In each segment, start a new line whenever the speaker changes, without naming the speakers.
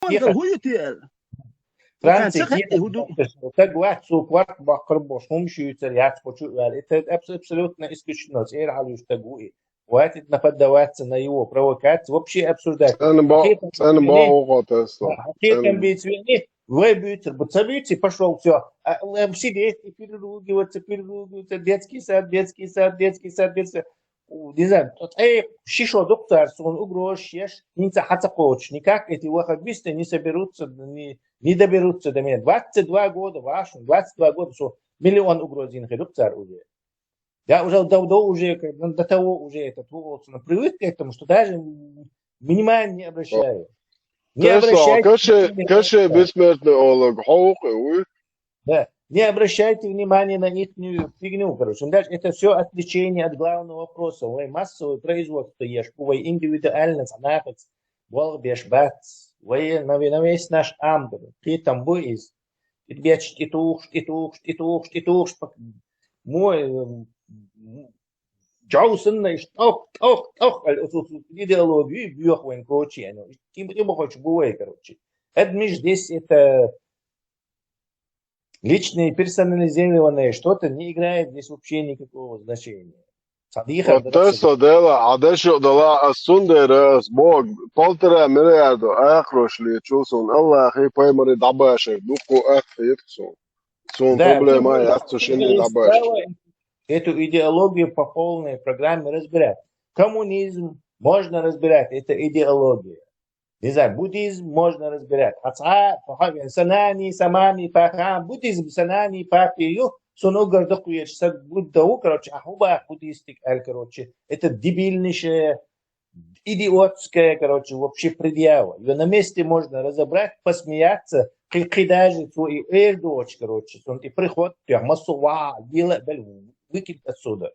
ده هو تقل وكان
فرانسي
سخت
كيف
هدوء
تقوى سوق وقت بقربوش هم شو يتريات بوشو قال إنت أبسولوتنا إسكشنوس إير على يشتقوي وقت نفدا وقت سنيو بروكات وبشي أبسوردات حقيقة
Sen ba
بيتويني
o Tesla.
حقيقة بيتويني وبيتر بتصبيتي пошел все сидеть и переругиваться детский сад детский сад детский сад детский не знаю أي شيشو доктор сон угрош ешь инца حتى коуч никак эти واحد быстро не соберутся не доберутся до меня 22 года вашу 22 года что миллион угрозин доктор уже я уже давно уже до того уже этот волос привык к этому что даже внимания не обращаю не
Tesla
обращайте
kaşı besmerte oğlak hoğuk uy.
Да. Не обращайте внимания на их фигню, короче. Дальше это все отвлечение от главного вопроса. Ой, массовое производство ешь, ой, индивидуально занахать, бол бешбат, ой, на весь наш амбр. Ты там боишь, ты бечь, ты тух, мой جوسنا طخ идеологию бьёхвен короче, ну, им хочешь бывает, короче. Это не здесь, это личное, персонализированное что-то не играет здесь вообще никакого значения. Садиха,
Tesla dela adeşo dala asundere smog poltera milyardo akhroşli çulsun Allah hi paymari dabaşı duku akhitsun. Son
да,
problema yaptı şimdi dabaşı.
эту идеологию по полной программе разбирать. Коммунизм можно разбирать, это идеология. Не знаю, буддизм можно разбирать. Санани, самани, пахам, буддизм, санани, папию, соно гордокуешь, буддау, короче, ахуба буддистик, короче, это дебильнейшее, идиотское, короче, вообще предъява. Ее на месте можно разобрать, посмеяться, даже свой дочь, короче, он и приход, массова, дела, выкинь отсюда.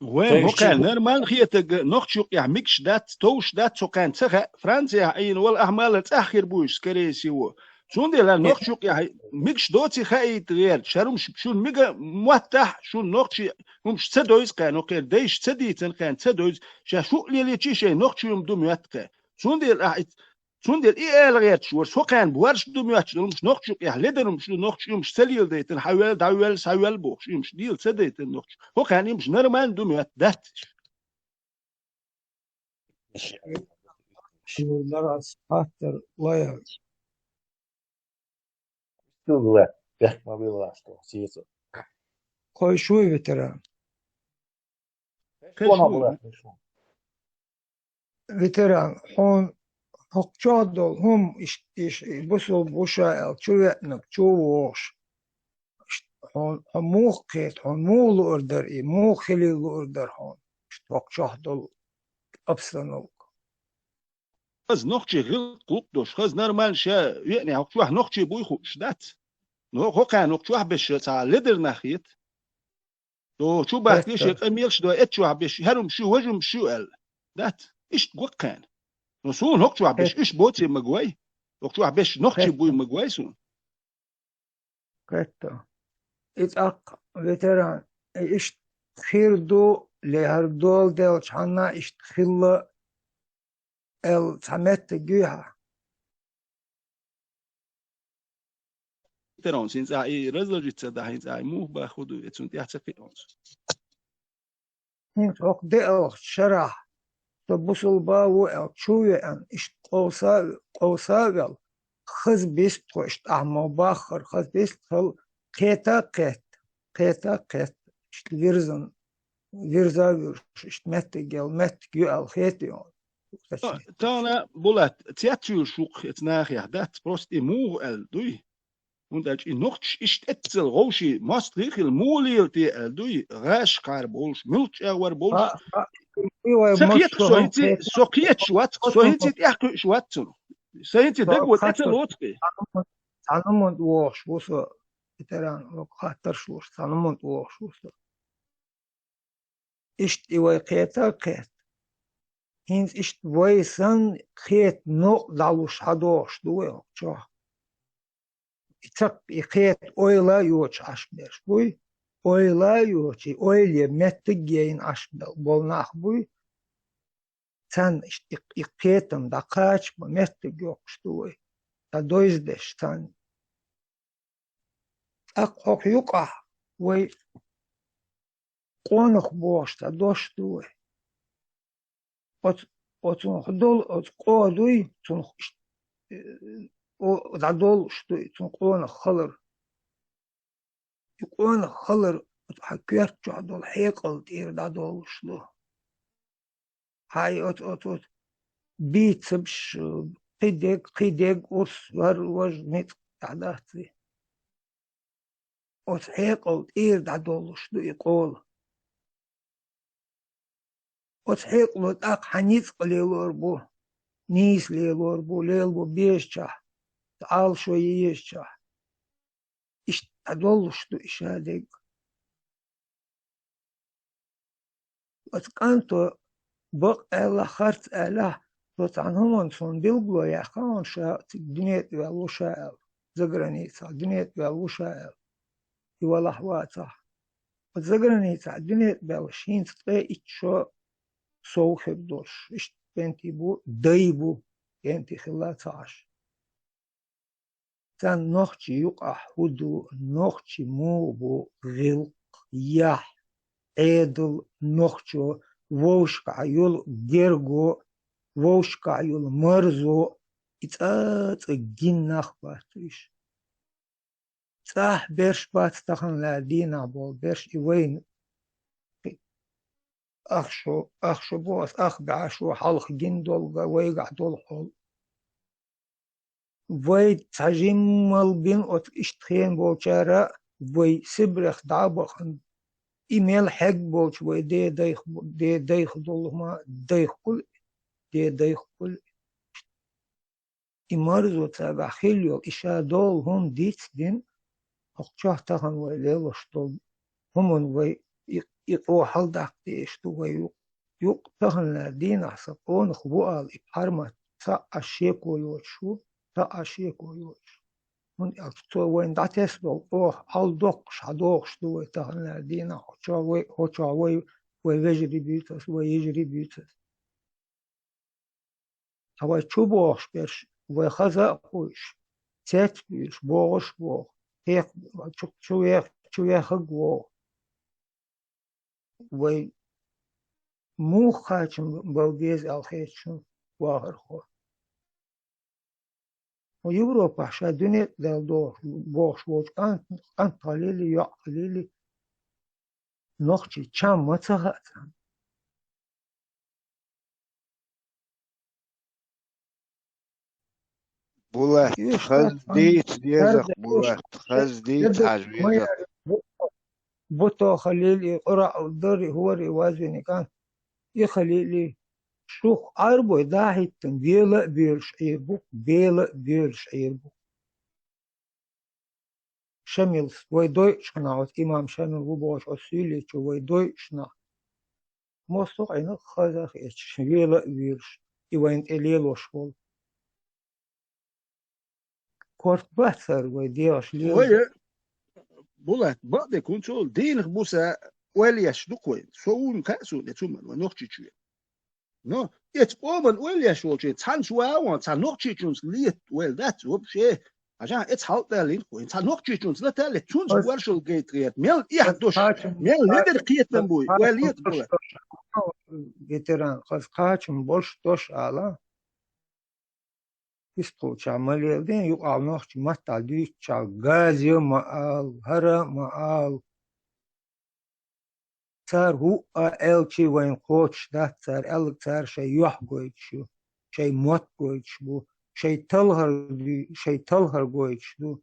وين هو كان نرمال خيتك نخشق يعني ميكش دات توش دات سو كان تخ فرنسا عين والاحمال تاخر بوش كريسي و شون دي لا نخشق يعني ميكش دوتي خايت غير شرم شون ميجا موتح شون نخشي هم تسدويز كان اوكي ديش تسديتن كان تسدويز شو لي تشي شي نخشي يوم دوم يتك شون دي شون دي اي غير شو سو كان بورش دوم يتش مش نخشق يعني لدرم شو نخشي يوم سليل ديتن حوال داول ساول بوش يوم ديل تسديتن نخشي هو كان يمش نرمال دوم يتدات
شغلlar asfahtır laya.
Şugla, bekma bilaştı, siyasi.
Koy şu veteran.
Ona bulaştı.
Veteran hon hokçadol hum iş busul boşa el çövetnik çoğuş. Hon muhket hon muğlu order muğhili order hon. Hokçadol absanol.
خز نخشي غير قوقدوش خز نرمال شا يعني هو شوح نخشي بوي خوش دات نو هو كان نخشوح بش تاع لدر نخيت تو شو باكيش اميرش دو اتشوح بش هرم شو وجم شو ال دات ايش تقول كان نسون نخشوح بش ايش بوتي مقوي نخشوح بش نخشي بوي مقوي سون
كتا اتاق veteran iş خيردو لهردول دل çana iş خيلا el samet güha
ترون سين زاي رزلجت ده هين زاي مو باخدو اتسون تحتفي اونس
هين ok del şarah to busul bavu el çuye an iş olsa kız bis koşt ama bahar kız bis kıl qeta işte virza işte met güel kheti
تانا بولات تياتيو شوق اتناخي دات بروست مو ال دوي und als in noch ist etzel roshi maastricht mooliel te doy rash kar bolsh mulch war bolsh sokiet swat so hinzit ach swat so hinzit dag wat etzel lotke
tanımont woş boso veteran xatar şuş tanımont woş boso ist iwe qet hins ist weißen qet no daluş hadoş duwe ço İtak iqet oyla yoç aşmer buy oyla yoç oyle metti geyin aşmer bolnaq buy sen işte iqetim da kaç metti yok buy تدويزدش تاني أقوك يقع وي قونخ بوش تدوش دوي وتنخ دول قودوي تنخ ودول شتوي تنقون خلر يقون خلر حكيت دول حيقل تير دول شلو هاي أت بيت سبش قيديق أرس وج نت تعداتي أت حيقل تير دول شلو يقول أت حيقل تاق حنيت قليلور بو نيس ليلور بو ليل بو بيشجع تعال شوية يشجع إيش دول شلو إشادق أتكنتو بق الله خرط الله عنهم أنصون بيلقوا يا خان شاء الدنيا والو شاء زجرنيتا الدنيا والو شاء يولا حواتا زجرنيتا الدنيا بالشين تلاقي شو صوخ بدوش إيش بنتي بو دايبو بنتي خلاتاش تان نوختي يقع هدو نوختي مو بو غلق يح عدل نوختو ووشكا يول جيرجو ووشكا يول مرزو إتات الجناخ باتريش صح بيرش بات تخن لا دينا بول بيرش وين أخشو بوس أخ بعشو حلق جندول ويقع دول حول وي تجمل بين أت إشتخين بوشارا وي سبرخ دابخ إيميل حق بوش وي دي ديخ دول ما ديخ كل إمارزو تابع خيليو إشا دول هم ديت دين أخشاه تخن وي ليلوش دول همون وي يقو حل داقتي إشتو وي يق تخن لا دين أحسقون خبوال إبحرمة تا أشيكو يوشو تا أشيكو يوش من أكتو وين داتيس دول أوه حل دوقش هدوقش دو تخن لا دين هوشا وي ويجري بيتس ويجري بيتس هوا چوبوش برش وي خزا خوش تيت بيش بوغش بوغ هيك چو يخ بوغ وي مو خاچم بلديز الخيچم واهر خو ويوروبا شا دنيا دل دور بوغش بوغ كان قليلي يا قليلي نوخشي چم متغاتم
بولات خزديت ديزق بولات خزديت عجبيزق
بوتو خليلي قرأ الدري هو روازني كان يخليلي شوخ عربو داهيتن بيلا بير شعير بوك شميلس وي دويتش ناوت إمام شامل وبوش أسيلي وي دويتش نا موسوق عينك خزاخ إيش بيلا بيرش إيوين إليلوش بول كورت بحثر وي دياش
وي بولات بعد كنترول دينخ بوسا وليش دوكوين سوون كاسو لتومن ونوختي تشوي نو يتقومن وليش وجه تانش واوان تانوختي تشونس ليت ويل ذات وبشي عشان اتحال دالين وين تانوختي تشونس لا تالي تشونس ورشل جيت ريت ميل يحدوش ميل ليدر قيت نبوي وليت بولات
جيتران خاص قاچم بولش دوش على يسقط عملية دين يقع نوختي متع دي تشال غازيو مال هرا مال صار هو الشي وين قوتش ده صار صار شيء يحقويتشو شيء موت قويتشو شيء تلهر قويتشو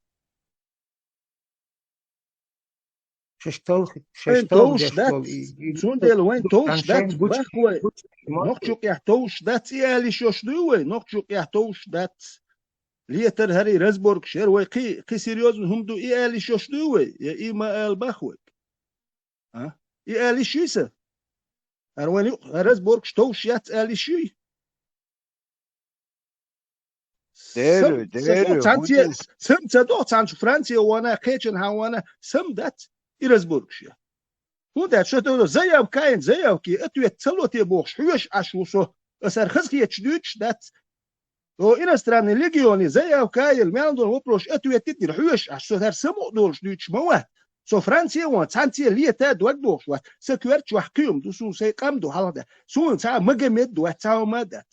شيء
توش دات سوندل وين توش دات بخوي نوختشوك يح توش دات إيالي شوش دوي نوختشوك يح توش دات ليتر هري رزبورغ شير وي قي سيريوز هم دو إيالي شوش دوي يا إيما البخوي ها إيالي شيسه أرواني رزبورغ توش يات إيالي شي
ديرو
سم تدو تانش فرنسا وانا قيچن هوانا سم دات رزبورغ شي هو ده شتو زيو كاين زيو كي اتو يتسلو تي بوخش حوش اشوسو اسر خزكي يتشدوش دات То иностранные легионы заявка المعنى вопрос ответить рхуш, а что дар само долж дюч мова. So Франция он цанция лиета дуак долж ва секверч вахкюм дусу секам ду халада. Сун ца магамед дуак цау мадат.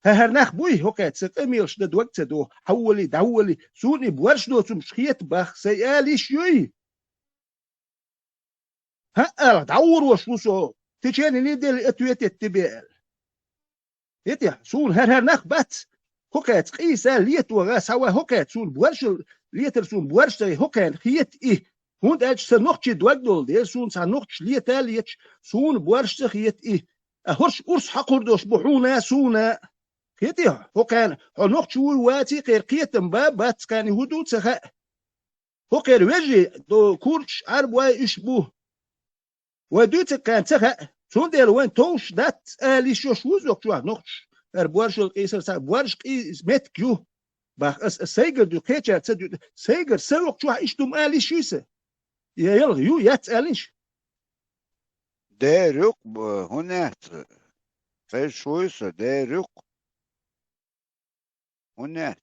هرناخ بوي هوكات سك اميلش دوك تدو حولي دولي سوني بورش دو سم شخيت بخ سيالي شوي ها دور وشوسو تجاني لي ديل اتويت التبيل يتيا سون هرناخ بات هوكات قيسا ليت وغا سوا هوكات سون بورش ليتر سون بورش هوكان خيت ايه هون اج سنوخش دوك دول دي سون سنوخش ليتا ليتش سون بورش خيت ايه هرش قرص حقور دوش بحونا سونا كده هو كان نقط شوي واتي غير قيتم بات كان يهودو تخا هو غير وجه دو كورش عرب واي اشبوه ودوت كان تخا شون دير وين توش دات الي شو وزوك شو نقطش بورش القيسر سا بورش قيس مت كيو باخ السيجر دو كيتشر تسد سيجر سوق شو اشتم الي شيسه يلا يو يات اليش
ده رق هنا في شويسه ده رق هناك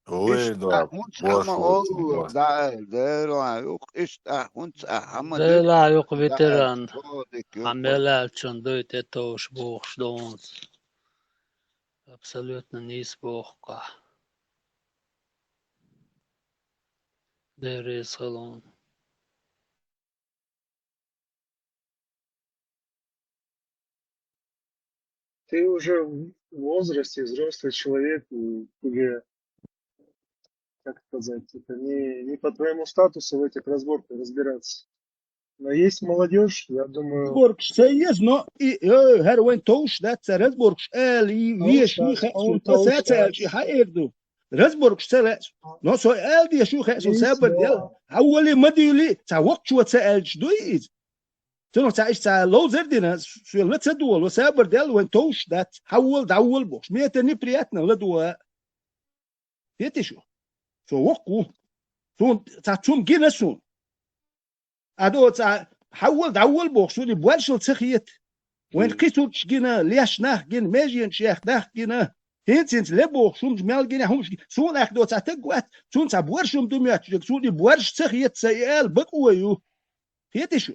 Oi, da
هونس
boa
أما
noite.
أول ده لا يق إشتا هونس أما
ده لا يق
ده
veteran.
صادق يق
Hamela чондойт это уж бог что он абсолютно не из бога. There is alone.
Ты уже в возрасте, взрослый человек, и тебе, как сказать, это не по твоему статусу в этих разборках разбираться. Но есть молодежь, я думаю,
Разборг سيز نو هر وين توش دات رزبورg الي ويش
Toos,
ويخ
dat,
سون
Toos,
تسات شي حيردو رزبورg سلا نو سو ال دي شو خ سون
есть,
سابر ديال
да,
اولي مديولي تا وقت شو تسال دويز تنو تا ايش تا لو زردنا شو لا تدول وسابر ديال وين توش دات حول دول بوش ميتني برياتنا لدوا يتي شو سو وقو سون تا توم جينا سون ادو تا حول دول بوش سوني بوالشل تخيت وين قيتو تشجينا ليش ناخ جين ماجين شيخ ناخ جينا هينسنس لبو شوم جمال جينا همش سون اخدو تا تقوات سون تا بورشم دميات سوني بورش تخيت سيال بقويو هيتي شو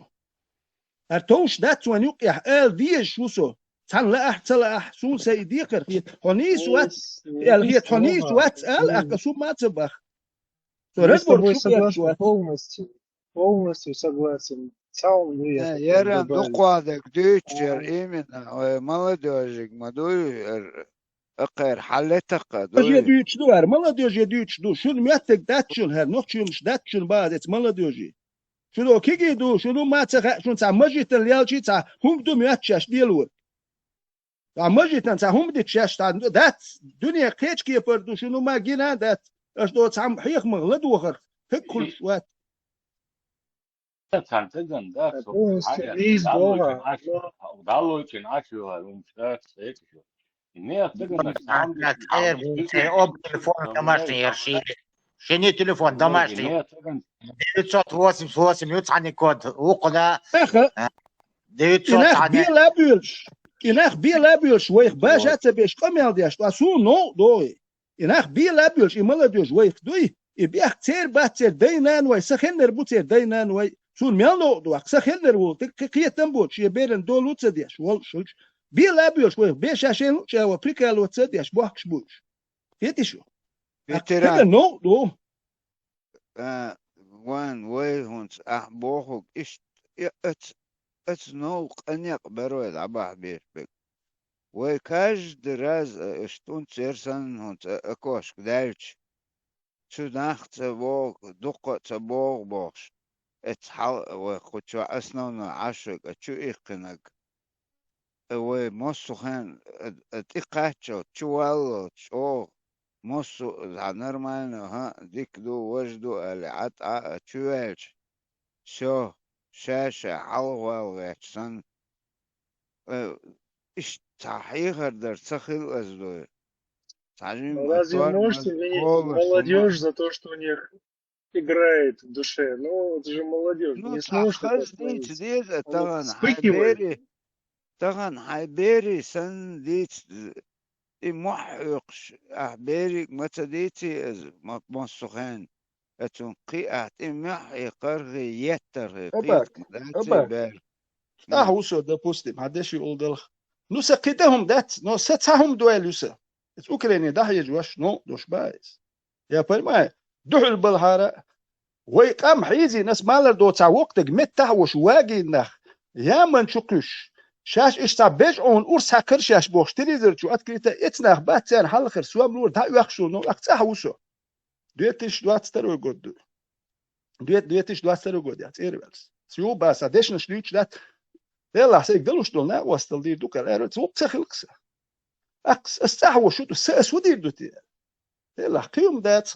ارتوش دات وين يقيح ال ديش شوسو تان لا اح سون سيديقر هونيس وات
есть
هونيس
много.
وات ال
И
اكسو ما تبخ
я с
ريدبورg
тобой
شو بيات
согласен полностью согласен. Цаун, ну, я хотел
يرن
добавить.
دقوادك دوتشر إيمن مالدوجك مدوي أقر حلتك
Als je
دوي
Duits doet, maar молодежь je Duits doet, schon merkt dat schon her, noch schon bad, jetzt молодежь. Schon okay geht du, schon mal schon sa majit den Lealchi sa hum du merkt chas dielu. Da majit dann sa hum dit chas stand dat dunia kechki per du schon mal gina dat as do sam hich maglad وخر كل شوات
تنتظن ده
Да,
صبح
полностью
حاجة
не из
ضلوا
Бога.
يتناقشوا أو ضلوا يتناقشوا ومشتاق سيكشوا إن هي تقدر
Так, телефон домашний, Ерши. Шини телефон домашний.
إن هي تقدر
988 يوتعني كود وقنا
اخ
900
inach bielabüls inach bielabüls wo ich bash at besh komel dias tu asu no doi inach bielabüls imalabüls wo ich doi I biach tser batser deinan wa sakhenner butser deinan wa sun melno do sakhenner wo qiyatam bot shi beren do lutsa dias wol shulch bielabüls wo ich besh ashen cha prikal lutsa dias box buch yetishu
فيتران
no do
وين هونس بوخك إيش ات نوق أنيق برويد عباه بيربك وكاج دراز اشتون تيرسن هونس اكوش كدايش شو ناخت بوغ دقة تبوغ بوغش اتحال وخوتشو اسنونا عاشق اتشو ايقنك وموسو خان اتقاتشو تشوالو تشوغ موسو نورمالنا ها ديك دو وجدو اللي عطا تشوالش شو شاشة حلوة سن إيش صحيح در سخل أزدوي تعلم
Разве
أطوار
можете винить
مزقول سما
молодежь за то, что у них играет в душе? Ну, это же молодежь.
نو
Не сможешь это
تأخذ دي
остановить.
تديد
Они
طبعا
вспыхивают.
حيبيري طبعا حيبيري سن دي محيقش أحبارك ما تديتي ما سخان أتنقي أتمح قرغي يتر قيت مداتي
أباك
بار
أهوسو ده بوستيم هداش يقول دلخ نوسا قيتهم دات نو ستهم دوال يوسا أوكرانيا ده يجوش نو دوش بايز يا برما دحل بالهارة ويقام حيزي ناس مالر دو تا وقتك متهوش واجي نخ يا من شقش شاش اشتبج اون اور ساكر شاش بوشتري زرچو اتكريتا اتناخ باتسان حلخر سوام نور دا يخشو نو اكتهوسو دوتش دوات سترو گود دوتش دوات سترو گود يا تيربلس سيو باس اديشن شليچ دات يلا سيك دلوش دولنا وصل دي دوكا ايرو تسوق تخلقس اكس استحو شو تساس ودي دوتي يلا قيوم دات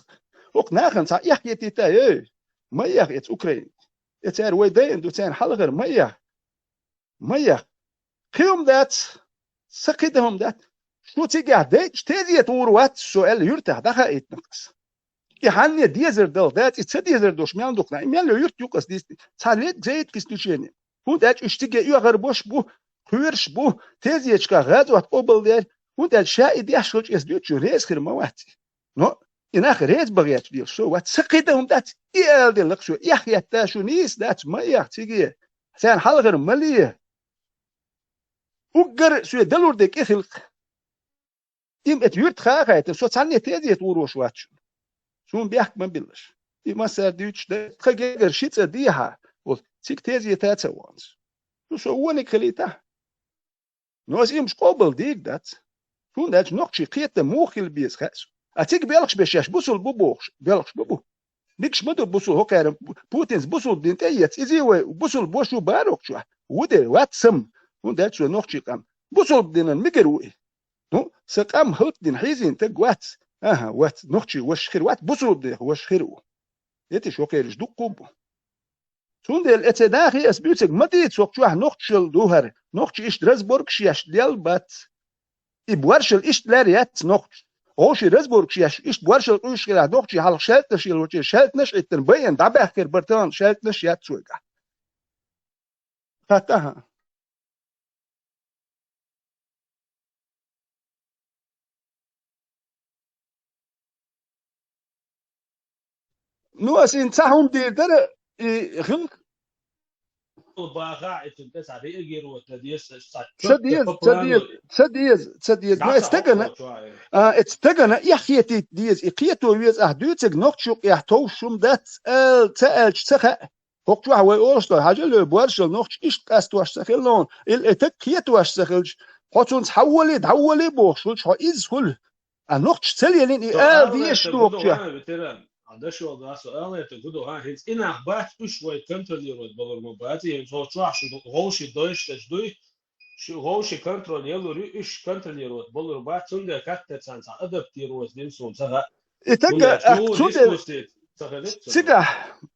وق ناخن صح يحكي تيتا اي ما يخ ات اوكرين اتار ويدين دوتين حلغر ما يخ قيوم دات سقيدهم دات شو تيجي ديش تيجي توروات سؤال يرتاح دخا اتنقص يحني ديزر دل دات اتسديزر دوش ميان دوكنا ميان لو يرت يقص ديس صالت زيت كستوشيني هو دات اشتيجي يغر بوش بو خيرش بو تيجي يشكا غازوات قبل دير هو دات شايد يحشلش اس دوتشو ريس خير مواتي نو إناخ ريس بغيت ديل شو وات سقيدهم دات يال ديل لقشو يحيى تاشو نيس دات ما يحتيجي سان حلغر مليه وقر سو دلور ديك إخلق إم اتيوت خاخايت سو تاني تيزي توروش واتشو سون بيحك ما بيلش إما سرديوش ده خاجر شيتس ديها و تيك تيزي تاتsa وانس سو ونك خليتا نوز إمش قبل ديك دات سون دات نقشي قيت موخل بيس خاس أتيك بيلقش بشاش بوصل بوبوخش بيلقش بوبو نيكش مدو بوصل هو كارم بوتينز بوصل دين تيت إزي وبوصل بوشو باروك شو ودي واتسم سون دات شو نقشي قام بوصل دين الميكروي نو سقام هوت دين حيزين تقوات وات نقشي وش خير وات بوصل دي وش خيرو يتي شو كيرش دو قوبو سون ديل اتداخي اسبيوتك مديت سوقشوه نقشل دوهر نقشي إش درزبورك شياش ديال بات إبوارشل إش لاريات نقش اوشي رزبورك شياش إش بوارشل إش كلا نقشي حلق شالت نشيل وشي شالت نش اتنبين دعبه خير برتان شالت نش يات سويقا فاتها نو أسين تاهم دي در خلق تسديز ما استجنا استجنا يحيتي ديز إقيتو ويز أهدوتك نقشوق يحتوشم دات تألش سخا وقتوا هو أوشتو حاجة لو بوارشل نقش إيش قاستواش سخلون الاتك كيتواش سخلش خاطون تحولي بوخشلش ها إز كل النقش تليلين إقال ديش نقشة
عندش وضع سؤال تقولوا ها هيز إن أخبات شوي كنتروليرود بالرمباتي هو شو غوشي دويش تجدوي شو غوشي كنتروليرود إيش كنتروليرود بالرمبات سنجا كتر سانسا أدبتيرود دين سون سها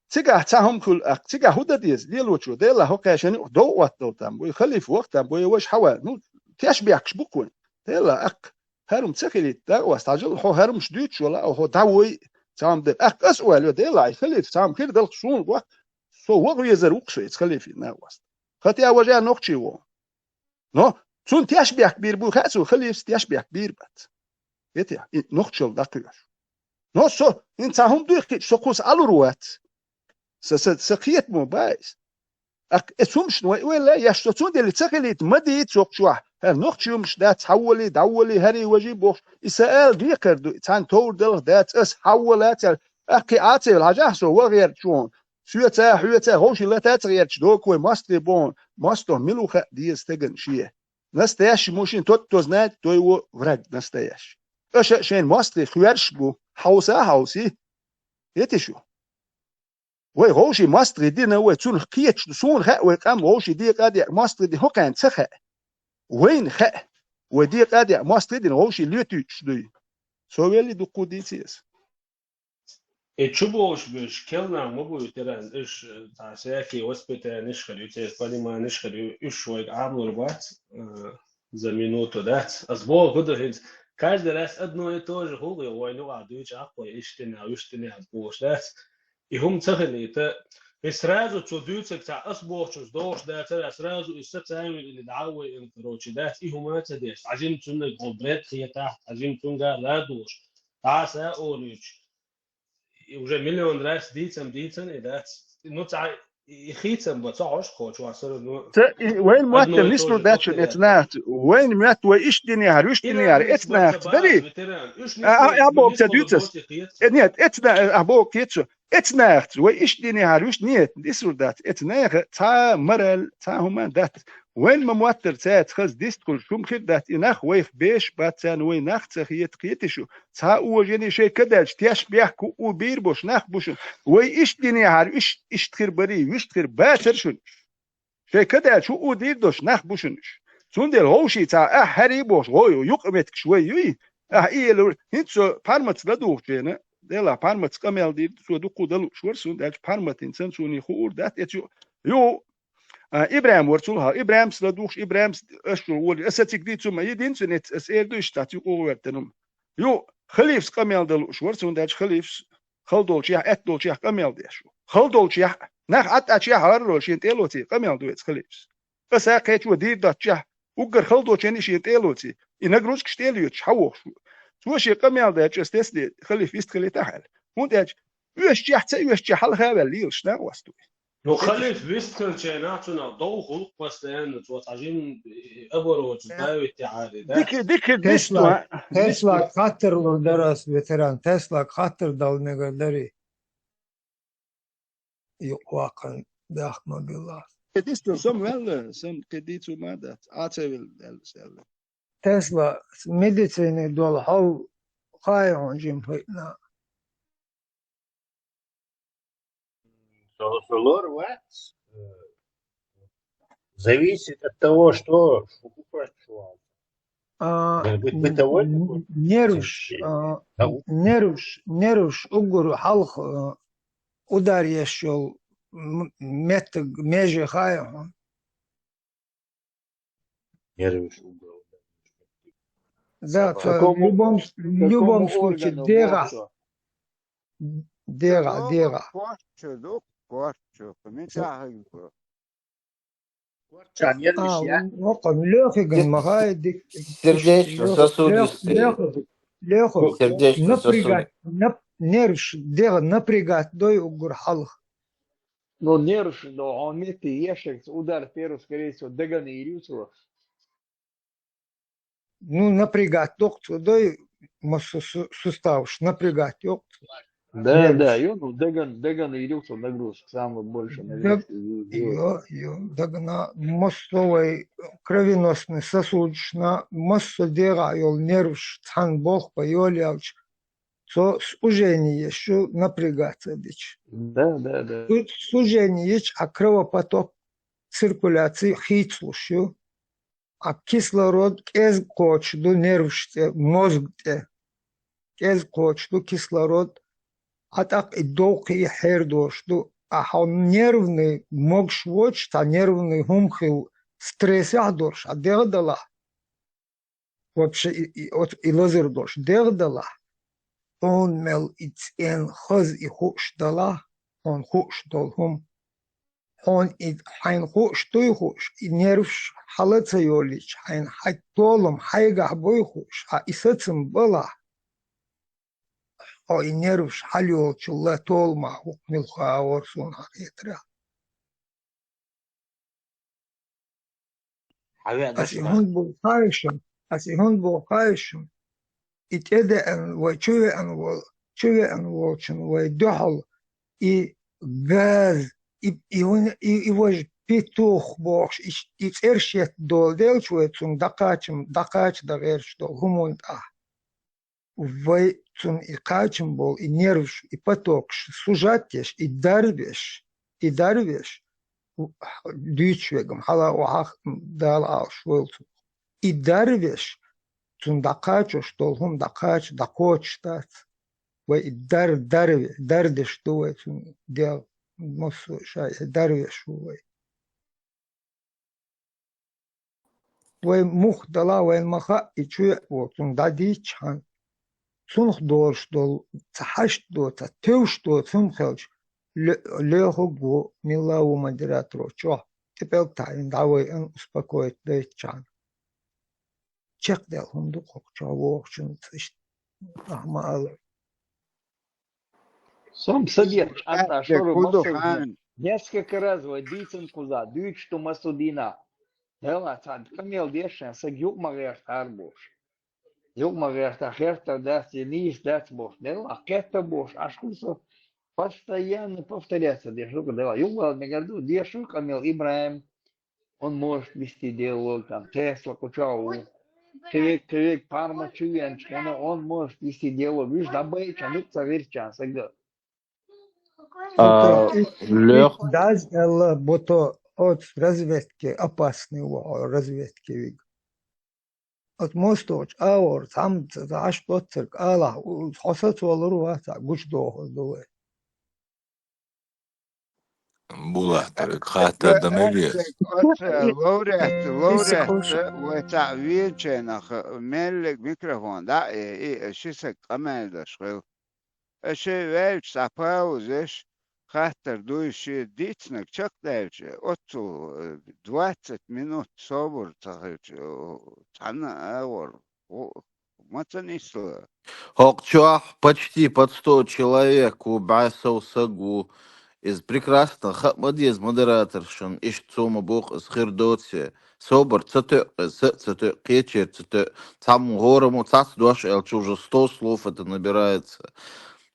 تيجا تاهم كل تيجا هودا ديز ليلوتشو ديلا هو كاشني دو وقت تام يخلي في وقت تام وش حوا نو تشبيعكش بكون ديلا هرم تسخلي دا واستعجل هو هرم شديتش ولا هو داوي تام دل أسئلة ديلا يخلي تام كده دل شون وقت سو وقت يزروق شيء تخلي في ناوست خطي أوجه نقشي و نو سون تشبيع كبير بو خاسو خلي تشبيع كبير بات يتيا نقشل دقيقة نو سو انت هم دوخ سوكوس الروات سقيت موبايز اسومش ولا يشتون دي تسخليت مديت سوقشوا نقشومش دات حولي دولي هري وجي بوخ اسال ديقر تان تور دل دات اس حولات اقياتي الحاجه سو وغير شون حيوتا هوش لا تغير دوك وماستي بون ماستو ملوخ دي استجن شي نستاش موشين توزنات توي ورق نستاش اش شين ماستي خيرش بو هاوسي يتشو وي غوشي ماستري دي نوي تون خيتش سون خا وقام غوشي دي قادي ماستري دي هو كان سخا وين خا ودي قادي ماستري دي غوشي ليتش دي سويلي دو قوديتيس
تشوبوش بش كلنا مو يتران ايش تاسيكي وسبته نشخري تيس بالي ما نشخري ايش شوي عامل ربات زمينوتو دات اسبوع غدو هيز каждый раз одно и то же هو وينو عدوش اقوى يشتني او يشتني عبوش دات يهم تخلي сразу توديوتك تاع أسبوع دوش ده ترى سразу استعمل اللي دعوي إن كروتشي ده إيه هما تديش عجين تون الجبرات هي تحت عجين تون جا لا دوش تعسى أوريش وجا مليون راس ديتن إذا نوتع يخيتم بتصعش كوتش وعصر
وين موتر نسلو داتش اتنات وين مات وإيش دنيا وإيش دنيا اتنات دري أبوك تدوتس نيت اتنا أبوك تيتشو اتنات وإيش دنيا وإيش نيت نسلو دات اتناغ تا مرل تا هما دات وين ما موتر تات خز ديست كل شوم خير دات إناخ ويف بيش باتان وين ناخ تخيت قيتشو تا أوجني شيء كداش تياش بيحكو وبير بوش ناخ بوشن وإيش دنيا وإيش تخير بري وإيش تخير باتر شون شيء كداش ودير دوش ناخ بوشنش سوندل هوشي تا هري بوش غويو يقمتك شوي إيه هنتسو بارمت لدوخ جينا دلا بارمت كمل دي سو دوكو دلو شور سوندل بارمت إنسان سوني خور دات يتشو يو إبراهيم ورتولها إبراهيم سلدوخش إبراهيم أشكر ولي أستيك دي تسمى يدين سنت أسير دوش تاتي قوة يو خليفس كمل دلو شور سوندل خليفس خلدول شيح أتدول شيح كمل ديشو خلدول شيح ناخ أشياء هارول شين تيلوتي كمل دويت خليفس بس أكيد ودير دات شيح وقر خلدول شين شين تيلوتي إنقروش كشتيليوتش حوش شو شيء كمل ديش استسلي خليف يستخلي تحل هون ديش يوش حل خابل ليش ناوستو
لو خليف بيستكل شيناتنا ضو خلق بس لأن توتعجين أبروج داوي تعالي
ديك
تسلا خاطر لو درس فيتران تسلا خاطر دال نقدري يقواقن بأحمى بالله
ديستو سم كديتو مادات عاتبل السلام
تسلا ميديسيني دول هاو خايعون جيم فينا
Solar wax зависит от того, что купишь.
نيروش أقر حلق ودار يشول متق ميجي خايعون
Нервиш угол.
Да, в любом случае дера. Лёхиган махает.
Сердечно-сосудистые.
Напрягать. Нервиш дера напрягать дой угор халх.
Но нервиш, но он мети ешек удар первый, скорее всего, догони ирюсу.
Ну, напрягать доктор дой суставш напрягать доктор.
Да, и он догон ирюсу нагрузку самое больше.
Догна мостовой кровеносный сосудочно мосто дера йол нервш цан бог поёлявч. So сужение еще напрягаться дичь.
Да.
Тут сужение есть, а кровопоток циркуляции хитслушью, а кислород кез кочду нервште мозгте кез кочду кислород, а так и долгий хердошду, а он нервный могшвоч, та нервный гумхил стрессядорш, а дердала вообще и лазердош дердала. Он мел ицен хаз и хуш дала, он хуш долхум, он и хайн хуш той хуш, и нервш халаца йолич, хайн хай толом хайгах бой хуш, а и сацем была, а и нервш халил чулла толма хукмил хаор сон хакетра. Асихун был хайшим, إتأذى وشوي أن وشن ويدحل غاز يوج بيتوخ بوش يترشيت دول ديل شوي تون دقاچ دغيرش دول همون وي تون إقاچم بول إنيرش إباتوكش سوجاتيش إداربش ديتشويغم حالا وحاق دال آشويلتو إداربش تون دقاچوش دولهم دقاچ تات و دردش دوه تون ديال مصو شاي دروش و مخ دلا و المخا يچو و تون دادي چان تون دولش دول تحش دو تا توش دو تون خلج Лехугу милау модератору. Чё? Теперь тайн давай успокоить дайчан. Чек дел хундук чего чун ахмал.
Сам совет, Анта,
Те
что
куду
масса
хан.
несколько раз водицын куза, дүйт, что масудина. Дела, цад, камел дешен, са юг магер тарбуш. Юг магер тахерта, да, ниш, да, бош. Дела, кета бош, аж кусо постоянно повторяться. Дешу, дела, юг магер, дешу, камел Ибраим, он может вести диалог, там, Тесла, Кучау, Кривик, Парма, Чуянчкана, он может вести диалог. Видишь, добавить, а ну, заверчан, сагда.
Их даз элла бото от разведки опасный разведки виг. От мосточ аур сам аш плотцерк ала хосат волру вата гуш дохо дуле.
Булахтар, хата дамелес.
لوريت وتعويل شينخ ملك ميكروفون دا شيسك قمل دشخل اشي ويلش ساباوزش خاطر دوشي ديتنك چك دايش اتو 20 минут صبر تخيش تانا اور متنيسو
Хокчуах почти под 100 человек у Басау Сагу из прекрасных хатмадиз модераторшин иш цума бух из хирдоти собор цатö кечер цатö там горому цац дош элчу уже 100 слов это набирается.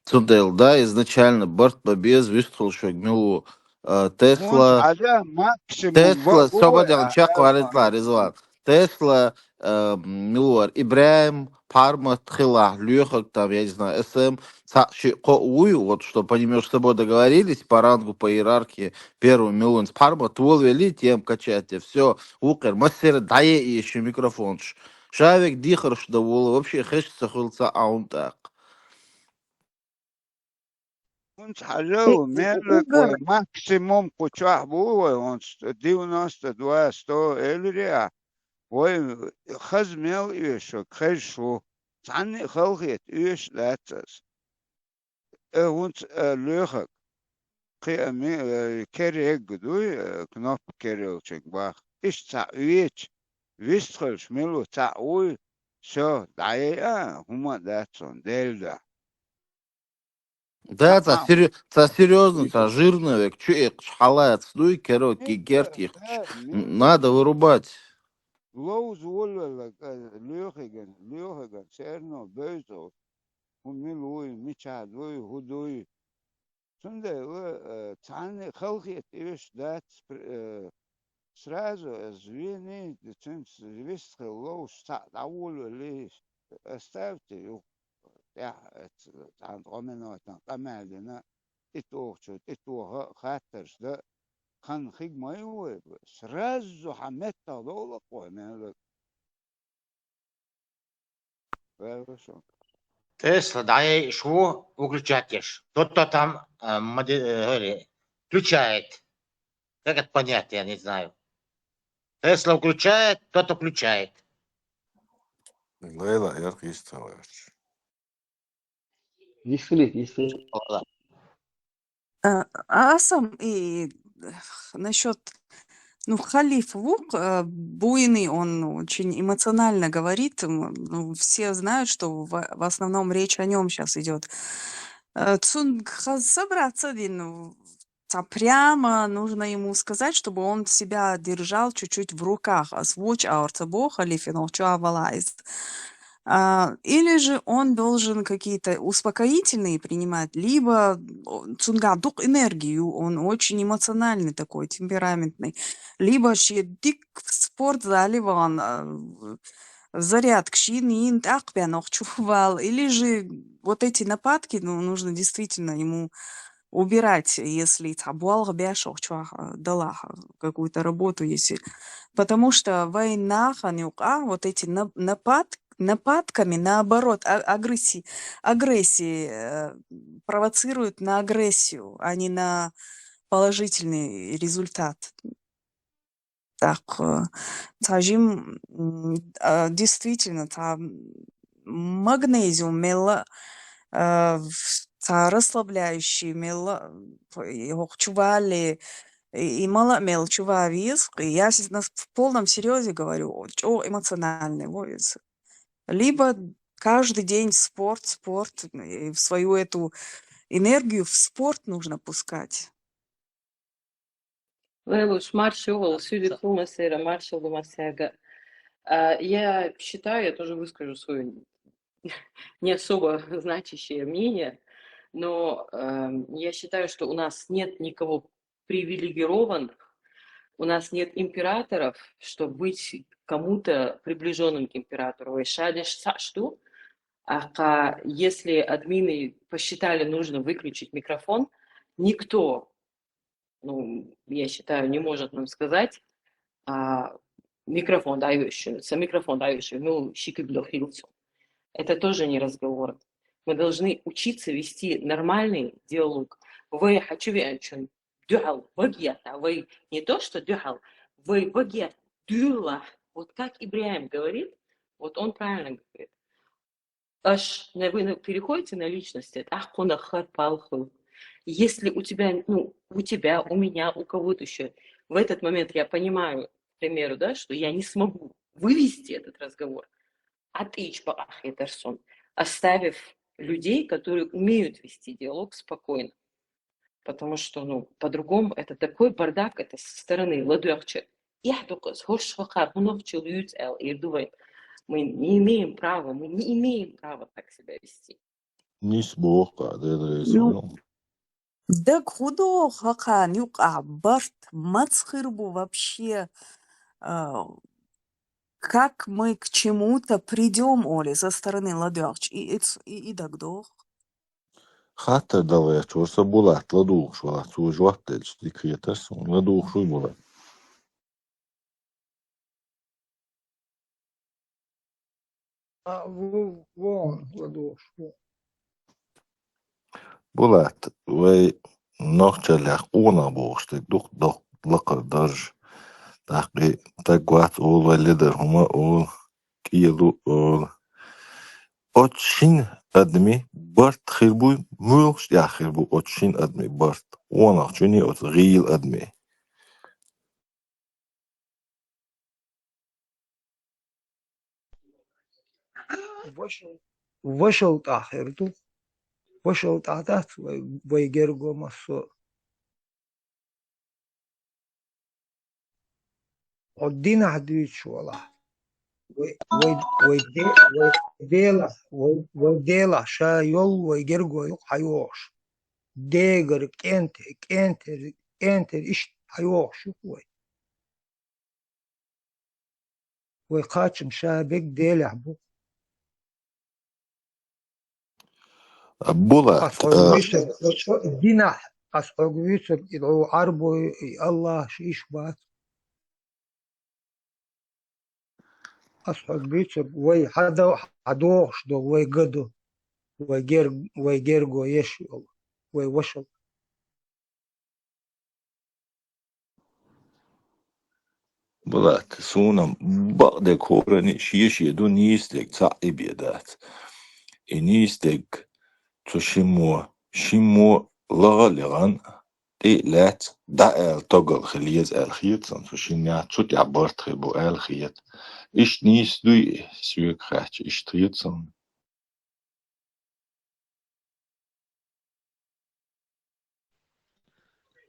Цудел, да, изначально Барт Бабез выступил шагнул Тесла,
هذا ماكسيموم
Тесла, Сободян, Чаку, Аризлан, Тесла, Милуар, Ибраим, Парма, Тхила, Лехак, там, я не знаю, СМ, Ую, вот, чтобы они между собой договорились по рангу, по иерархии, первый Милун с Парма, Твол вели, тем качать, все, Укер, мастер, дае и еще микрофон, Шавик, Дихар, что вообще хэшится хулца аунтак.
كنت حلو ملك وماكسيموم كوتشاح بو ونس ديو ناس تدوا ستو إلريا وخز ميل إيشو خشو تعني خلقيت إيش لاتس ونت لوخك قي أمي كريك دوي كنوب كريل شك باخ إيش تعويش ويستخلش ملو تعوي شو دعيا هما داتسون ديلدا
Да, это серьезно, это жирно, век, чуек, шхалает, стуй, керок, герт, их надо вырубать.
لوز ولا لوخيغن سيرنو بيزو وميلوي ميشادوي هدوي سنده تاني خلقيت إيش دات سرازو زويني تنس ويست لوز تعول ليش استفتي يا عند قمنا قمالنا اتوه خاطرش ده خان خيج ما يو سرازو حمتا دولك ومالك فاهم
Тесла, дай шву выключатешь. Тот-то там включает. Как это понять, я не знаю. Тесла включает, кто-то включает.
Лейла, я регистрировал.
Если.
Асам и насчет, халиф Вук, буйный, он очень эмоционально говорит. Все знают, что в основном речь о нем сейчас идет. Собраться, прямо нужно ему сказать, чтобы он себя держал чуть-чуть в руках. Озвучь аурцабо халифин, или же он должен какие-то успокоительные принимать, либо цунгадук энергию, он очень эмоциональный такой, темпераментный, либо дик в спортзале он заряд кшин чувал, или же вот эти нападки, нужно действительно ему убирать, если дала какую-то работу, если, потому что война, вот эти нападками, наоборот, агрессии провоцируют на агрессию, а не на положительный результат. Так, скажем, действительно, магнезиум, расслабляющий, чували, и мало мел чувавиз. Я в полном серьезе говорю, о эмоциональный воиз. Либо каждый день спорт, и в свою эту энергию в спорт нужно пускать.
Лелуш, маршал, сюда фумасера, маршал Думасяга. Я считаю, я тоже выскажу свое не особо значащее мнение, но я считаю, что у нас нет никого привилегированных, у нас нет императоров, чтобы быть кому-то приближенным к императору. Если админы посчитали нужно выключить микрофон, никто, я считаю, не может нам сказать, микрофон дающий, это тоже не разговор. Мы должны учиться вести нормальный диалог. Вы не то, что дюхал, вы дюла. Вот как Ибраим говорит, вот он правильно говорит. Вы переходите на личности, если у тебя, у меня, у кого-то еще, в этот момент я понимаю, к примеру, да, что я не смогу вывести этот разговор, оставив людей, которые умеют вести диалог спокойно. Потому что, по-другому, это такой бардак, это со стороны ладуахча. Мы не имеем права так себя вести.
Да худо хака нюка барт мацхырбу вообще, как мы к чему-то придем, Оля, со стороны ладуахч и дагдох.
Хатта давай, чурса булат, ладух шула, чужваттель, дикриетас, ладух шуй булат.
Вон, ладош.
Булат, вай нохчалях уна бошты, дух лакар дарж. تحقیق تقوات اول و لیدر هما اول کیلو اول отшин адми барт хирбуй мулш я хирбу отшин адми барт онах чуни от гил адми
вышел тахирту, вышел тахтат, вайгерго массо. الدين عديش والله ويديلا شا يول ويجرجو يق حيوش ديجر كنتر إيش حيوش شوي ويقاتشم شا بيك ديلا بو
بولات
الدين أصحاب يوسف يدعو عربو الله شيش بات أصحاب يوسف وي حدوش دو وي قدو وي جيرجو يش وي وشل
بولات سونم بعد كورني شيش يدو نيستك صعب يدات نيستك شمو لغان لات دا تقل خليز الخيط سنشينيا تشوت عبرت خبو الخيط إيش نيس دوي سويك خاتش إيش تريتسن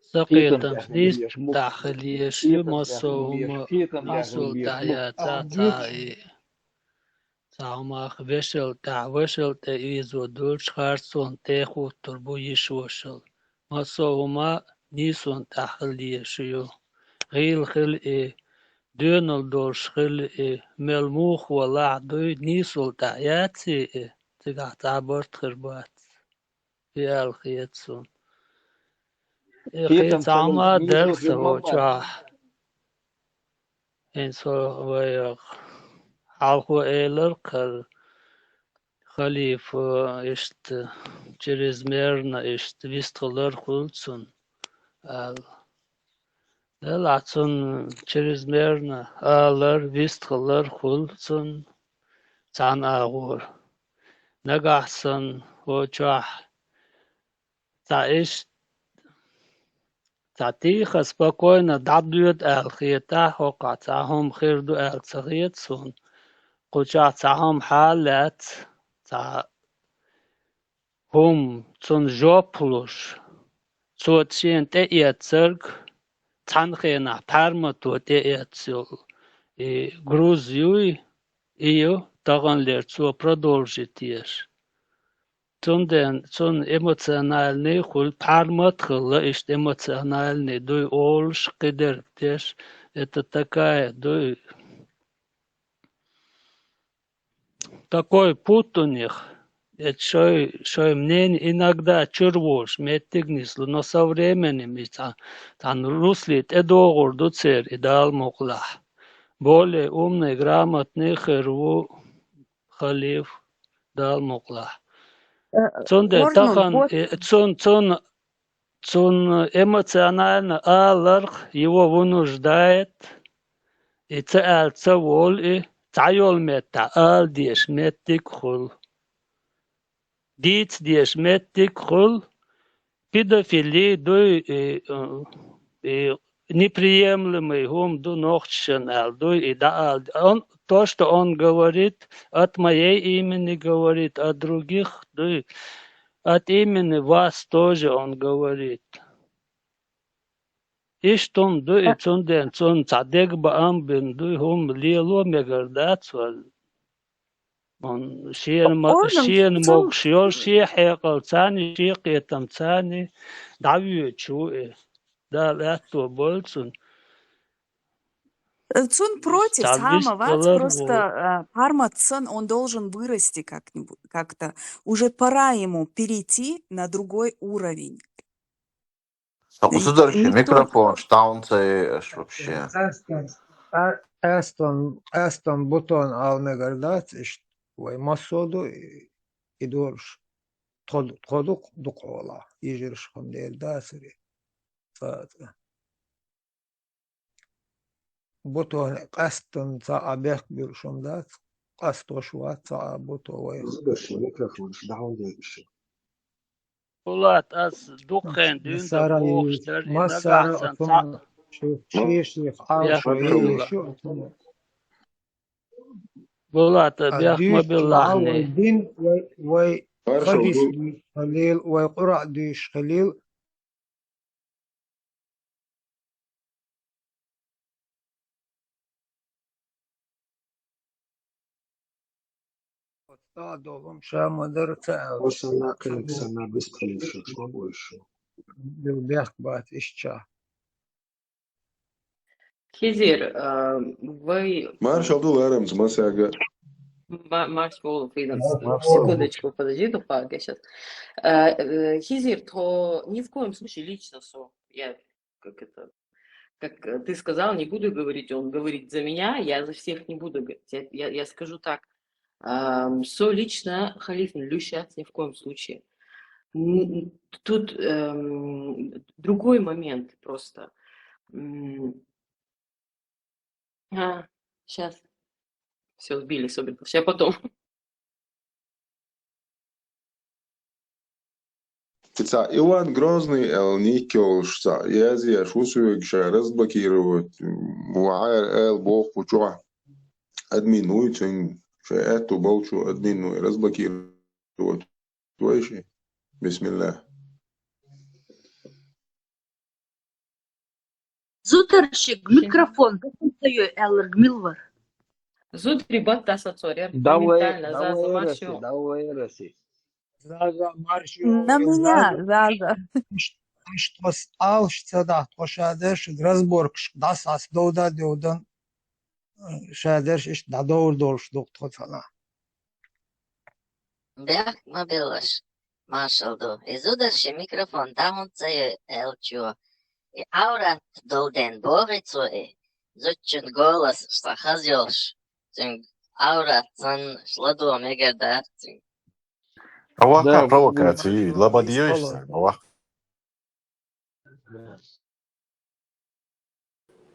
سقيتم نيس داخليش مصوم مسؤول دعياتا تاعي تعمق وشل تاع وشل تايز ودولش خارسون تاخو تربو يشوشل مسوما نيسون داخليشيو غيل خل دونال دولش خل ملموخ ولا دوي نيسول دعياتي تقع تعبرت خربات في الخيتسون خيت عما درس وجاح إنسو ويق حالخو إيلر خليفة إشت جريزميرنا إشت ويستغلر خلصون لاتون جريزميرنا آلر ويستغلر خلصون تان آغور نقاحسن وجاح Тихо, спокойно, дадует элхиета, хока, цахом хирду элцахиетсун, куча цахом халет, цахом цун жоплуш, цуотсин те иецерг, цанхена пармату те иецил, и Грузию, ее таганлер цу продолжит еш. Цун эмоциональный хул пармат хыла ишт эмоциональный дуй олш кидертеш. Это такая дуй такой путь у них. Это что мне иногда чурвош, метигнисло, но со временем там руслит эдогор дуцер и дал мукла. Более умный, грамотный херву халиф дал мукла. Цунде тахан, цун эмоционально аларх его вынуждает, и цаал цавол, и цайол мета, ал деш метик хул. Диц деш метик хул, педофилии, дуй неприемлемый гум ду нохчен ал, дуй и да ал. Он, то, что он говорит, от моей имени говорит, от других, дуй. От имени вас тоже он говорит. Иштун дуй цунден цун цадег баам бин дуй хум лило мегардацвал. Он шиен мог шиор ши хекал цани ши кетам цани давью чуэ. Да лето больцун.
Цун против самого, просто Парма Цун, он должен вырасти как-то. Уже пора ему перейти на другой уровень.
Государственный микрофон, штаунцы вообще.
Эстон бутон алмегардац, ой масоду и дорш. Тодук дукола, ижирш хандел дасери. بوتو قصد تا أبيك برشون دات قصد شوات تا بوتو ويخ
ولات أس دقين دين دبوخ در
مسارة ثم شيخ عارش شو
ولات أبيك ما بالله
دين وي خديس خليل ويقرأ ديش خليل Oğlum şamadar ta.
O sana kılık sana biz kılık şu bu iş.
Bir bat işça.
Хизир, вы...
Маршал Дуларамс, Масяга.
Маршал Фиденс, секундочку, подожди, Дупак, я сейчас. Хизир, то ни в коем случае лично я, как ты сказал, не буду говорить, он говорит за меня, я за всех не буду говорить. Я скажу так. Со лично халиф не лющать ни в коем случае. Тут другой момент просто. Сейчас. Все, сбили, собрали. Сейчас потом.
Иван Грозный, Никел, Язия, Шусуевича разблокировать, Муайр, Бог, Пучуа, админует, эту болчу админу разблокировать. Твои бисмилlah.
Зутерщик, микрофон, какой-то Эллер Гмилвар.
Зутри бата сацорер.
Давай,
Заза маршю.
На меня, Заза.
Что алшца да, то шадеш разборкш, да сас доуда деудан. Шадеш иш да доор долш доктор sana.
Бях мобилаш. Маршалду. Изударши микрофон, там це елчо. И аурат долден борицу и зучен голос сахазёш. Аурат сан шладу омегадар.
Авака провокации, лабадиёшься, авака.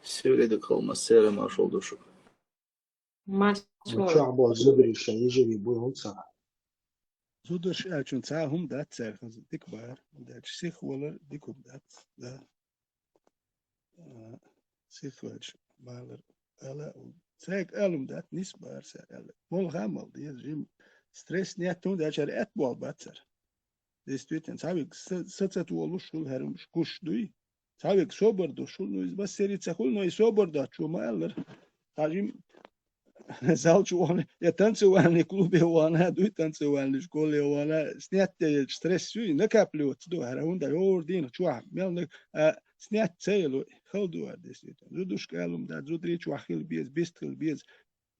Söyledi kalması marş oldu şu.
Марш.
Шахбо зубри шаижи бой онца.
زودش elçün sahum dat serhaz dik bar dat sich woller dikum dat da sich welch baler ala sek elum dat nis bar ser el mol gamal die jim stres net tun dat er et bol batser des tüten savik satsat wolu shul herum kush dui savik sober do shul no iz baseri tsakul no sober da chuma eller tajim Zalčuvane, ja tancovalni klubi ovana, du tancovalni škole ovana, snijate stres svi, nekapljot do hara, onda je ordino čuah, melne, snijat celo, haldu adesito, zuduška elum da, zudri čuahil bies, bistil bies,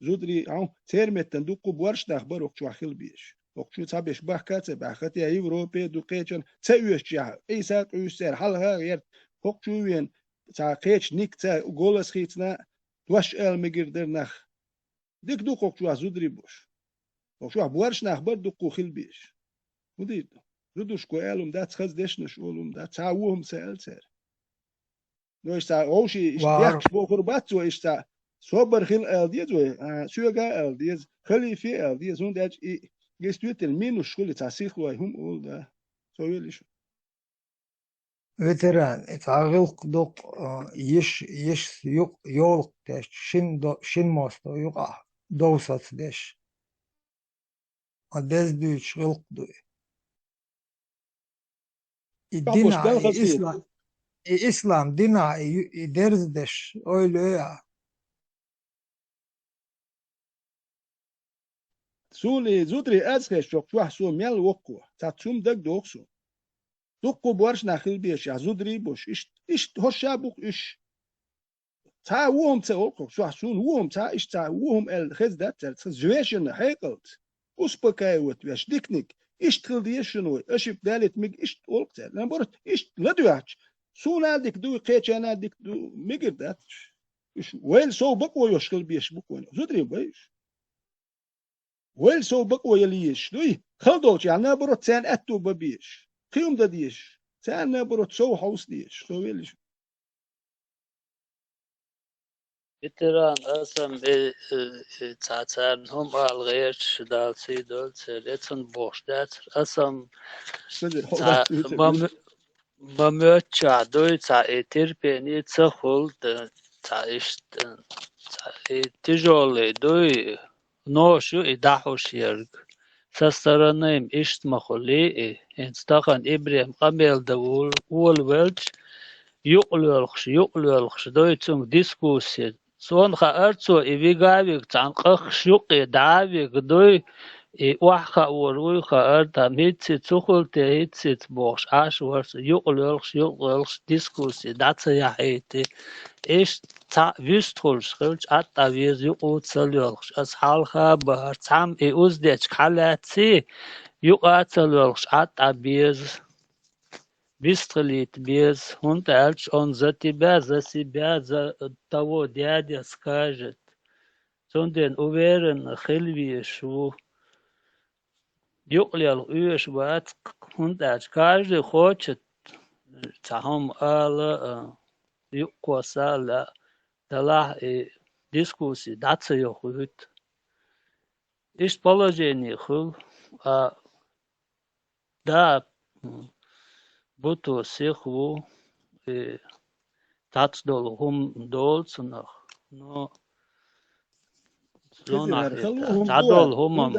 zudri, cermetan duku borštah barok čuahil bies. Okçu sabeš bahkace, bahkati ya Evrope, dukeçan, ceüş çah, eysak üser, halha yer, okçu üyen, ça keç nik, ça golas hitsna, tuaş elmegirder nach, ديك دوقك شو زودري بوش وشو بورش نخبر دوقو خيل بيش ودي زودوش كو الوم دات خز دشنش اولوم دات تاوهم سالسر نو استا اوشي اشتياق بو قربات و استا صبر خيل ال ديز و سوغا ال ديز خليفي ال ديز und dat gestuurt el minus schule tasich و هم اول دا سويلش
ветеран это агылк док еш йолк тест шин мост юга доусац деш адез дүйч гылк дуй идина ислам дина дерз деш ойло ya
سولي زودري ازخش شوك شو حسو ميل وقو تاتسوم دك دوكسو دوكو بورش ناخل بيش يا زودري بوش اش هوشابوك اش تا وهم تا اوكو شو حسون وهم تا اش تا وهم الخز دات زويشن هيكلت اسبكايوت ويش ديكنيك اش تخلديشنو اش بدالت ميج اش اولكت نبرت اش لدواتش سونا ديك دو قيچانا ديك دو ميجر دات اش ويل سو بقو يشكل بيش بقو زودري بيش ويل سو بقو يليش دوي خلدوش يعني نبرت سان اتو ببيش قيوم دا ديش سان نبرت سو حوس ديش سو ويلش
اتران اسم تاتان هم الغير دال سيدول سرتن بوشدات اسم ما متشع دوي تا اتر بني تخول تا اشت تا تجول دوي نوشو اداحوش يرگ سسترانيم اشت مخولي انستاقان ابراهيم قميل دول ولج يقلوخش دوي تم ديسكوسي سون خارتو ايفيغاويك تانقخ شوقي داويك دوي واخا وروي خارتا ميتسي تخولتي هيتسي بوش اش ورس يقلوخش ديسكوسي داتس يا هيتي ايش تا ويستولش خلش اتا ويز يقوتسلوخش اس حالخا بهر تام اوز ديچ خالاتسي يقاتسلوخش اتا بيز بيستخليت بيز هونت الش اون زتي بازسي باز того дядя скажет сонден уверен خلوي شو يقلل уеш بات هونت الش каждый хочет تهم ала يقوسال дала дискуссии даться ёхут иш положение хул да буту сиху тацдол хум долцнах но тадол хумам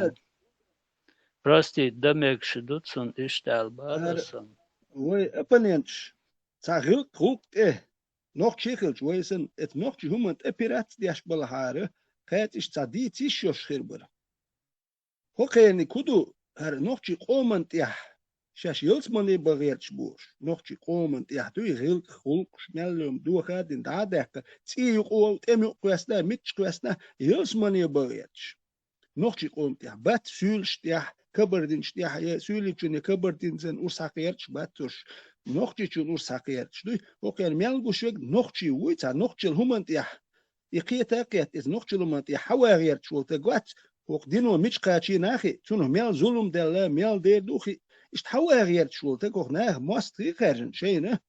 прости демек шдуцун иштал бадасан
وي ابنينش تاغل كوك noch chikelt weisen et noch humant epirat diash balhare khat is tadi tisho schirber hokeni kudu har noch chi qomant ya shash yols mani bagert bush noch chi qomant ya du hil khulq schnellum du hat in da dek zi qol temi qwasna mit qwasna yols mani bagert noch chi qomant ya bat sülst ya kabardin ya sülichun kabardin zen usaqert batush noch die schon ursachiert du okay mel gushweg noch chi wuita noch chil humant ya iqita qiyat is noch chil humant ya hawariert shult gat hoch dino mich qachi nachi tun mel zulum del mel der duchi ist hawariert shult hoch nach most richen schene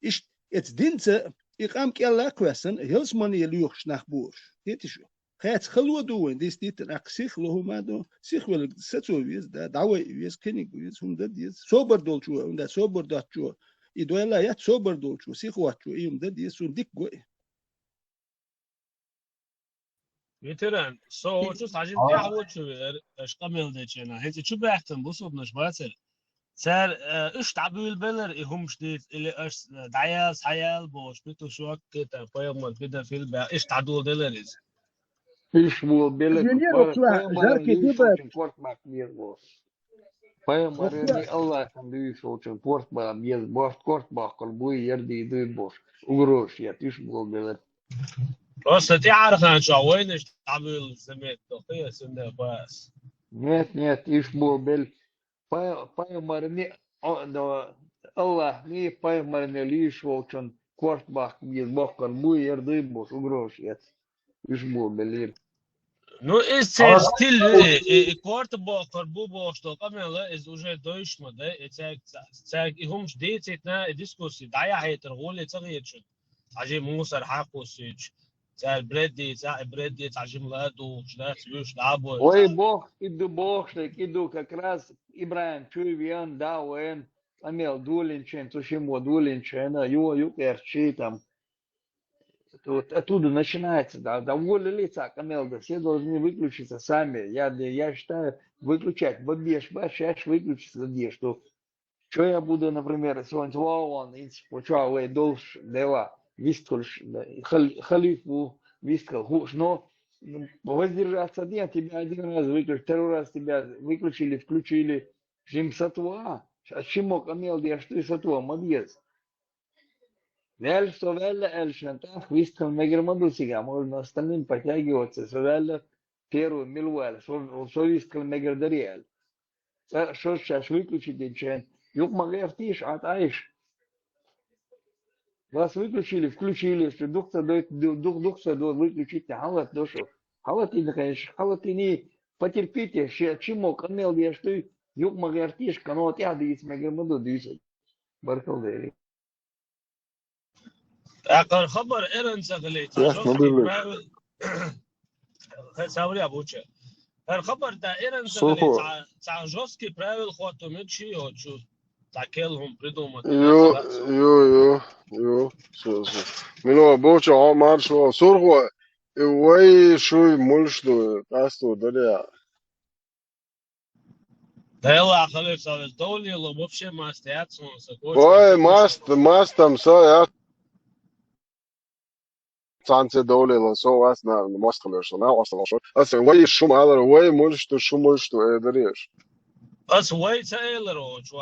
ist jetzt dinze ich am kella kwesen hils man ihr luch nach bursch geht is خات خلو دوين ديس ديت اقسيخ له ما دو سيخ ولا ستو ويز دا دعوه ويز كينيك ويز هم دا ديز سوبر دول شو هم دا سوبر دا شو يدولا يا سوبر دول شو سيخ وات شو يوم دا ديز ون ديك قوي
Veteran, so just عشان تعود شو ايش قبل ده كنا هيك شو بيحتم بصوب مش باسل صار ايش تعبوا البلر هم جديد اللي ايش دعياس حيال بوش بيتو شو كده فاهم كده في البا ايش تعدوا دلاريز
ايش مو بيلك
جنيرو شو جاركي ديبا
كورت ماك بوس فاهم الله كان شو كورت با ميز بوس كورت با قلبوي يردي دي بوش وغروش يا تيش مو بيلك
بس تعرف عن شو وين ايش تعبوا الزميت دقيقة سنة بس
нет ايش مو بيل فاهم الله ني فاهم ليش وكان كورت با ميز بوس قلبوي يردي بوش وغروش يا ايش مو بيلير
Ну, из стиль квартба карбуба, что камела из уже дойшма, да, и цег и хум ждет на дискуссии, да я хейтер голе цегечен. عجيم موسر حقوسيج цег бредди, цег бредди, عجيم ладу, ждать виш лабо.
Ой, бог, иду как раз Ибраим Чуйвиан, да, он амел дулинчен, тушимо дулинчен, юкерчи там. Оттуда начинается, да, воля лица, камел, да, все должны выключиться сами. Я считаю, выключать, бабеш, башаш, выключиться, где, что я буду, например, сегодня вон, почему я должен, дела, висткольш, халифу, висткол, хуш, но воздержаться нет, тебя один раз выключили, второй раз тебя выключили, включили, жим сатва, а чему камел, я что и сатва, молодец. Вель, что вель, эльшентах, висткол, мегермадусига, можно остальным подтягиваться, что вель, первую милвель, что висткол, мегердариэль. Что сейчас выключите, чен, юг магефтиш, атаиш. Вас выключили, включили, что дух садой выключить, халат душу. Халат и, конечно, халат и не потерпите, чему камел, я что юг магефтиш, канот я дис, мегермаду дисет. Баркалдери.
أقل خبر إيران سغليت سوري أبوچه الخبر ده إيران سغليت تعجزكي правил خواطو مدشي أو شو تاكلهم придумать
يو منو أبوچه عمر شو سرخو وي شوي ملشتو تاستو دريا
ده يلا خليك سوالف دولي لو بفشي ما استيات
وي ماستم سا Санце долило, со вас на Москве, что на осталось. А с вой шум, але вой можешь что шум, что эдерешь.
بس وي تايلر شو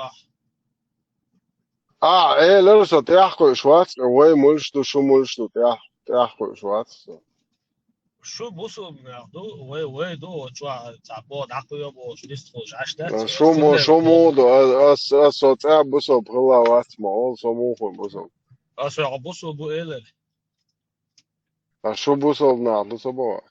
لو سو تحكي شوات وي можешь что шум, что تحكي شوات.
شو بوسو ناخدو وي دو شو تعبو داكو يبو شديستخوش عشتات
شو دو اسو تعب بوسو بخلا وات ما سو مو بوسو.
اسو بوسو بو ايلر
شو بوصل نعم صباح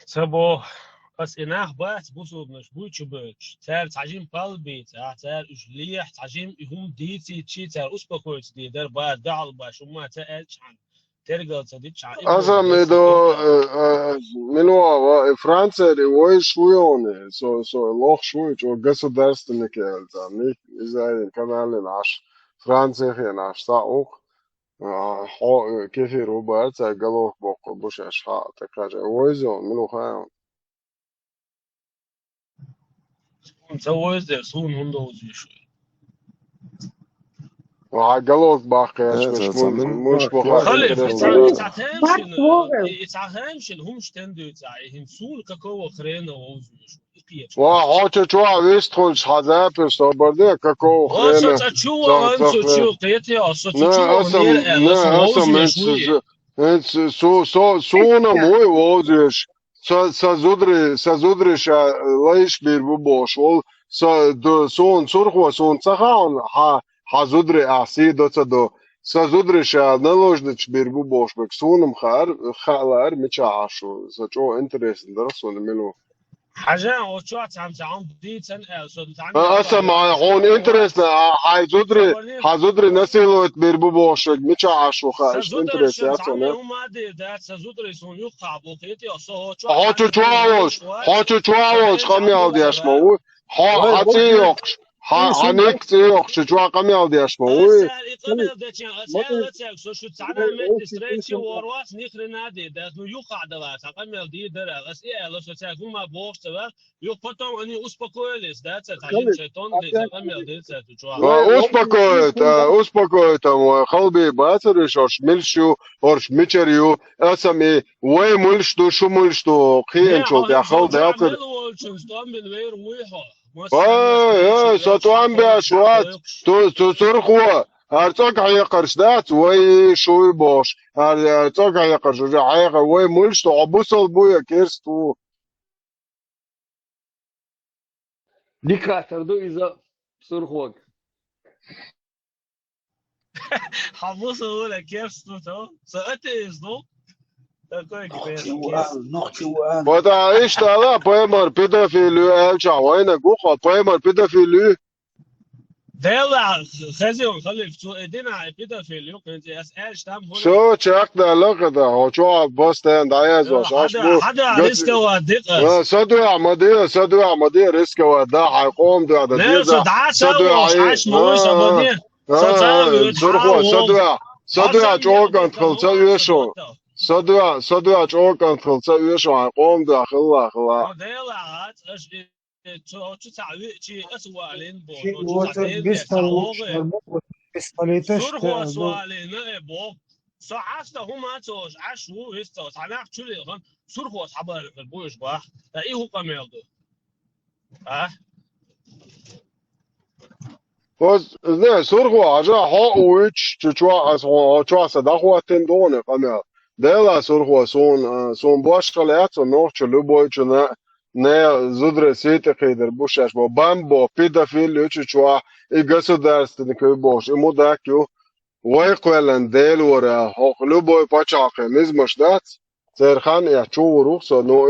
صباح بس إناه بات بوصل مش بوتش بوتش تار تعجيم قلبي تار إجليح تعجيم هم ديتي تشي تار أسبقوت دي در بات دعل باش وما تألش عن ترجع تصديقش عن
أصلا ميدو منو فرنسا وي شويون سو لوخ شوي جو государственный كيلتا ميك إذا كمان ناش فرنسا هي ناش ساوق كيف روبرت قالوه بوق بوش أشحاء تكاجا ويزو منو خايم
مسويز ده سون هندو شوي
وعقلوه باقي مش بخار
خلي يتعهمشن هم شتندو يتعهن سون كاكو خرينا ووزو
وحاجة شو عويستخل شحذاب صبردي كاكو خرينا
شو قيتي
سونا موي ووزيش سازودريش لايش بيربو بوشول سون سرخو سون цахаун حازودري أعسي دوتادو سازودريش نلوجنش بيربو بوش بك سونم خالار متشعشو سجو انتريس درسون ملو
حاجة وشو عم ديتن
أسمع هون إنترست حزودري نسيلو تبيربو بوشك مش عاشو خاش إنترست يا سنة
هم ده سزودري سون يقع بوقيتي أصلا
حاجو تواوش خمي عودي أشمو حاتي يوكش حانيك تيوكش توا قمي عودي أشمو
قبل ده كان أسهل تسأل سو شو تعنا من استريتشي ورواس نخر نادي ده نو يقع ده قمي دي ده أسئلة لو تسأل هم بوش ده يو потом они успокоились, да, تعلم شيطان ده قمي دي
успокоит خلبي باسر شوش ملشو ورش ميشريو أسمي وين ملشتو شو ملشتو خين شو ده خل ده أتر ساتو عم بأشوات تو صرخوا هرتاك حيقرش دات وي شوي باش هرتاك حيقرش حيقر وي ملشتو عبوصل بويا كيرستو
Диктатор, ну из-за сурхок.
حبوس ولا كيف تو سأتي يزنو
ودا ايش تالا بايمر بيدافيلو الجا وين غوخا بايمر بيدافيلو
ديلا خزيون خليك تو ادينا بيدافيلو كنت اسال تام هنا
شو تشاك ده لقدا هو شو بوستن دايزو شاشبو
هذا ريسك ودقه
صدوا عمدي ريسك ودا حيقوم ده
ديزا صدوا عاش موش عمدي
صدوا جوغان تخلص يشو صدوا جوغان تخلص يشو حيقوم ده خلا
ديلا عاد شو تعوي شيء اسوء لين بو سرخو سوالين بو صحاسته هم اتوش عشو هستو صناخ تشلي خن سرخو صبر بوش با اي هو قميلدو
بس نه سرخو عجا ها اوش چوا صداخو تندونه قميل دلا سرخو سون باش خلات نوع چلو بوي چنا не зудре قيدر بوشاش بو بامبو بيدافيل لوتشوا государственный бош ему дакю ويقولن ديل ورا حقلو بو بچاق نزمش دات سرخان يا چو روخسو نو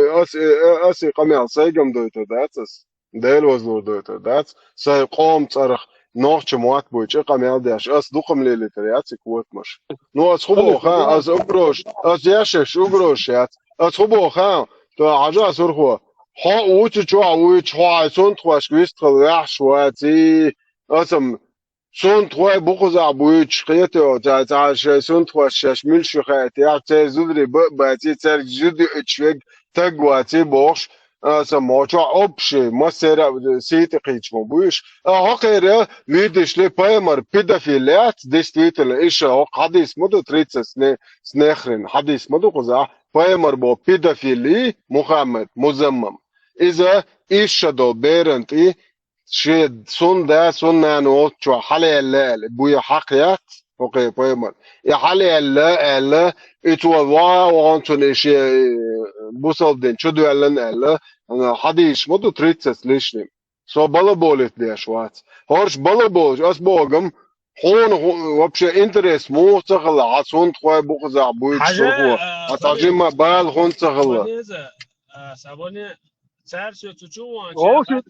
اس قمي سيگم دوتو داتس ديل وزلو دوتو دات سي قوم صرخ نوخ موات بو چ قمي داش اس دوقم ليلتر ياتس كوت مش نو اس خبو خا از اوبروش از ياشش اوبروش يات اس خبو خا تو عجا سرخو ها اوچ چو اوچ ها سون تخواش گوست خلاح شواتي اسم سون تخوای بخوزا بوچ خيتو تا سون تخواش شش مل شو خيت يا تي زودري باتي تر جود اتشوگ تگواتي بوش اسم موچو اوبشي مسيرا سيت قيچ مو بوش ها غير ميدش لي بايمر بيدافيلات ديستويتل ايش حديث مدو تريتس سنخرن حديث مدو قزا بايمر بو بيدافيلي محمد مزمم إذا إيشادو بيرنتي شيد سون دا سون نانو شو حالي اللي بويا حقيات اوكي بايمر يا حالي اللي اتوا وانتون إشي بوصل دين شو دو أنا حديش مدو تريتسس ليشني سو بالابولت دي شوات هورش بالابولش أس بوغم هون وابشي انترس مو تغلى عصون تخوي بوخزع بويت شوفو أتعجيما بال هون تغلى
سابوني سارسو تشوان
او شو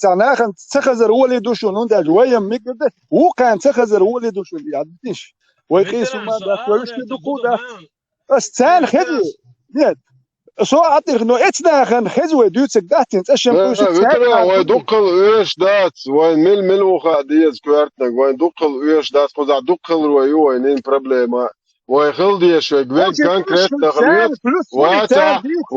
تعناخن تخزر ولي دوشو نون دا جويا ميكد وكان تخزر ولي دوشو يعديش ويقيسوا ما دا كويس كدو دا بس تان خدي نيت سو عطير نو اتناخن خزوي دوتسك داتين تشم كوش
تان ويدقل ايش دات وين مل وخا ديز كوارتنك وين دقل ايش دات قزع دقل ويو وين بروبليما ويخلدي شوي جوين كونكريت تغليت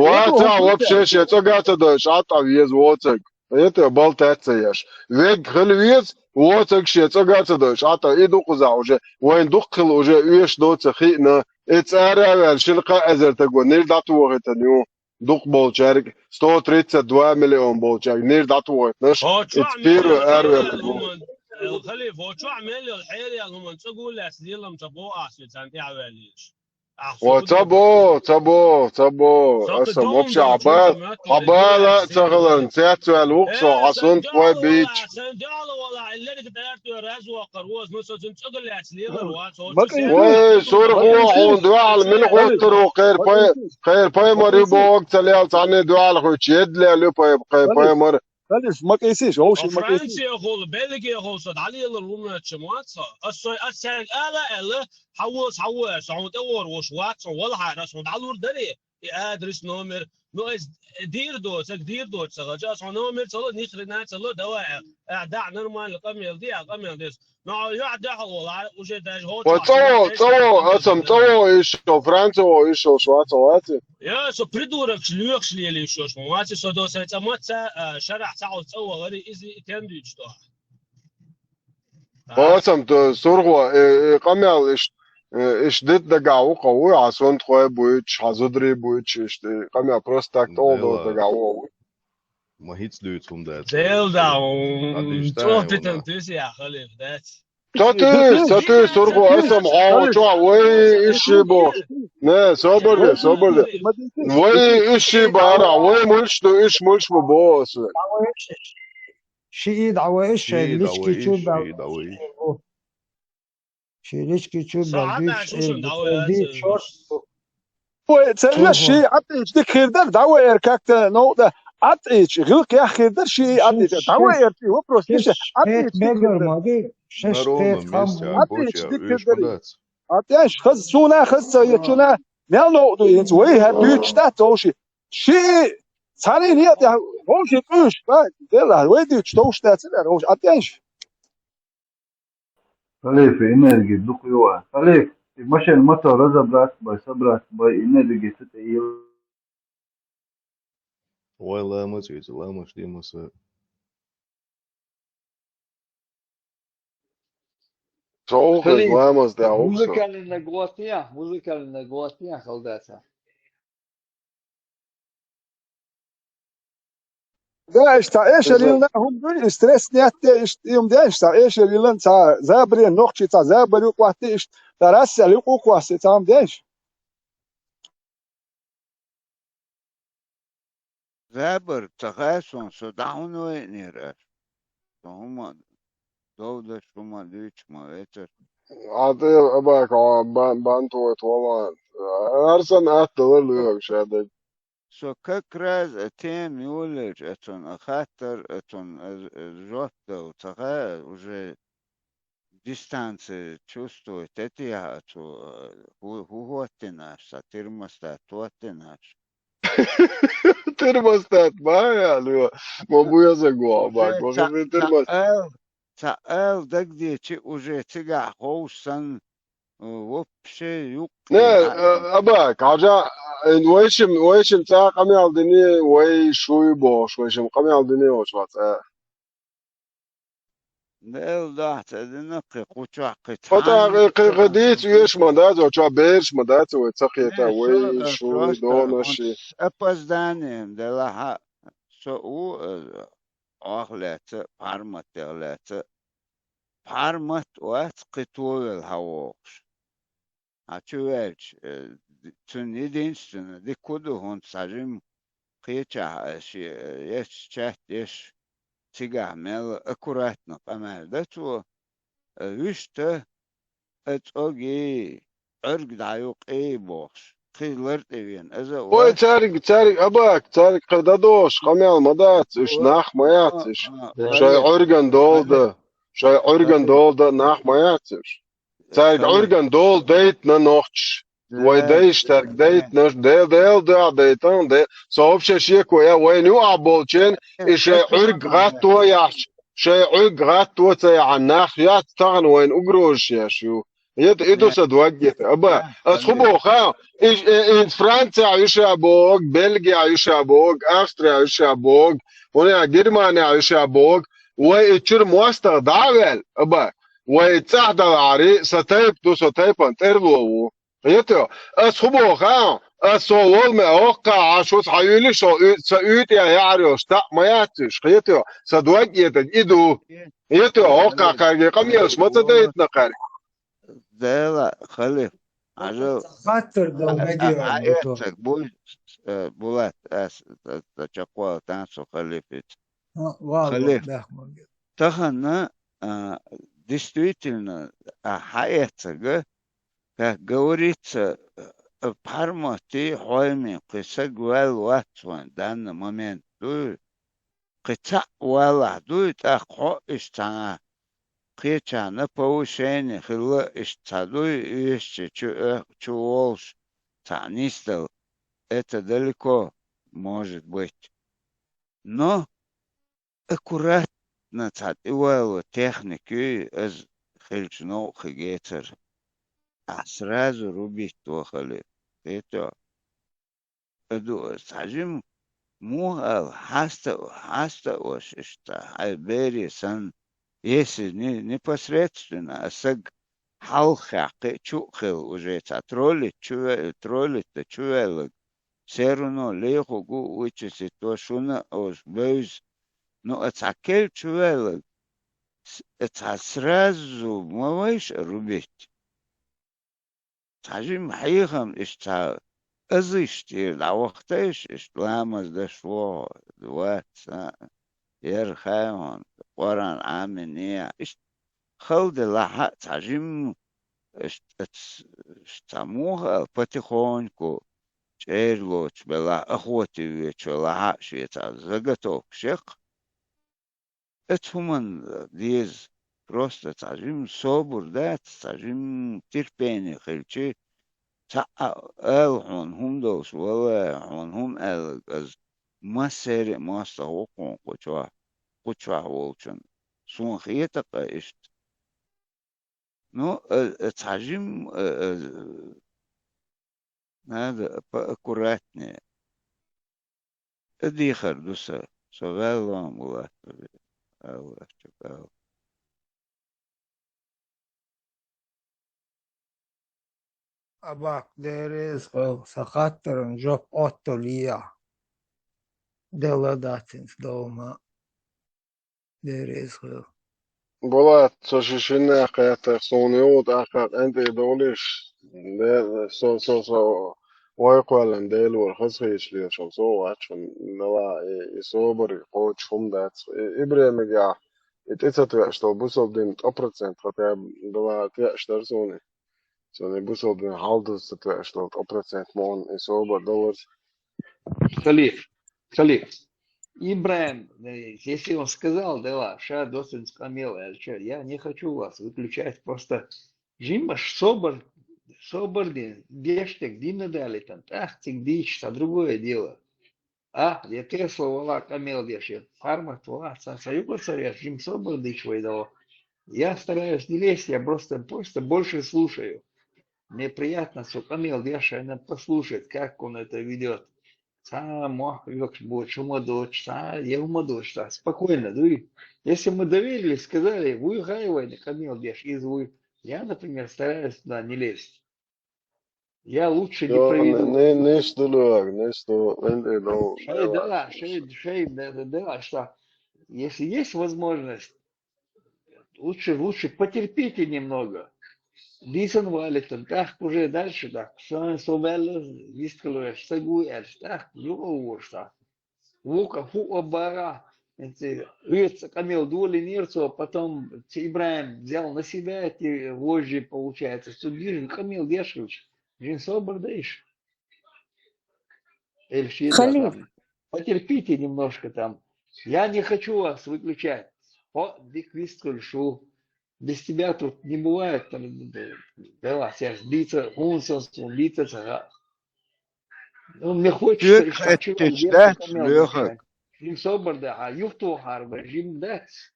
واتا وبشيش يتوقعت دوش عطا ويز ووتك يتو بالتات سياش ويج خلويز ووتك شي يتوقعت دوش عطا ايدو قزع وجه وين دقل وجه ايش دوت خينا اتسارع الشلقة ازر تقوى نير داتو وغتنيو دق بولشارك 132 مليون بولشارك نير داتو وغتنش اتبيرو ارول
الخليف هو شو عمل الحيري هم تقول اسليلهم تبو اسي تنتي عواليش
تبو اسم وبشي عبال تغلن سياتو الوقت عصون كوي بيتش
اللي قدرت راز وقروز نص جنت أقول لك ليه الواد صوت
وي صور هو دوال من قطر خير باي مري بوق تلي ثاني دوال خو تشد لي باي مر
خلص ما كيسيش هو شيء ما كيسيش
فرنسا يقول بلجيا يقول صد علي اللون تشمات الصي السنة ألا حوس عود أور وشوات ولا حاجة صد على الدري أدرس نمر نوز دير دوت سجى صار نمر صار نخرنا صار دواء أعداء نرمال قميل دي قميل ديس نوع يعدى والله وجد هو
وتو اسم تو ايش فرنسا وايش شوات واتي
يا سو بريدورك شليوخ اللي شوش مواتي صدو سيتمات شرح ساعة تو غير إزي تنديج تو
اسم تو سورغو قميل ايش ديت دقاو قوي عشان تخوي بويتش حزدري بويتش ايش قميل بروستاكت اول دقاو
ما هيت's duurt om dat.
Deel down. Toch dit en tussen ja, geloof dat.
تاتي سورغو اسم عاو وي ايش بو نه صبر وي ايش بارع وي مش بوس
شيء عوايش ليشكي تشوب شيء تشوب
تسلى شيء عطيش ديك خير در دعوة إركاكت نوضة عطيش غلق يا خير در شيء عطيش دعوة إرتي هو بروستيش عطيش عطيش ديك خير عطيش خز سونا خز يتشونا نال نوضو ينت وي هبيوش تاتوشي شيء صارين يأتي هوشي قوش ديلا ويدي تشتوش تاتسلر هوش عطيش
خليفة إنرجي دقيوة خليفة ماشي المطر رزبرات باي إنرجي تتأيو
Ой, ламать эти, ламать демосы.
Музыкальная глотня, солдата.
ده اشتا ايش اللي لنا هم دول ستريس نيات يوم ده اشتا ايش اللي لنا تا زابري نوقتي تا زابري وقتي ايش ترس اللي قوقوس تام ديش
زابر تخاسون صدعون وينير هم دولة شما ديش ما ويتر
عطي أباك بانتو طوال أرسن أتدول وياك شادك
سو كراز اتين يولج اتون اخاتر اتون جوتا وتغا уже дистанция чувствует это هو تناش термостат تناش
термостат ما يعني ما بويا زغوا باك ما термостат
سأل دقدي уже تيجا خوسن вообще юг
не أباك عجا ويشم تا قمي عالدني وي شوي بوش ويشم قمي عالدني وش بات
دل دهت دنقي
قطع قديت ويش مدات وشا بيرش مدات ويتسقيتا وي شوي دونشي
أبزدانيم دلها سو أغلات بارمت دلات بارمت وات قطول الهواش أتوالش تون единственное دي كده هون ساجم قيتشا يش شات يش تيجا مل أكوراتنا قمال دتو ويشته أتوجي أرق دايوق أي بوش خيلرت إبين إذا
وي تارك أباك تارك قدادوش قمال مدات إيش ناخ مياتش شاي عرقن دولده ناخ مياتش تارك عرقن دول ديتنا نوتش وي ديش تارك ديتنا ديل ديتان ديل صوبش شيكو يا وين يوع بولشين إيش عرق غاتو ياش شاي عرق غاتو تاع الناخ يا تغن وين أقروش يا شو يدو سدوجت أبا أسخبو خا إيش فرنسا عيشها بوق بلغيا عيشها بوق أستريا عيشها بوق هنا جرمانيا عيشها بوق ويتشر مواسطة دعوال أبا ويتساعد العري ستيب انترلو يتو أسخبو خا أسوال ما أوقع عشوص حيولي سأيوت يا يعريوش تا ما ياتش يتو سدوجت إدو يتو أوقع كارجي قميش ما تديت نقاري
ده خليف عجل
خاطر دو
بولات تشقوا تانسو خليفت
خليف
تخنا действительно, хаяцага, как говорится, пармоти хойми, кысак вал ватсван, в данный момент, кыца вала, так хо ишта, кыча на повышение, хила ишта, еще чуволш, нистал, это далеко может быть. Но аккуратно цативало техники из хельчно хигетер, а сразу рубить тохали. Это сажим муал хаста ошишта, айбери сан, если непосредственно, а саг халхаки чухел уже троллит чувелок, все равно лехугу учится то шуна ош бэйз. Но это чувелок, это сразу можешь рубить. Сажим хайхам ишта азышти, да вахтеш ишламаз дошло 20 ерхаймон, Коран аминия, халды лаха, сажим штамуха потихоньку, черлоч была охоте вечера, швейцар заготовк шек. Это хуман диез просто сажим собор, да, сажим терпение, хельчи, эл хум дос, вала хум эл аз масере маста окон кучва волчен. Сун хиетака ишт. Ну, сажим надо поаккуратнее. Дихар дуса, совелом была.
Abak deriz sakatların job ottoliya. Deladatins doma deriz.
Bola sosješine kajata sonijot akar ente dolish de so ويقول ديل والخصيش لي شو سو عشان نوا يصبر يقود شوم دات إبراهيم جا اتأتت واشتو بوصل دين 1% خاطر دوا تأشتر سوني بوصل دين حالدس تأشتو 1% مون يصبر دولار
Халиф, Ибраим, если он сказал, да, ша досын скамел, я не хочу вас выключать, просто жимаш собордин, дештек, дина дали там, тахтик, дичь, это другое дело. Я Тесла вала камел дешет, фарма твоя, саюка царя, жим собордич вайдало. Я стараюсь не лезть, я просто больше слушаю. Мне приятно, что камел дешет, она послушает, как он это ведет. Спокойно, дуй. Если мы доверились, сказали, вы гайвай, камел деш, я, например, стараюсь туда не лезть. Я лучше не проведу. Что если есть возможность, лучше потерпите немного. Дизен валит, так уже дальше, так, совел, вискалуешь, сагуешь, так, юошта. Вука, обара, рыться, камел, дули нерцу, потом Ибраим взял на себя эти вожжи, получается, судьи, камел дешевич, жинсо бардейш.
Халиф,
Потерпите немножко там. Я не хочу вас выключать. Дик вискалшу. Без тебя тут не бывает, там, да, сейчас лица, лица, мне хочется, Жим соборда, а юхту харба, жим дать.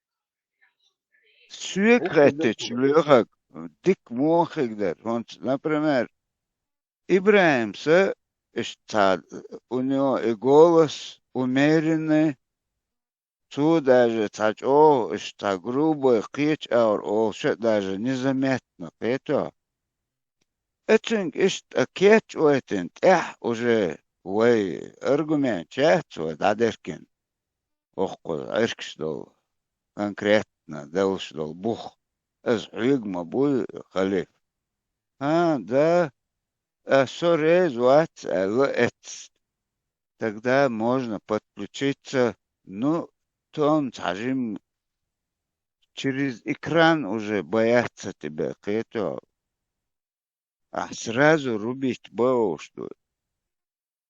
Свекретич, лехак, дик мохигдер, например, Ибраимса, у него и голос умеренный, даже что грубо кричь, даже незаметно, это кетч уже аргумент, дадеркин, иркшдол, конкретно, делшдол, бух, игма буй халиф. Да, сорез, тогда можно подключиться, ну, тон, сажим, через экран уже боятся тебя, это, а сразу рубить что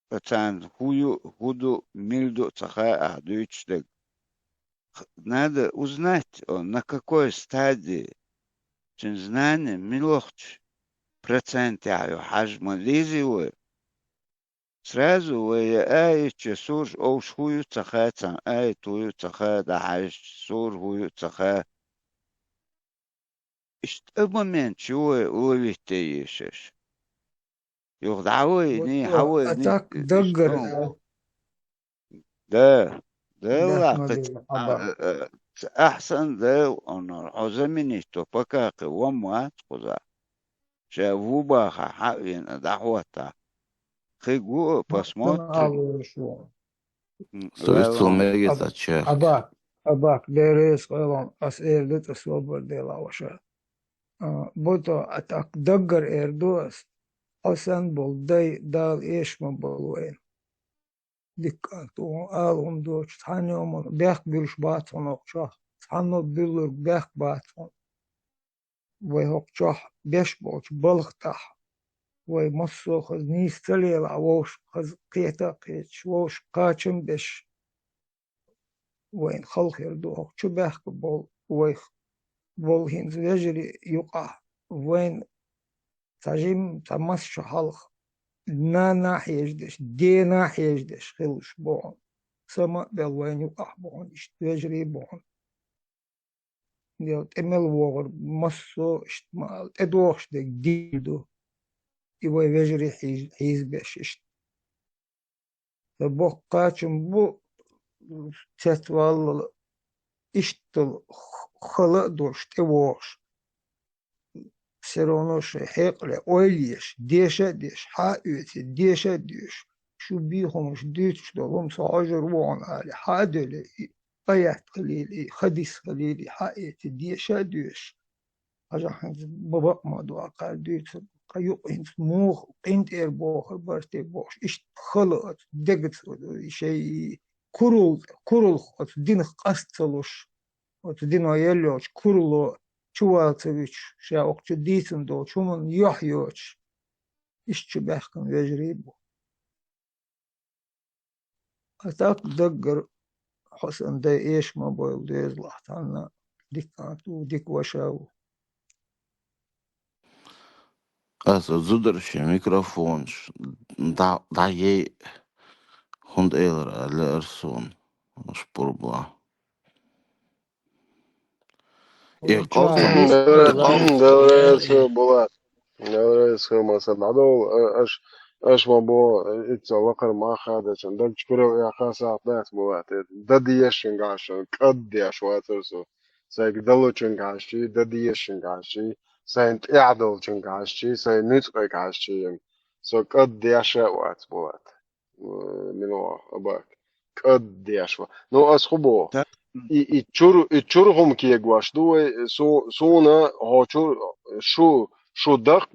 пацан худу мильду цаха дuyçдаг. Надо узнать, на какой стадии знания милохч процент хажма лизивы. Сразу вы сур оуш хую цаха цан тую цаха да хаж сур хую цаха. Ишт момент чуе уловите ешеш. Юхдавы не хавы
А
не
так даггар
да
дах
لا
мадил аба.
أحسن ذو أن عزمني تبقى وما تقضى شافوبا حقين دعوتا خيجو
Sen
посмотрим
alıyorsun.
Совестил
لا
мегица чех.
Abak deres koyalım as erdet aslobar dela başa. Boto atak daggar erdos asan bol dal eşma bolwen. Dikkat o alım doç tanıyorum bek gülüş batın okça. Tanı bülür bek batın. Ve okça 5 bolç balık tah. Ve masso kız nistalel avoş kız qiyata qiç voş qaçım 5. وين خلق يردوه شبه بول ويخ بول هينز يجري يقع وين تجيم تمس شحلق نا ناحية جدش دي ناحية جدش خلش بون سما بل وين يقع بون يجري بون ديو تمل وغر مسو اشتمال ادوخش ديك ديدو يوي يجري حيز بش اشت فبوق قاچم بو تتوال اشتل خلق دوش تبوش все равно что хекле ойлеш деша деш хаэти деша деш шубихом ждет что лом сажер вон али хадели аят قليلي خديس قليلي حايتي ديشا ديش أجا حنز بابا ما دوا قاديت قيو إنت موخ إنت بوخ برتي بوش إيش خلقت دقت شيء كرول خط دين قستلوش وتدين ويلوش كرلو чувалцевич ша окчу дитин до чумун йохйоч ишчу бахкан вежрибу а так даггар حسن ده ايش ما بويل ديز لحتانا ديكاتو ديك وشاو
Зударши микрофон. Да ей хунд эйлер алерсон. Шпурбла. И колсом.
Говорится, была. Говорится, مثلا عدو اش ما بو اتوقع ما خادش عندك كرو يا خاصة ناس موات دديشن عشان قد يا شواترسو سايك دلوچن عشي دديشن عشي ساينت اعدلچن عشي ساي نتقك عشي سو قد يا شوات موات منو اباك قد يا شو نو اسخبو اتشورهم كي يقواش دو سونا هو شو دق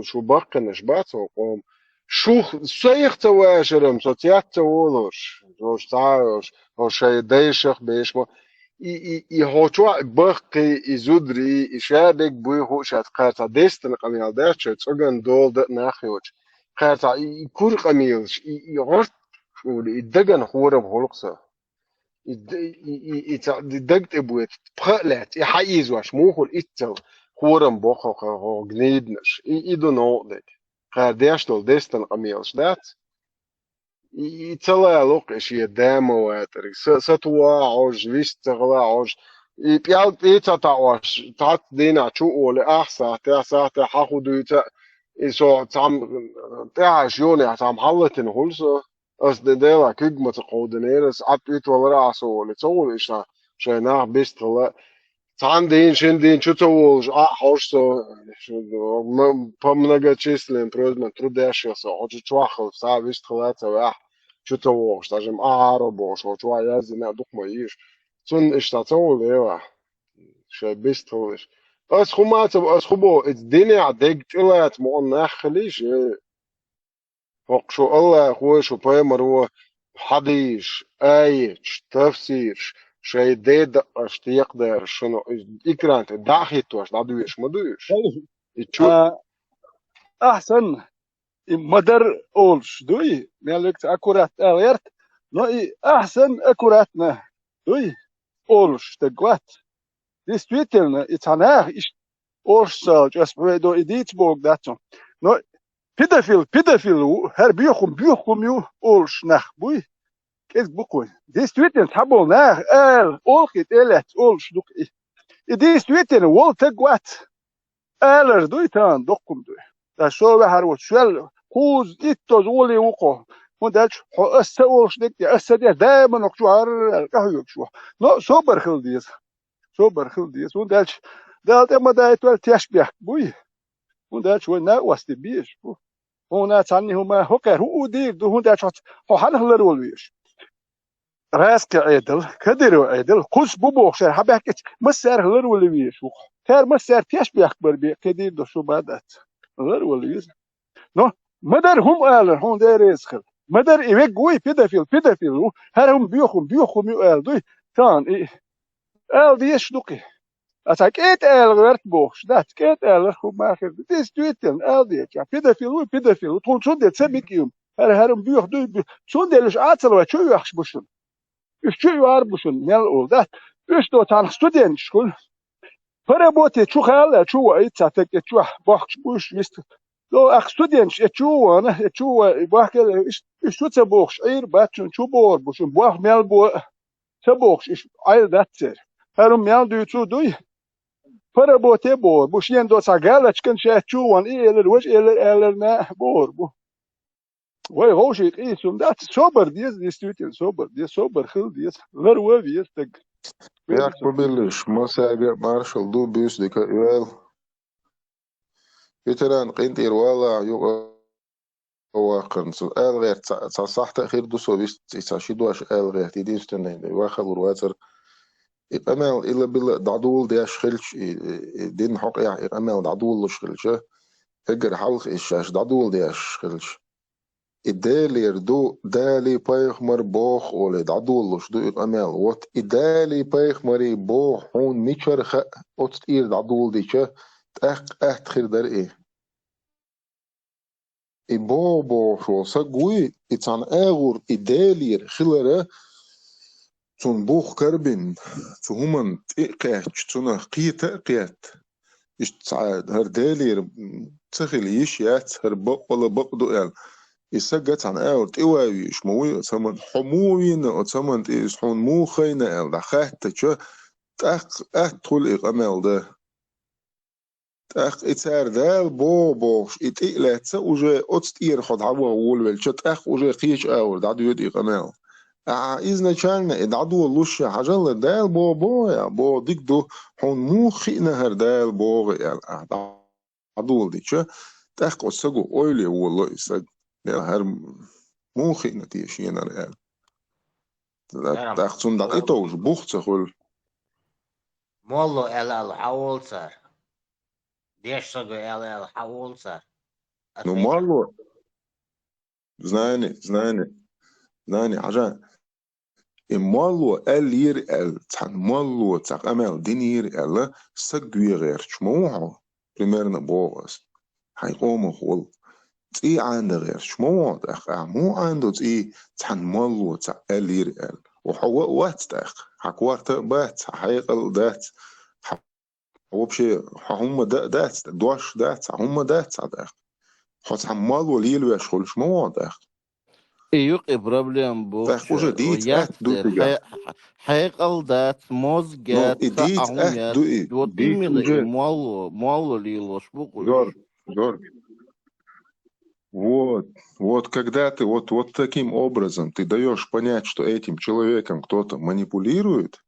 شو بقنش باتو قوم شو سيخ تواشرم سوتيات تولوش روش تعاوش هو شي ديشخ بيشمو i hočua băhqi izudri ishadek bui hoșat qarta destin qamil derchet ogan dol dat nachyoch qarta i kur qamil i hort i dagan hora bholqsa i dagt ebuet pqalat i haiz wash muhul itzel horam bokho ho gnednish i do nodek qar deshtol destin qamil shdat يتلا لوقش يدام واتري ستوا عوج ويستغلا عوج يبيال بيتا تعوش تعت دينا شو ولا أحسا تأسا تحاخدو يتا إسو تعم تعش يوني تعم حلتين هولسا أس ديلا كيجمة تقودنيرس عبيت ولا راسو ولا تقول إيشا شيناح بيستغلا تعم دين شن دين شو تقول حوشسو помногочисленным просьбам трудящихся очень чвахов са вистхлаца вах что-то вож даже аробош вот чва я зина дух моиш цун иштацол лева ше бистхлиш as خمات as خبو الدنيا دق طلعت مو نخليش فوق شو الله هو شو بيمر هو حديث آية تفسير شيء ديد اشتيق دير شنو إكرانت داخيتوش دادويش مدويش
أحسن مدر أولش دوي مالك أكورات أغيرت نو أحسن أكوراتنا دوي أولش تقوات действительно إتعناه إش أولش سالج أسبوعدو إديت بوغ داتو نو بيدافيل هر بيوخم يو أولش نخ بوي كيف بقول действительно حبول نخ أولخت إلت أولش دوك действительно وول تقوات ألر دوي تان دوكم دوي دا شو بحر شوال خوز إتوز ولي وقو مداش حو أولش ديك دي دائما نقشو عر القهوة شو نو سوبر خلديس مداش دالت ما دايت والتشبيه بوي مداش ونا واستبيش بو هنا تاني هما هكر هو دير دو مداش هو حنهلر والويش راسك عدل كديرو عدل قوس بوبوخ شر حباكت مسار هلر والويش كار مسار تشبيه أكبر بي كدير دو شو بعدت هلر والويش نو مدر هم آلر هم دير يسخل مدر إيوه قوي بيدافيل هرهم بيوخم يؤال دوي كان آل ديش دوكي أتاك إيت آل غيرت بوخش دات كيت آل هم آخر ديس دويتن آل ديش بيدافيل تون شون ديت سبيك يوم هرهم بيوخ دوي شون ديلش آتسلوا شو يخش بوشن شو يوار بوشن ميل أول دات دو تان ستودين شكول فربوتي شو خال شو إيت ساتك شو بوخش بوش يست لو أخ ستودينش اتشو أنا اتشو باكل شو تبوخش عير باتشون شو بور بوشون بوخ ميل بو تبوخش إيش عير داتسر هرم ميل دو يتشو دوي فربوتي بور بوشين دو ساقالش كن شاتشو وان إيلر وش إيلر نا بور بو وي غوشي قيسون دات سوبر ديس تويتين سوبر خل ديس لروا ديس تق
Jak побелиш, масага маршал ду бюс дика юэл. Veteran قنتير ولا يو واقن سو غير صح تأخير دو سو بيست تساشي دواش غير تيدين ستنين واخل ورواتر إقامل إلا بلا دعدول دياش خلش دين حق إقامل دعدول خلش هجر حلق إيشاش دعدول دياش خلش إدالي دو دالي بايخ مر بوخ ولا دعدولش دو إقامل وات إدالي بايخ مري بوخ هون ميشر خ أتطير دعدول ديشة تأخ خير در إيه إبابو شو سجوي إتان أغور إدالير خلره تون بوخ كربن تهمن تقيتش تون قيت إيش تساعد هر دالير تخيل يشيات هر بق ولا بق دقال إسجت عن أغور تقوي إيش موي تمن حموين تمن إيش حون مو خينا أل دخلت تشا تدخل إقامل ده أخ إتسار دال بوش إتقلت وجا أتستير خد عوا وولول شت أخ وجا قيش أول دعدو يدي قمال إذن شالنا إدعدو اللوش حاجة دال بو يا بو ديك دو حون مو خينا هر دال بو يا دعدو دي شا تأخ أتساقو أولي والله إساق هر مو خينا تيشينا ريال تأخ تون دعد إتوش بوخ تخول
مولو الحول صار ديش سجو الحول صار
نو مالو знание عشان المالو ير تان مالو تاق امل دينير سجوي غير شموعه примерно بوغس هيقوم خول تي عند غير شموعه اخ مو عنده تي تان مالو تاق ير وحو وات تاق حكوارت بات حيقل دات وبشي هم دات دوش دات هم دات صدق حس حمال وليل ويشغل شمو داخل
ايوك بروبلم بو
تاخوش ديت دوتيجا
حيقل دات موزجات
ديت دوي
دوتيميلا مالو лилош буквы
Гор. Вот когда ты вот таким образом ты даешь понять, что этим человеком кто-то манипулирует,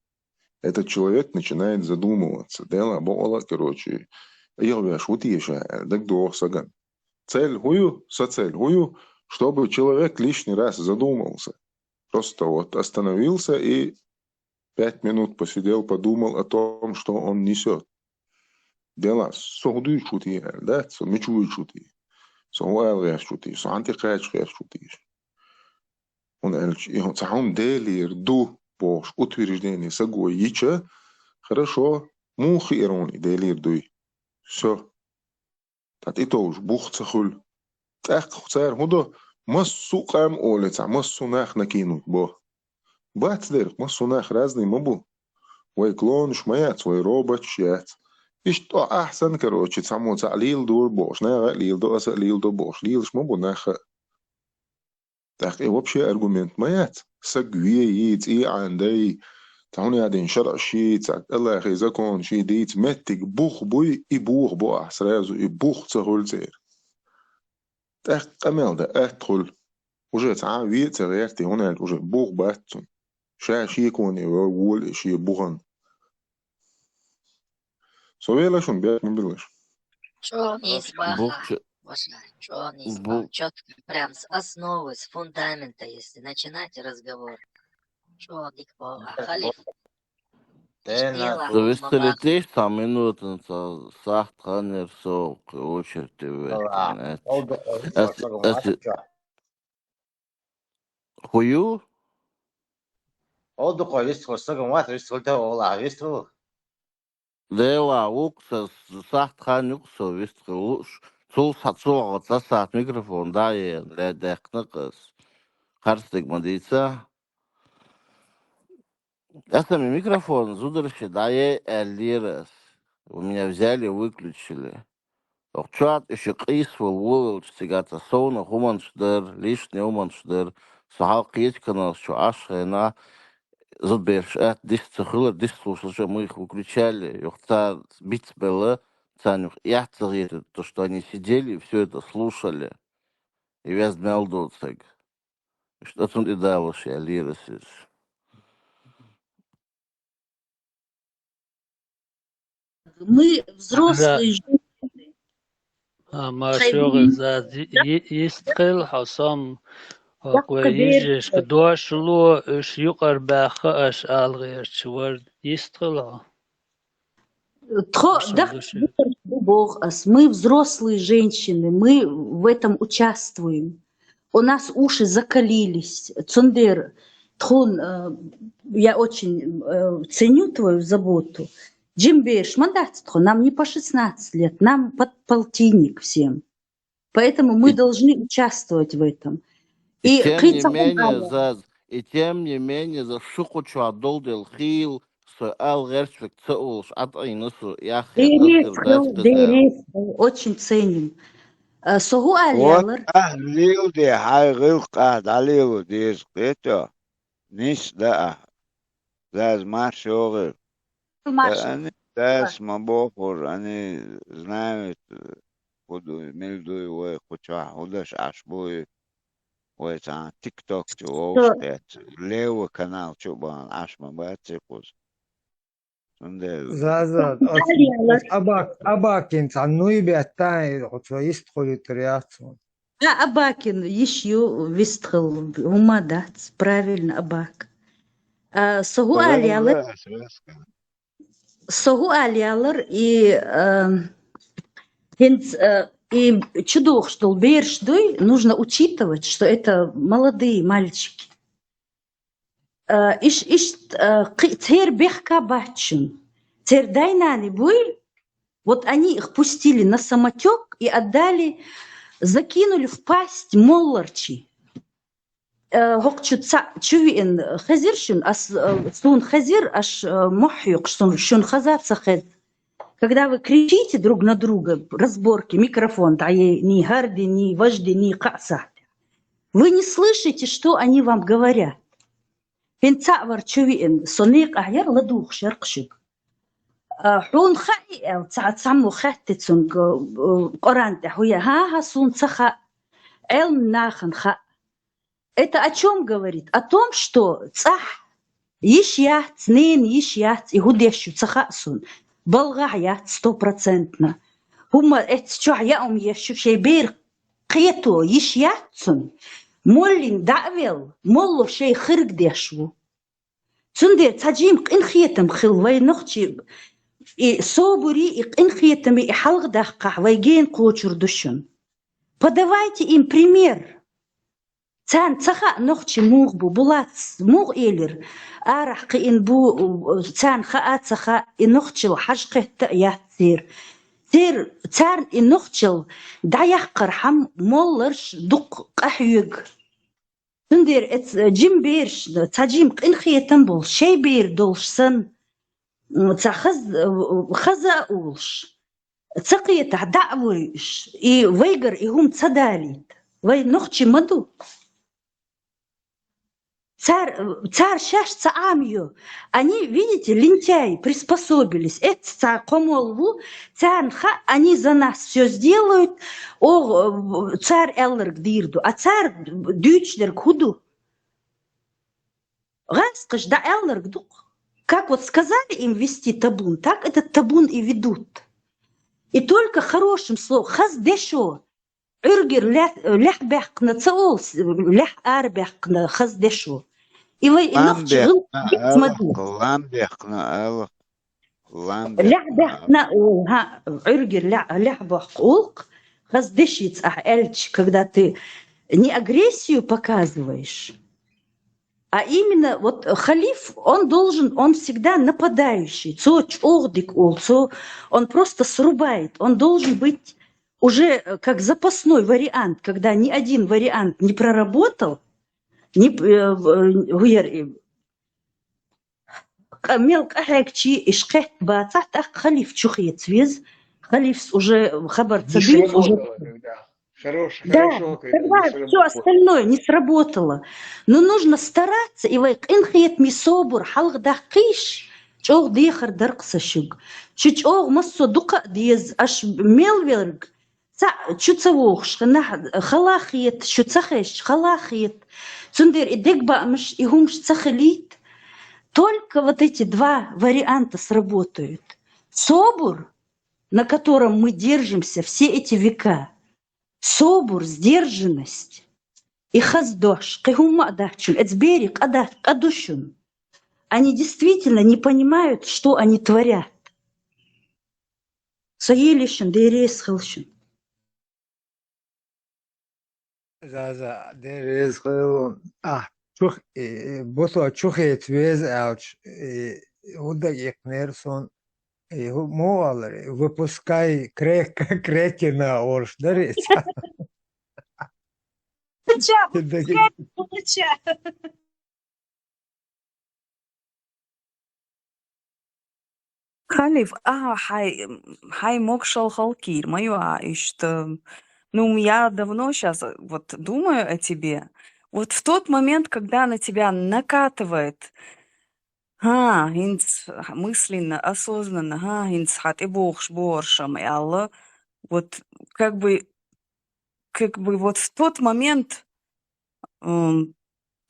этот человек начинает задумываться. Дела бола, короче, я вяжу тише, так до саган. Цель хую, соцель хую, чтобы человек лишний раз задумался. Просто вот остановился и 5 минут посидел, подумал о том, что он несет. Дела согду шути, да, мечу шути. سواء غير شوتي سو عندي قاعد غير شوتيش هون قالش إيه ساهم دالي ردو бош утверждение сагой ича, хорошо, мухи ирони делир дуй. Все. Тат ито уж бух цахуль. Так цар худо массу кам олеца, массу нах накинуть бо. Бац дер, массу нах разный мабу. Вай клон шмаят, свой робот шят. И что ахсан, короче, само лил дур бош, на лил до бош, лил шмабу наха. Так и вообще аргумент маят. Сагвиет и андей. تهوني هادين شرع شي تاك الله يخي زكون شي ديت متك بوخ بوي يبوخ بو أحسرازو يبوخ تهول زير تاك قمال دا أدخل وجه تعاوي تغيرتي هنا وجه بوخ باتون شا شي يكون يقول شي بوخن سويلا شون بيك من بلش
Что не
Бух,
избаха, что не избаха. Четко, прям с основы, с фундамента, если начинать разговор. Что дикпо, халиф,
завести ты там минуту сахт ханер сок очередь хую
Oldu koy, list koysak var, list koyda ola, list koy.
Дела укса сахт хан укса вистр уш цул сацул сахт микрофон да и ледехныкс харстык мадица. Я сами микрофон зударщи да и лирас. У меня взяли, выключили. Чат еще кисвал вол стигата сона хуманшдер лишний уманшдер сахал киечкана что ашена Зуберш, диск цехло, диск слушал, что мы их выключали, юхта бить было, цанюх, я царит, то, что они сидели и все это слушали, и вяз мелдоцег. Что тут и далось, я лиросис.
Мы взрослые женщины.
Машёр за истрел хасам ويجيش كدواش لو اش يقر باخ اش الغير شوار يستغلا
Мы взрослые женщины, мы в этом участвуем. У нас уши закалились. Цундер, Тхон, я очень ценю твою заботу. Джимбеш, мандат, нам не по 16 лет, нам под полтинник всем. Поэтому мы должны участвовать в этом.
И тем не менее за шуку чуадол дел хил суал гершвик цеулш атайнусу
очень ценим. Согу
алялар. Лил де хай гылка далил дис это нис да. Заз маршогы. Они дас мабохор, они знают буду мельду его хоча удаш ашбой. Ой, это TikTok, что левый канал, что был, аж мы бачимся.
Зазад, Абакин, ну и бетай, что есть ходит реакция.
Абакин еще вистрел, умадать, правильно, Абак. Согу алялар и И чудох, что бершдой, нужно учитывать, что это молодые мальчики. Тер бехка бачун. Тер дайнани буй. Вот они их пустили на самотек и отдали, закинули в пасть молларчи. Хокчут чувин хазиршун, сун хазир аж мохюк, шун хазар сахед. Когда вы кричите друг на друга, разборки, микрофон, ни гарди, ни вожди, ни каса, вы не слышите, что они вам говорят. Пенцавар чувин, сонек ахяр ладух шаркшик. Хун хаи, цацаму хаттицун, коранте, хуя ха сун цаха, элм нахан ха. Это о чем говорит? О том, что цах, ишьят, нин ишьят, и гудещу цаха сун. Болгая 100%. Хума что я ещё шейбер قيتو يشياتسون مولين دعويل مولو شي خرق ديشو تندي تاجيم قين خيتم خلوي نختي صوبري قين خيتم и حلق دقح ويجين قوچر душун. Подавайте им пример. تان تخا نخشي موغ بو بولات موغ إيلر أرح قين بو تان خاء تخا إنخشل حشقه تأيه تير تان إنخشل دا يحقر حم مولرش دق قحيق تندير جيم بيرش تاجيم قين خيتن شي بير دولش سن خزا أولش تقيت دعويش ويجر هم تصداليت وي نخشي مدو царь шаш цаамью. Они, видите, лентяи, приспособились. Это комолву, царьха, они за нас все сделают. О, царь эллерг дирду, а царь дючдер худу. Гаскаш да эллерг дух. Как вот сказали им вести табун, так этот табун и ведут. И только хорошим словом, хаз дешо, ургер лях бяхкна цаол, лях ар бяхкна хаз дешо. И вы
ламбехна
ляхбехна ургер ляхбах улк хаз дешиц эльч, когда ты не агрессию показываешь, а именно вот халиф, он всегда нападающий. Он просто срубает. Он должен быть уже как запасной вариант, когда ни один вариант не проработал, мелк ахекчи ишкет бацат халиф чухет свез. Халиф уже хабар цадык уже. Хорошо, когда все остальное не сработало. Но нужно стараться, и вайк инхиет мисобур халх дахкиш, чог дихар дарксашуг, чуть ог массо дука диез аш мелверг, чуцавохш, халахиет, чуцахеш, халахиет, цундер и дегбамш и хумш цахалит. Только вот эти два варианта сработают. Собур, на котором мы держимся все эти века, собур, сдержанность и хаздош, эцберик, адушун. Они действительно не понимают, что они творят. Соелишен, дересхелшен.
За дересхел, чух, босо чухет вез алч, уда екнерсон. Мовалери, выпускай крекина орш, дарится.
Халиф, хай мокшал халкир, мою что, я давно сейчас вот думаю о тебе. Вот в тот момент, когда на тебя накатывает инц мысленно, осознанно, инц хат и богш боршам, и Аллах, вот как бы вот в тот момент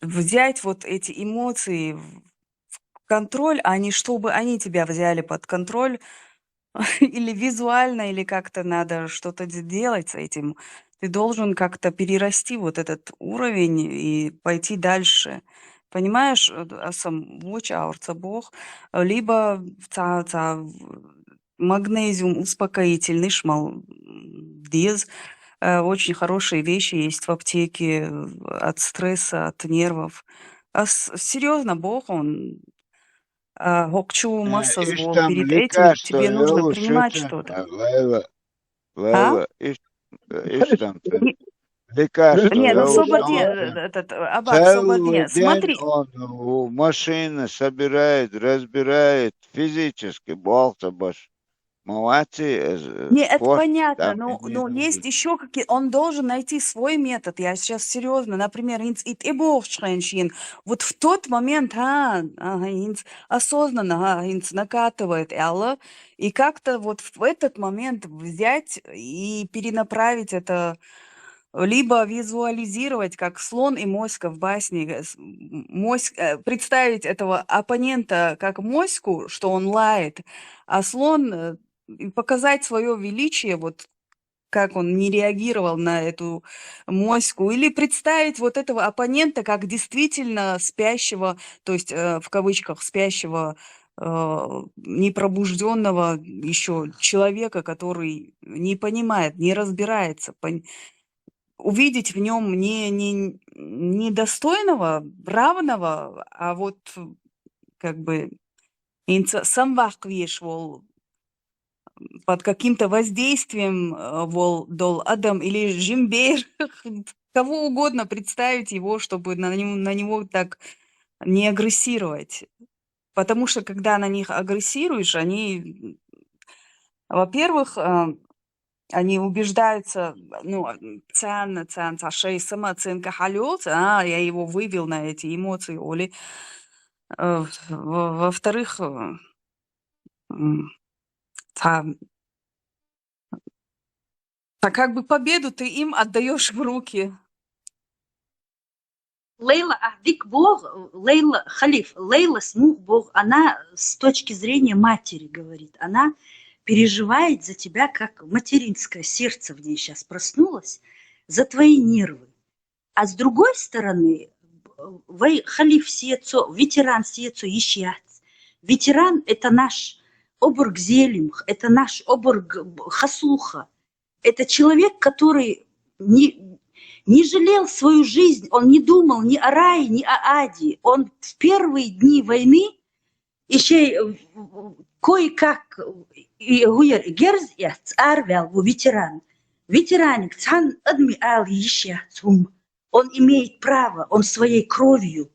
взять вот эти эмоции в контроль, а не чтобы они тебя взяли под контроль, или визуально, или как-то надо что-то делать с этим. Ты должен как-то перерасти вот этот уровень и пойти дальше. Понимаешь, Бог, либо магнезиум успокоительный, шмал диез. Очень хорошие вещи есть в аптеке от стресса, от нервов. Серьезно, Бог, он гокчу масса сбор. Перед этим тебе нужно принимать что-то.
Лейла, лекарство.
Нет, освободи. Смотри.
Он машины собирает, разбирает физически, болтабаш. Молодцы.
Нет, это понятно, но есть еще какие. Он должен найти свой метод. Я сейчас серьезно, например, вот в тот момент, осознанно, накатывает Аллах, и как-то вот в этот момент взять и перенаправить это, либо визуализировать, как слон и моська в басне, представить этого оппонента как моську, что он лает, а слон показать свое величие, вот как он не реагировал на эту моську, или представить вот этого оппонента как действительно спящего, то есть в кавычках спящего, непробужденного еще человека, который не понимает, не разбирается. увидеть в нем не достойного, равного, а вот как бы самвах веш вол под каким-то воздействием вол дол адам или жимбер, кого угодно представить его, чтобы на него так не агрессировать. Потому что когда на них агрессируешь, они, во-первых, они убеждаются, самооценка халёт, я его вывел на эти эмоции, Оли. Во-вторых, как бы победу ты им отдаешь в руки.
Лейла Ахдик Бог, Лейла Халиф, Лейла Смух Бог, она с точки зрения матери говорит, она переживает за тебя, как материнское сердце в ней сейчас проснулось, за твои нервы. А с другой стороны, Халиф Сиецо, ветеран Сиецо Ищиац. Ветеран – это наш оборг Зелимх, это наш оборг Хаслуха. Это человек, который не жалел свою жизнь, он не думал ни о рае, ни о аде. Он в первые дни войны еще кое-как герз арвел ветеран. Ветераник цан адми ал ищацум. Он имеет право, он своей кровью,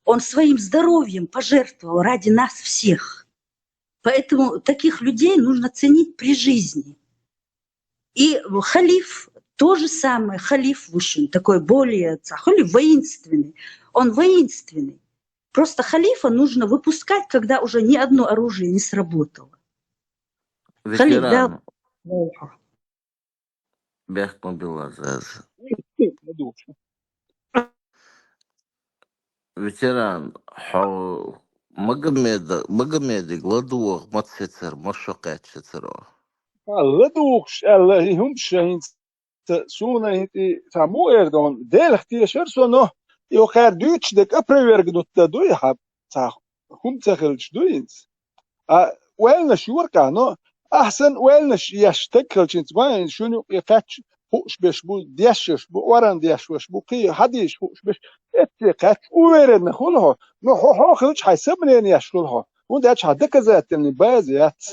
он своим здоровьем пожертвовал ради нас всех. Поэтому таких людей нужно ценить при жизни. И халиф то же самое, халиф Вушин, такой более воинственный. Он воинственный. Просто халифа нужно выпускать, когда уже ни одно оружие не сработало.
Ветеран. Ветеран. Магомеди, гладуох, мацицер, мошокет цицеро.
غدوخش الله هم شهید سونا هتی تامو اردوان دل اختیار سونا یو خیر دوچ دک اپرورگ دوتا دوی حب تا هم تخلش دوینز ويلنش يوركا نو احسن ويلنش يشتكل شنت باين شنو يفتش فوش بش بو ديشش بو وران ديشش بو كي حديش فوش بش اتقات ويرن خلها نو هو خلش حسبني يشلها وندش حدك ذات البازيات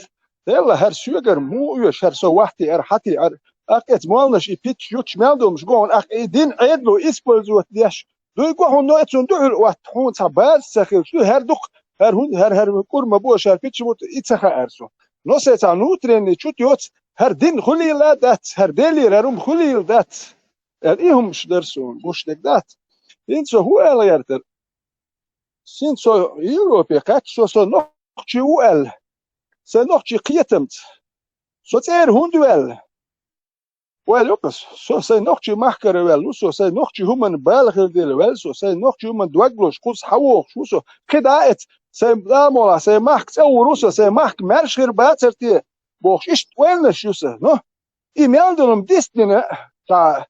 يلا هر شوجر مو يش هر سو وحتي حتي اكت مالنش يبيتش يوتش مالدو مش جون دين عيدلو اسبولزو ديش دو يقو نو اتون دو وقت هون صباز سخل شو هر دق هر هون هر كور ما بو شار بيتش موت يتسخا ارسو نو سيتا نو ترين شوت يوت هر دين خلي لا دات هر ديلي رم خلي دات ايهم مش درسون مش دات انسو هو اليرتر سينسو يوروبي كات سو نوخشي وال سنوخشي قيتمت سو تير هوندوال ولوكس سو سنوخشي محكر وال سو سنوخشي هم بالغ ديل وال سو سنوخشي هم دوغلوش قوس حوق شو سو كدايت سيمدامولا سيمحك تاوروسا سيمحك مرشغر باترتي بوخش اشت ويلنش يوسا نو ايميالدونم ديستنا تا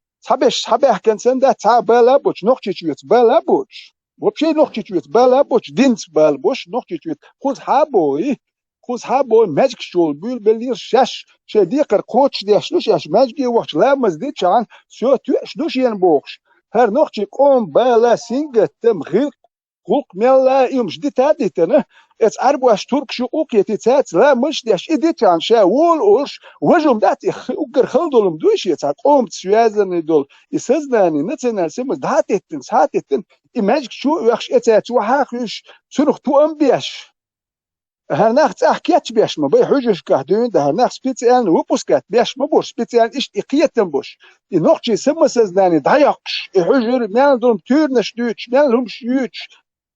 حبيح كان سندا تا بالابوش نوخشي تشويت بالابوش وبشي نوخشي تشويت بالابوش دينت بالبوش نوخشي تشويت خذ حابوي خذ حابو ماجك شول بيل بلير شاش شديقر قوتش ديش دوش اش ماجكي وقت لا مزديتش عن سو توش دوش ينبوخش هر نوخشي قوم بالا سينجتم غير قلق ملا يمش دي تاديتنا اتس اربو اش ترك شقوق يتيتات لا مش ديش اديت عن شا وول اولش وجم دات اقر خلدولم دوش يتات قوم تسوازن دول يسزناني نتنا سمز داتيتن ساتيتن ماجك شو يخش اتات وحاخش سرخ تو امبيش هرناخت احكيتش بيش ما بي حجش كهدون ده هرناخ سبيتيان وبوسكات بيش ما بوش سبيتيان ايش اقيتن بوش ينوخشي سما سزناني ضيقش يحجر ميان دون تورنش دوتش ميان لهم شيوتش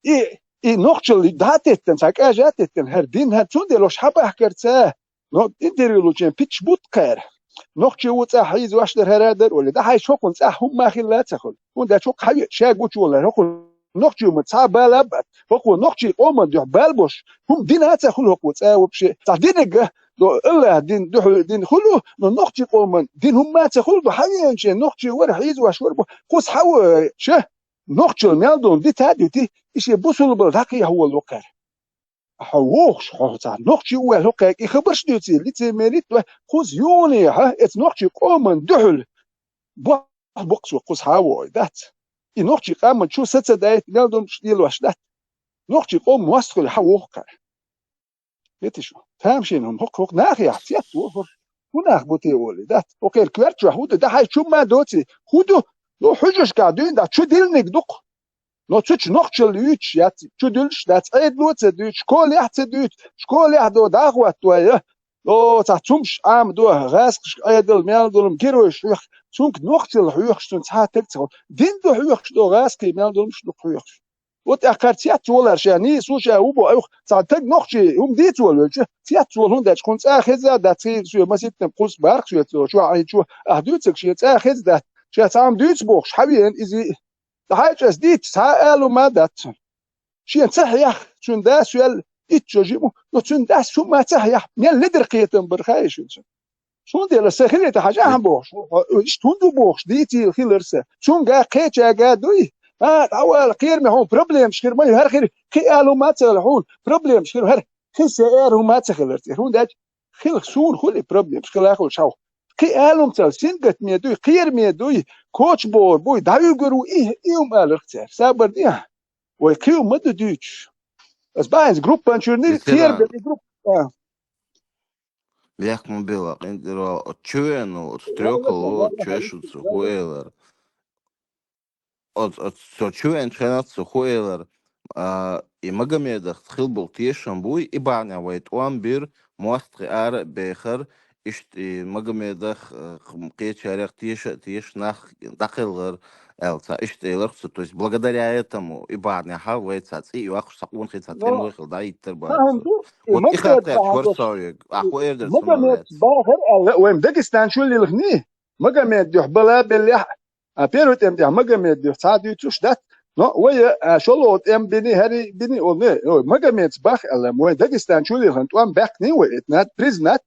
اي نوخشل داتتن ساك اجاتتن هر دين هر تون دلوش حبا حكرتاه نو انتريولو جن بيتش بوتقر نوخشي وتا حيز واشدر هرادر ولا ده حي شوكن صح هم ما خلات تاخذ وده شوك حي شاغوش ولا نوخل نوخشي متصاب بالابت هو نوخشي قوم دو بالبوش هم دين هات خلو قوتا وبشي صح دينك دو الا دين دين خلو نوخشي قوم دين هم ما تخلو بحاجه شي نوخشي ور حيز واشوربو قوس حو شه نوخشي مالدون دي تادي ايش يبوسوا بالحقي هو الوقر حوخش حوتا نوخشي هو الوقر يخبرش دوتي اللي تمريت خوز يوني ها ات نوخشي قوم دحل بوكس وقوس هاوي دات نوختي قام تشو ستة دايت نالدم يلواش دات نوختي قوم واسكل حووكا يتشو تامشينهم هوك ناخي احتيات وناخ بوتي ولي دات اوكي الكوارتشو هودو ده هاي شو ما دوتي هودو لو حجش قاعدين دا شو ديلنك دق لو تشوش نوختشل يوتش يات شو دلش دات ايد لوتس دوتش كل يحت دوت شكول يحدو داغوات تويا لو تاتومش عام دو غاسقش ايدل ميالدل مكيروش سونك نوختل حيوخش تون تاتك دين دو حيوخش دو غاسقي ميالدل مش دو حيوخش وت اخرتيات ولا شاني سوشا وبو او تاتك نوختي هم ديت ولا تيات ولا هون داش كنت اخذ دات سو ما سيت قوس بارك شو عايد شو اهدوتك شي اخذ دات شو تام دوت بوخش حبيبين ازي هاي اس ديت سالو ما دات شي تصحيح شون دا سؤال اتجيبو شون دا شو ما تصحيح من لدرقيتن برخايش شون دي السخريه حاجه هم بوخش ايش توندو بوخش ديتي الخيلرسه شون قا قيچا قا دوي اول خير ما هون بروبليم شخير ما هر خير كي قالوا ما تصلحون بروبليم شخير هر خسائر وما تخلرت هون دا خيل سون خلي بروبليم شخير اخو شاو كي قالوا مثل سنقت مي دوي خير مي دوي كوتش بور بوي دايو غرو ايوم قال اختار صبر دي وكيو مد دوتش بس باينز جروب بانشورني خير بالجروب
Як му била, чуено от стрелкало, чуешут сухуэлэр. От чуен ченат сухуэлэр. И Магомедах тхилбул тиешан буй, и баня вайт уан бир муастри ар бехар, ишт и Магомедах кечарях тиеш нах дахилгэр. Элца, иштейлерхсу, то есть благодаря этому и барня хавайцац, и ваху сакун хицатен выхил, да, и тербайцу. Вот их отряд шварцовик, аху эрдер
Магомед باخر وين داغستان شو اللي لغني Магомед يحبلا بالله ابيروت ام Магомед يساعد يتوش دات نو ويا شلوت ام بني هري بني اولني Магомед باخ ال وين داغستان شو اللي لغن توام باخني ويتنات بريزنات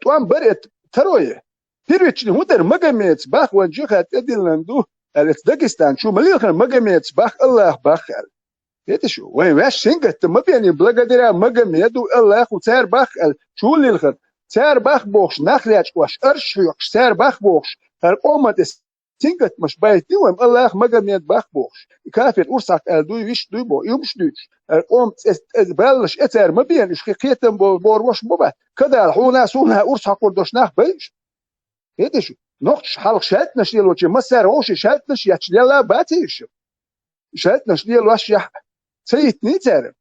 توام بريت ترويه بيريتش هودر Магомед باخ وجهت ادلندو داغستان شو مليخ Магомед باخ الله باخ это شو وين واش سنجت ما بيني благодаря Магомеду الله وتار باخ شو اللي الخر تار باخ بوخش نخليش واش ارش يوش تار باخ بوخش القومة سنجت مش بايتي وين الله Магомед باخ بوخش كافر ورسك دوي ويش دوي بو يمش دوش القوم بلش اتر ما بين ايش خيتم بور واش بوبا كذا الحونا سونا ورسك قردوش نخ بيش это شو نقش حلق شالتنش ديال وجه ما سار وش شالتنش ياتش ديال باتيش شالتنش ديال واش يح سيتني تعرف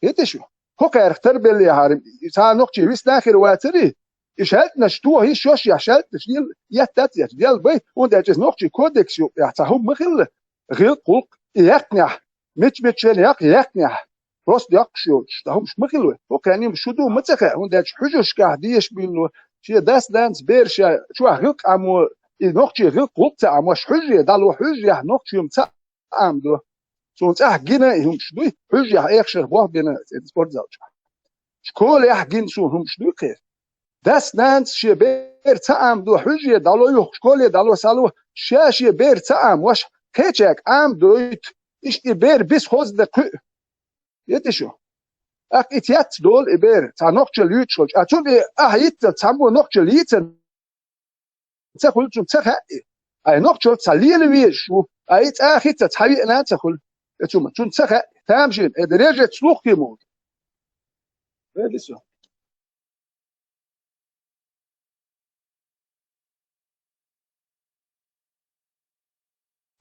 это شو هو كارختر باللي هارم تا نقشي ويس داخل واتري شالتنش تو هي شوش يا شالتنش ديال ياتات ديال بي وند اجز نقشي كودكس يو تاهم مخل غير قلق يقنع مش يقنع روس يقشو تاهم مش مخل هو كان مش دو متخ وند اج حجوش قاعديش بينو شي داس دانس بيرشا شو غلق عمو نقشي غلق قلق عمو حجيه دالو حجيه نقشي متع عمدو سونت جينا هم شدوي حجيه اخشر بوه بين سبورت زوج شكول جين سون هم شدوي خير داس دانس شي بير تعمدو حجيه دالو يخ شكول دالو سالو شاشي بير تعم واش كيتشك عمدويت اشتي بير بس خوز دق يتشو اك اتيات دول ابير تا نقشل يوتشل اتون اهيت تامبو نقشل يتن تاخل تاخ اي نقشل تاليل ويشو اي تاخيت تحوي انا تاخل اتوما تون تاخ تامشين درجه سلوك كيمود هذا سو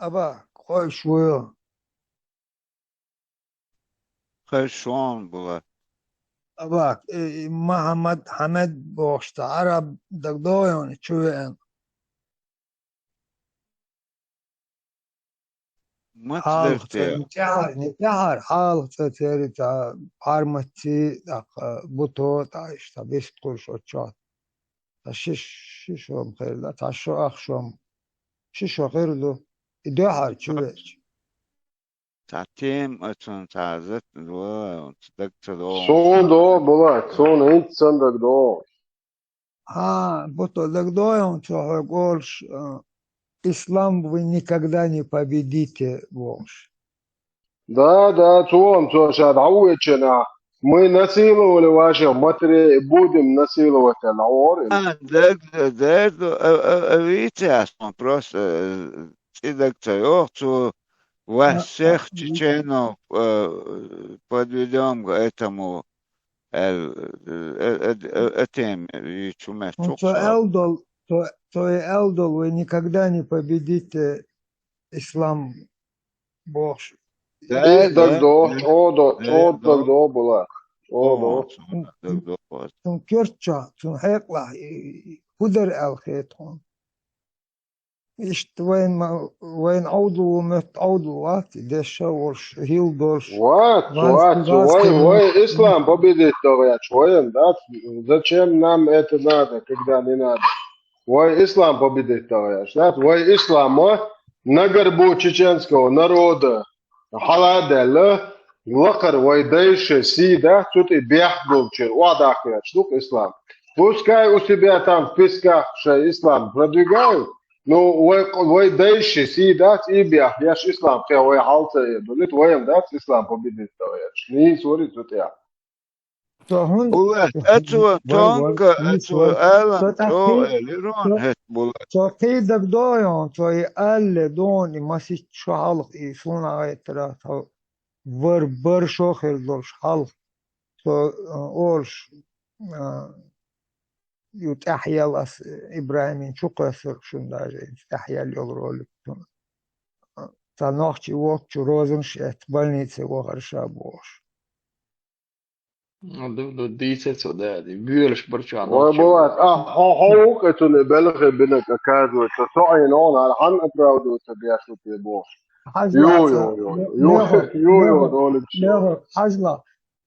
ابا خوي شويه
خشوان بلا
ابا محمد حمد بوشت عرب دقدويون شويه حال نتحر حال تتري تا حرمتي بوتو تاش تا بيش قرش وشات تا شش يوم خير لا تا شو اخشم شش غير له دو حر شويش
تعتيم اتون تعزت دو دكتور
سون دو بولا سون انت صندق دو
بوتو دقدويون شو قولش ислам вы никогда не победите, Волш.
Да, توم شاد عويتشنا Мы насиловали ваших матерей и будем насиловать العور.
Видите, я просто редактору вас всех чеченов подведем к этому теме.
То Элдол, вы никогда не победите ислам Божий. Кёрча, хекла, худер الخيطون. وين عودوا ومت عودوا ده شورش هيل دورش.
Вой ислам победит говорят, зачем нам это надо, когда не надо? Вой ислам победит говорят, вой ислама на горбу чеченского народа, халаделла, лакар вой дальше сида, тут и бяхгулчер, уадахят, штук ислам. Пускай у себя там в песках ислам продвигают. Ну, вой дальше сидат и бях, я ж ислам, я вой халта еду, лит воем дат ислам победит, товарищ. Не смотри тут я.
Это тонко, это Элирон,
то кидак доyon, то и alle doni masit шалх и суна этра, то вер шохер долш халх, то орш يتحيا إبراهيم شو قصر شون داجي يتحيا اليولرولك تناخشي وقت روزن شت больнице وغرشا بوش.
Ну, десять да, бюрш برشان.
وبوات هوك اتون بلغ بنك كادو تصعين on على حن ابراودو تبياشو في بوش. يو
دولك حزلا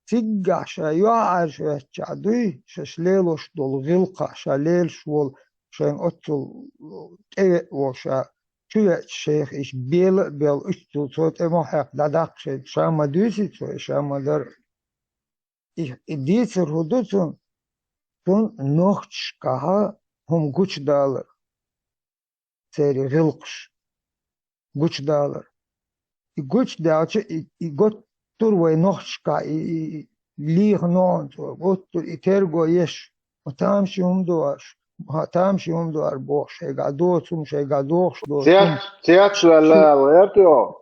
تيجا شايوع شادوي شليلوش دول غلقة شليل شول شين أتل وشا شو الشيخ إيش بيل أشتو صوت محق دادق شام دوسي شام در إديت الهدوتون تون نوختش كها هم قوش دالر سيري غلقش قوش دالر قوش دالر يقول تروي نوختشكا ليه نون وقت يترجو يش وتامشي دوار بوش هيقعدوتهم هيقعدوش
تياتشو لا ويرتو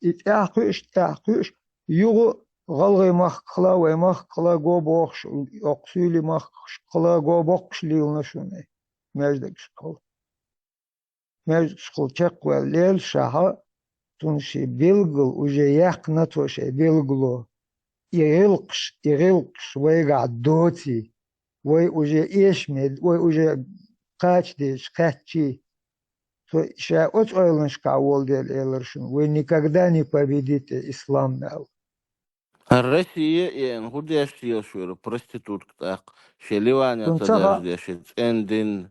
يتأخش يو غلغي مخقلا ومخقلا جو بوخش أقسيلي مخقلا جو بوخش ليلنا شوني مجدك شخل تقوى الليل شها تونشي بيلغل уже яхна توشي بيلغلو يغلقش ويقعد دوتي وي уже إشمد وي уже قاتدش قاتشي شا أوش أيلنش كاول ديال إيلرشن вы никогда не победите ислам нал.
Россия يعني هو ديش يشوف проститутка так شليوانيا تدرس ديش إندين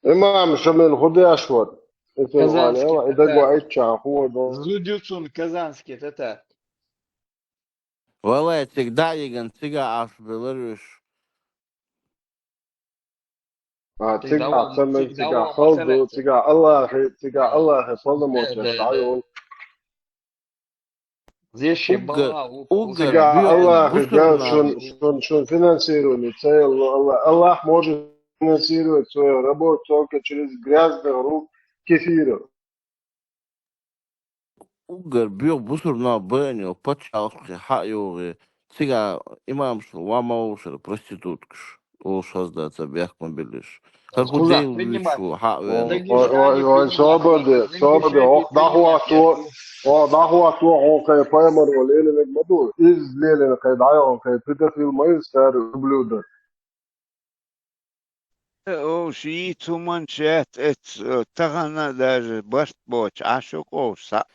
إمام شمال خدي أشور
Зудюцун казанский это.
والله تقدع يجن تقع عف بلروش
تقع خلدو تقع الله صدموت تعيون
Здесь
تقع الله شون финансирование الله может финансировать свою работу только через грязных рук кефира.
Угар бил бусур на бэнил, почалки, хайоги, цига имамшл, вамаушер, проституткаш, ол шаздаться бяхман билиш. Харгудейл вичу,
хайоги. Сободы, дахуату, окей, паймар, олели негмаду, из лели, кай дайон, кай притафил майстер, блюдо.
او شيء تومن شات تغنى даже башт боч ашуко са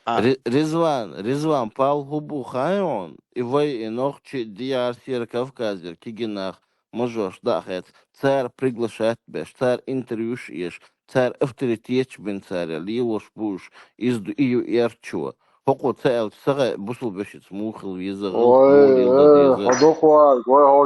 Резван пал губу хайон и вой нохчи диарсир Кавказер кигинах можешь дахет царь приглашает беш царь интервьюш еш царь авторитет бен царя лилош буш из ию ярчу хоко царь сага бусул бешит мухл виза
ходохва хо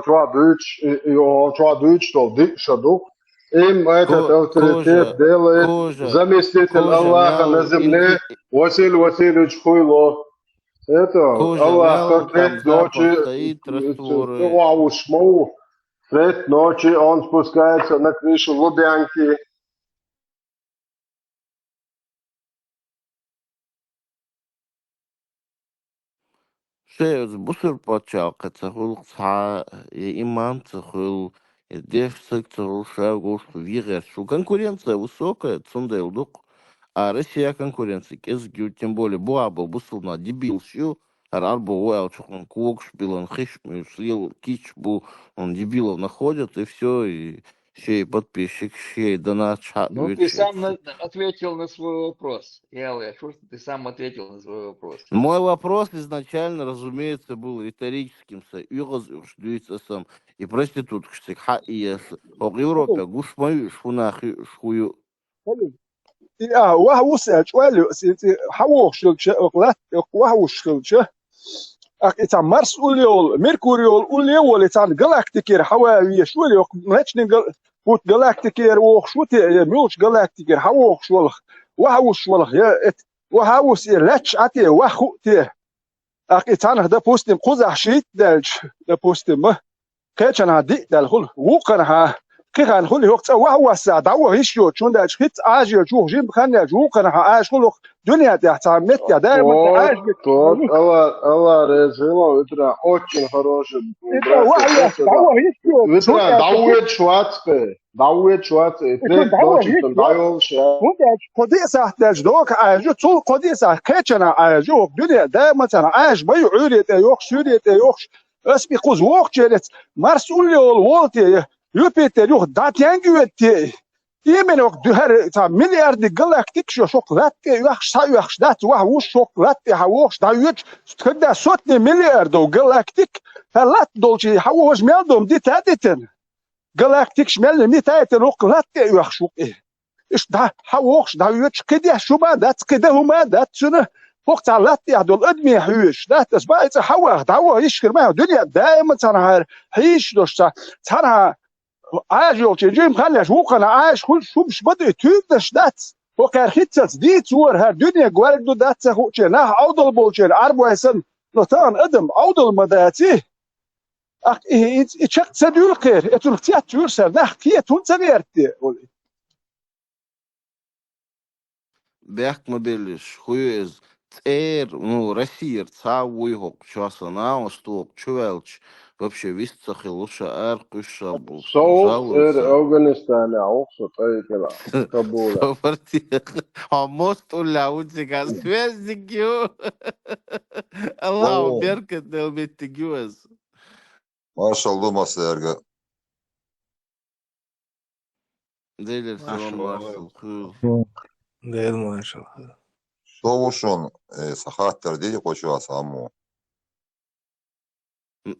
дуч то дишадук им этот авторитет делает заместитель Аллаха на земле Василий Васильевич Хуйло. Это,
Кожа
Аллах,
мел,
как
там
треть ночи,
стоит растворы.
треть ночи он спускается на крышу Лубянки.
شيء بصير باتشاق تقول صح إمام تقول ديف سكتور шагов вверх. Что конкуренция высокая, цундейлдук. А Россия конкуренция кезгю, тем более буабл бусул на дебил шил. Арбо уэл чухан куок шпилан хишмю слил кич бу он дебилов находят и все и шей подписчик шей донат чат.
Ну, ты сам ответил на свой вопрос. Я что ты сам ответил на свой вопрос.
Мой вопрос изначально, разумеется, был риторическим. Сам и проститутка, что в Европе гушмаю шхунахи шхую.
وهو سأجوال حوش الشغلات وهوش الشغل إذا مارس أوليول ميركوريول أوليول إذا جلاكتيكير حوالي شو اللي نحن فوت جلاكتيكير وخشوت ميوش جلاكتيكير حوش والخ وهوش والخ وهوس لاتش عتي وخوتي إذا هذا بوستم قزح شيت دالج ده بوستم كأن هذا دالخل وقنها كان خلي وقت وهو سعد هو هيشيو شون ده شخص عاجي جو جيم خان جو قنها عاش خلو دنيا تعمت يا دائما عاش
тот, Аллах резимо, это очень хороший. Это Дауэт Шварце, треть ночи там даёл ше.
قديسة تجدوك عاجو طول قديسة كأنا عاجو دنيا دائما عاش بيو عوريت يوخ سوريت يوخ اسمي قوز ووخ جلت مرسول والولتي يوبيتر يوخ داتيانجوتي يمن وقت دهر تا مليار دي جلاكتيك شو شوكولاتي يوخش تا يوخش دات وهوش شوكولاتي هوخش دا يوش تكدا سوتني مليار دو جلاكتيك هلات دولشي هوش ميلدوم دي تادتن جلاكتيك شمال مي تادتن وقلاتي يوخشوك ايه ايش دا هوخش دا يوش كده شو ما دات كده هما دات سنه وقت علاتي هدول ادمي حيوش دات اسبايت هوا دعوه يشكر ما الدنيا دائما تنهار حيش دوش تنها عاجل تجيم خليش وقنا عايش كل شو مش بدي تودش دات وكان خيتس دي تور هر دنيا قوالد دات خوتش لا عودل بولشر 4 سن لطان ادم عودل مداتي اخ ايه اتشق تدول خير اتول اختيات تورسر نح كيه تون سنيرتي
Бяк мобилиш хуез Россия цауйгок часана сток чувелч вообще висцах лучше аркуша был
Афганистан auch طيب Кабула
мост уляутика связникю Allah беркет дел беттигюз
Maşallah masayarga.
Дейлер салам маршал
Değil maşallah.
Soğuşun sahattır dedi koçu asamı.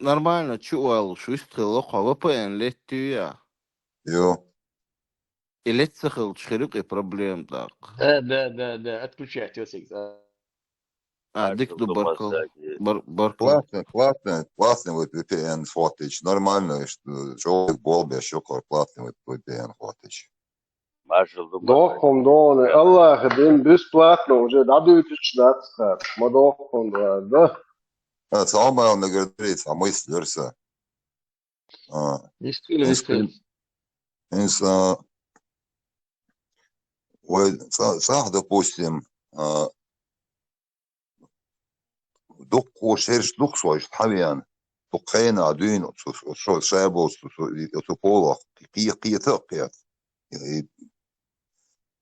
Нормально, чуал, швистхил лоха VPN леттюя.
Йо.
И летсахил чхирик и проблем так.
Да, отключай, Тёсик.
Дикту баркал.
Классный вот VPN хватыч. Нормально, что человек был без шокор, классный вот VPN хватыч.
Дохом доны, Аллах, дым бесплатно уже, дадут чдаться, мы дохом да.
Самое он говорит, а мысль верса. Допустим, دق شرش دق شويش حبيان دقينا دين شو شابو تقول قي تقيت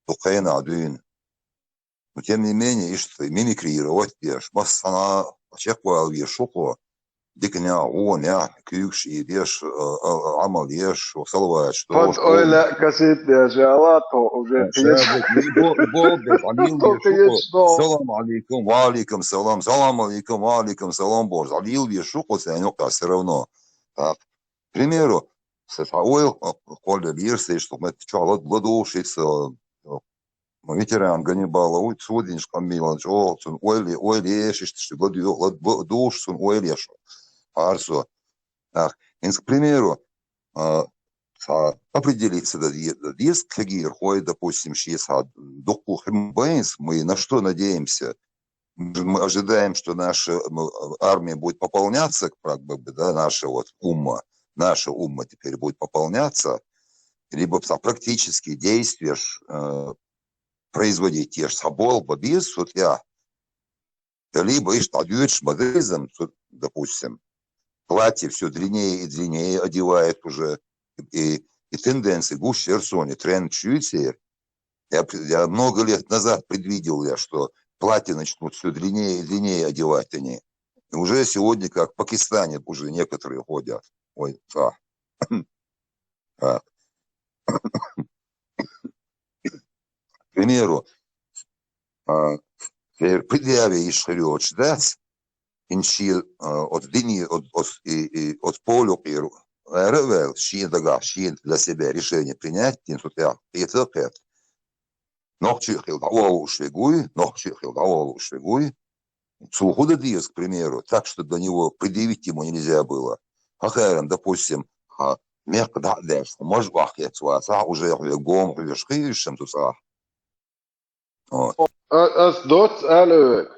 دقينا دين но тем не менее что мимикрировать беш массана чеква вешуко дикня он я кюкш и беш амал еш وصلوا что
вот ой لا كاسيت يا جالاتو уже
السلام عليكم وعليكم السلام السلام عليكم وعليكم السلام борз алил вешуко сенёка все равно так к примеру сетауэл коль бирсе что мы чало бладушится ветеран Ганнибала, суденьшка Милан, Джолсон, Ойлеш, что Бладушсон, Ойлеш, Арсо. Так, к примеру, определиться, есть какие ходят, допустим, 60 докух мы на что надеемся? Мы ожидаем, что наша армия будет пополняться, как бы, да, наша умма теперь будет пополняться, либо практические действия производить те же собол, бабис, вот я, либо и штадюешь модеризм, допустим, платье все длиннее и длиннее одевает уже, и тенденции гуще эрсони, тренд чуете. Я много лет назад предвидел, что платья начнут все длиннее и длиннее одевать они. И уже сегодня, как в Пакистане, уже некоторые ходят. Ой, так. К примеру, предъяве и шарет ждать, инши от дни, от полю и РВЛ, шин для себя решение принять, и так. Нохчихил давал швегуй, Сухуда Диас, к примеру, так, что до него предъявить ему нельзя было. Хахерен, допустим, мягко дадешь, может, уже гом, решишь, тут
Дот алő.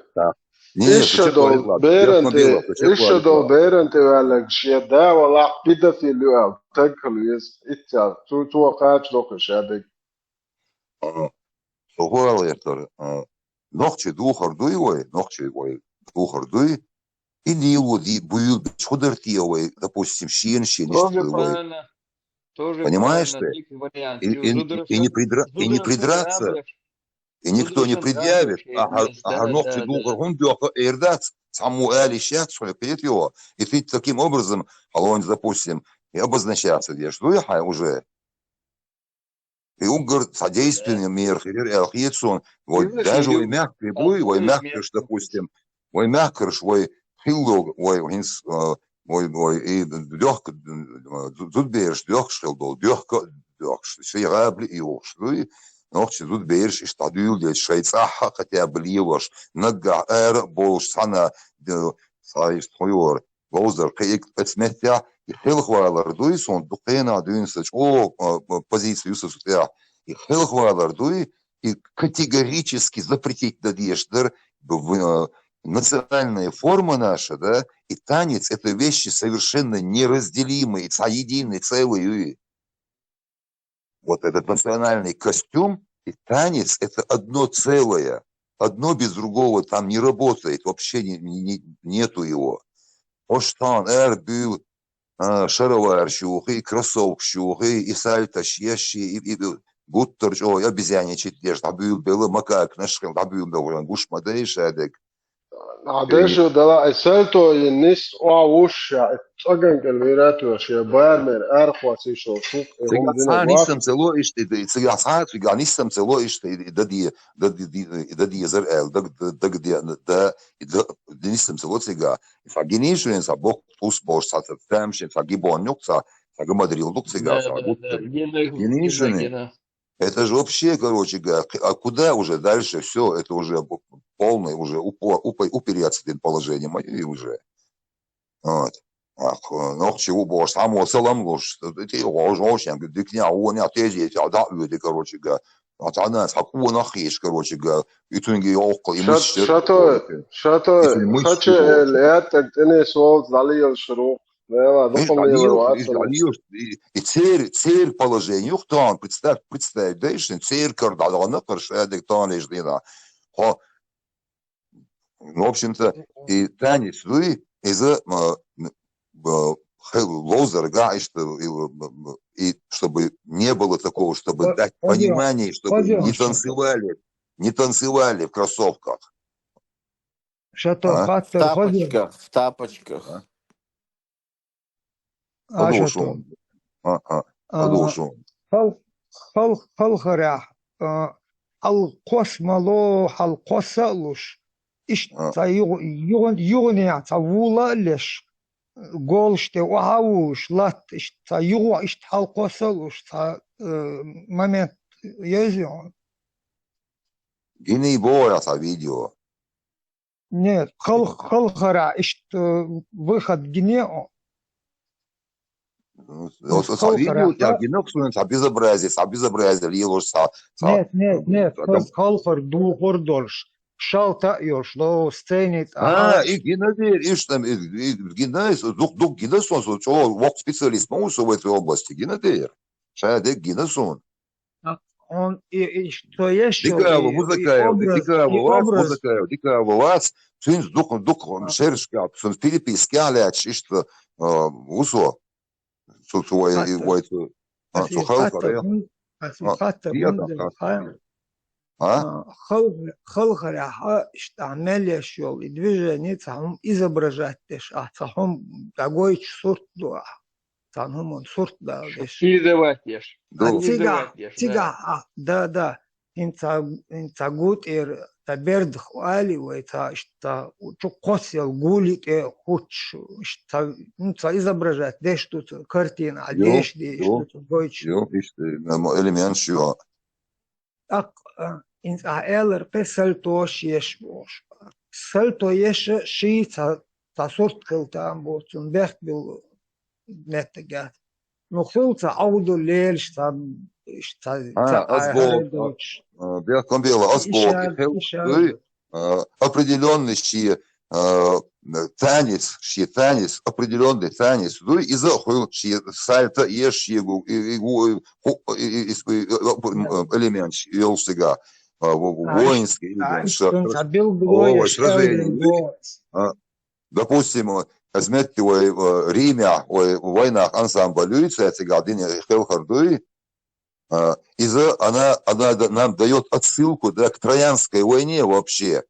Isodol Berente velleg siedde, valla pidati lőel, tegkelő, itt jár, túl kács lokos eddig.
Сугуалертер, нохче двухордуй, и нилу буют шудертиевой, допустим, щенщин, понимаешь ты? И не придраться, и никто не предъявит, а нохче двухордуй, эрдац, саму эли щат, что ли, перед его, и ты таким образом, алонь, допустим, и обозначаться, где что я уже. И он говорит, содействие мер, даже ой мягкий буй, ой мягкий, допустим, ой мягкий, ой хиллог, ой и легко, тут берешь, легко, все рабли и ошли, но тут берешь и штадюл, здесь швейцаха, хотя бы ливаш, нога, больше сана, сайстойор, лозер, кейк, эцметя, и хелхвайлер дуй, сон духена дуйнсач, позицию сутя, и хелхвайлер дуй, и категорически запретить дадешдер, национальная форма наша, да, и танец — это вещи совершенно неразделимые, единые, целые. Вот этот национальный костюм и танец — это одно целое, одно без другого там не работает, вообще нету его. Оштан, был шаровар щухи, кроссовок щухи, и сальто щещи, и гуттер, обезьяничать лишь, был белый макак, нашел, был довольно гуш модей шадек.
Адешу дала эсэлто и нис оауша, цаган кэлвирату, ше байрмер, архвас ишо, сук,
Нисам цело иште, цигасат, нисам цело иште, дади зерэл, нисам цело цига. Фагинишуен са бог пусбош, са цэмшин, фагибонюкса, фагамадрилдук цига, фагинишуен. Это же вообще, короче говоря, а куда уже дальше все, это уже полный уже упереться в положение мое уже. Вот. Ну, чего боже, само целом луж, ты очень, дикня, он я тези, да, люди, короче говоря, вот она, какого нахиш, короче говоря, и тунги около, и мы
Шато, хочу летать, ты не свол, залил шру.
И цель положения, ухтан, представь, да, еще цель кардалана, паршадик, тан лишь дина. В общем-то, и танец, вы из-за лозер, и чтобы не было такого, чтобы дать понимание, чтобы не танцевали в кроссовках.
В
тапочках.
Продолжим.
خلخرع القسملو القسلوش إيش يغني تعولا ليش قولشتي وعوش لا إيش تيغو إيش القسلوش момент يزيون.
Гиней боя за видео.
Нет, خلخرع إيش выход гнео.
Видео, я геноксуем, безобразие, лилош,
Нет, халхар, духор дольш. Шалта ёшло сценит.
Геннадий, ишь там, Геннадий, дух Геннадсон, что специалист по в этой области, Геннадий. Шаядек Геннадсон.
Он и что еще?
Дикаво, музыкаев, дикаво, вас, цинс дух, шершка, цинс переписки, аляч, что, усо,
خلق استعمال يشيل движение تعهم изображать теш, а تعهم такой сорт дуа, تعهم он сорт да лишь.
Стилизовать
тига, да, инца гуд таберд хвали, это что косил гулит хуч, что изображать, да что картина, одежды, что гойч.
Элемент чего?
Так, инца элер песальто шешбош. Сальто еше шица, та сорт кылтам болсын, бэх бил неттегат. Но хылца ауду лель, что
определенный танец, определенный танец, и захуил сальто ешь элемент елсига воинский допустим, возьмете в Риме, в войнах ансамбль Люица, эти годины Хелхардуи, она нам дает отсылку к Троянской войне вообще.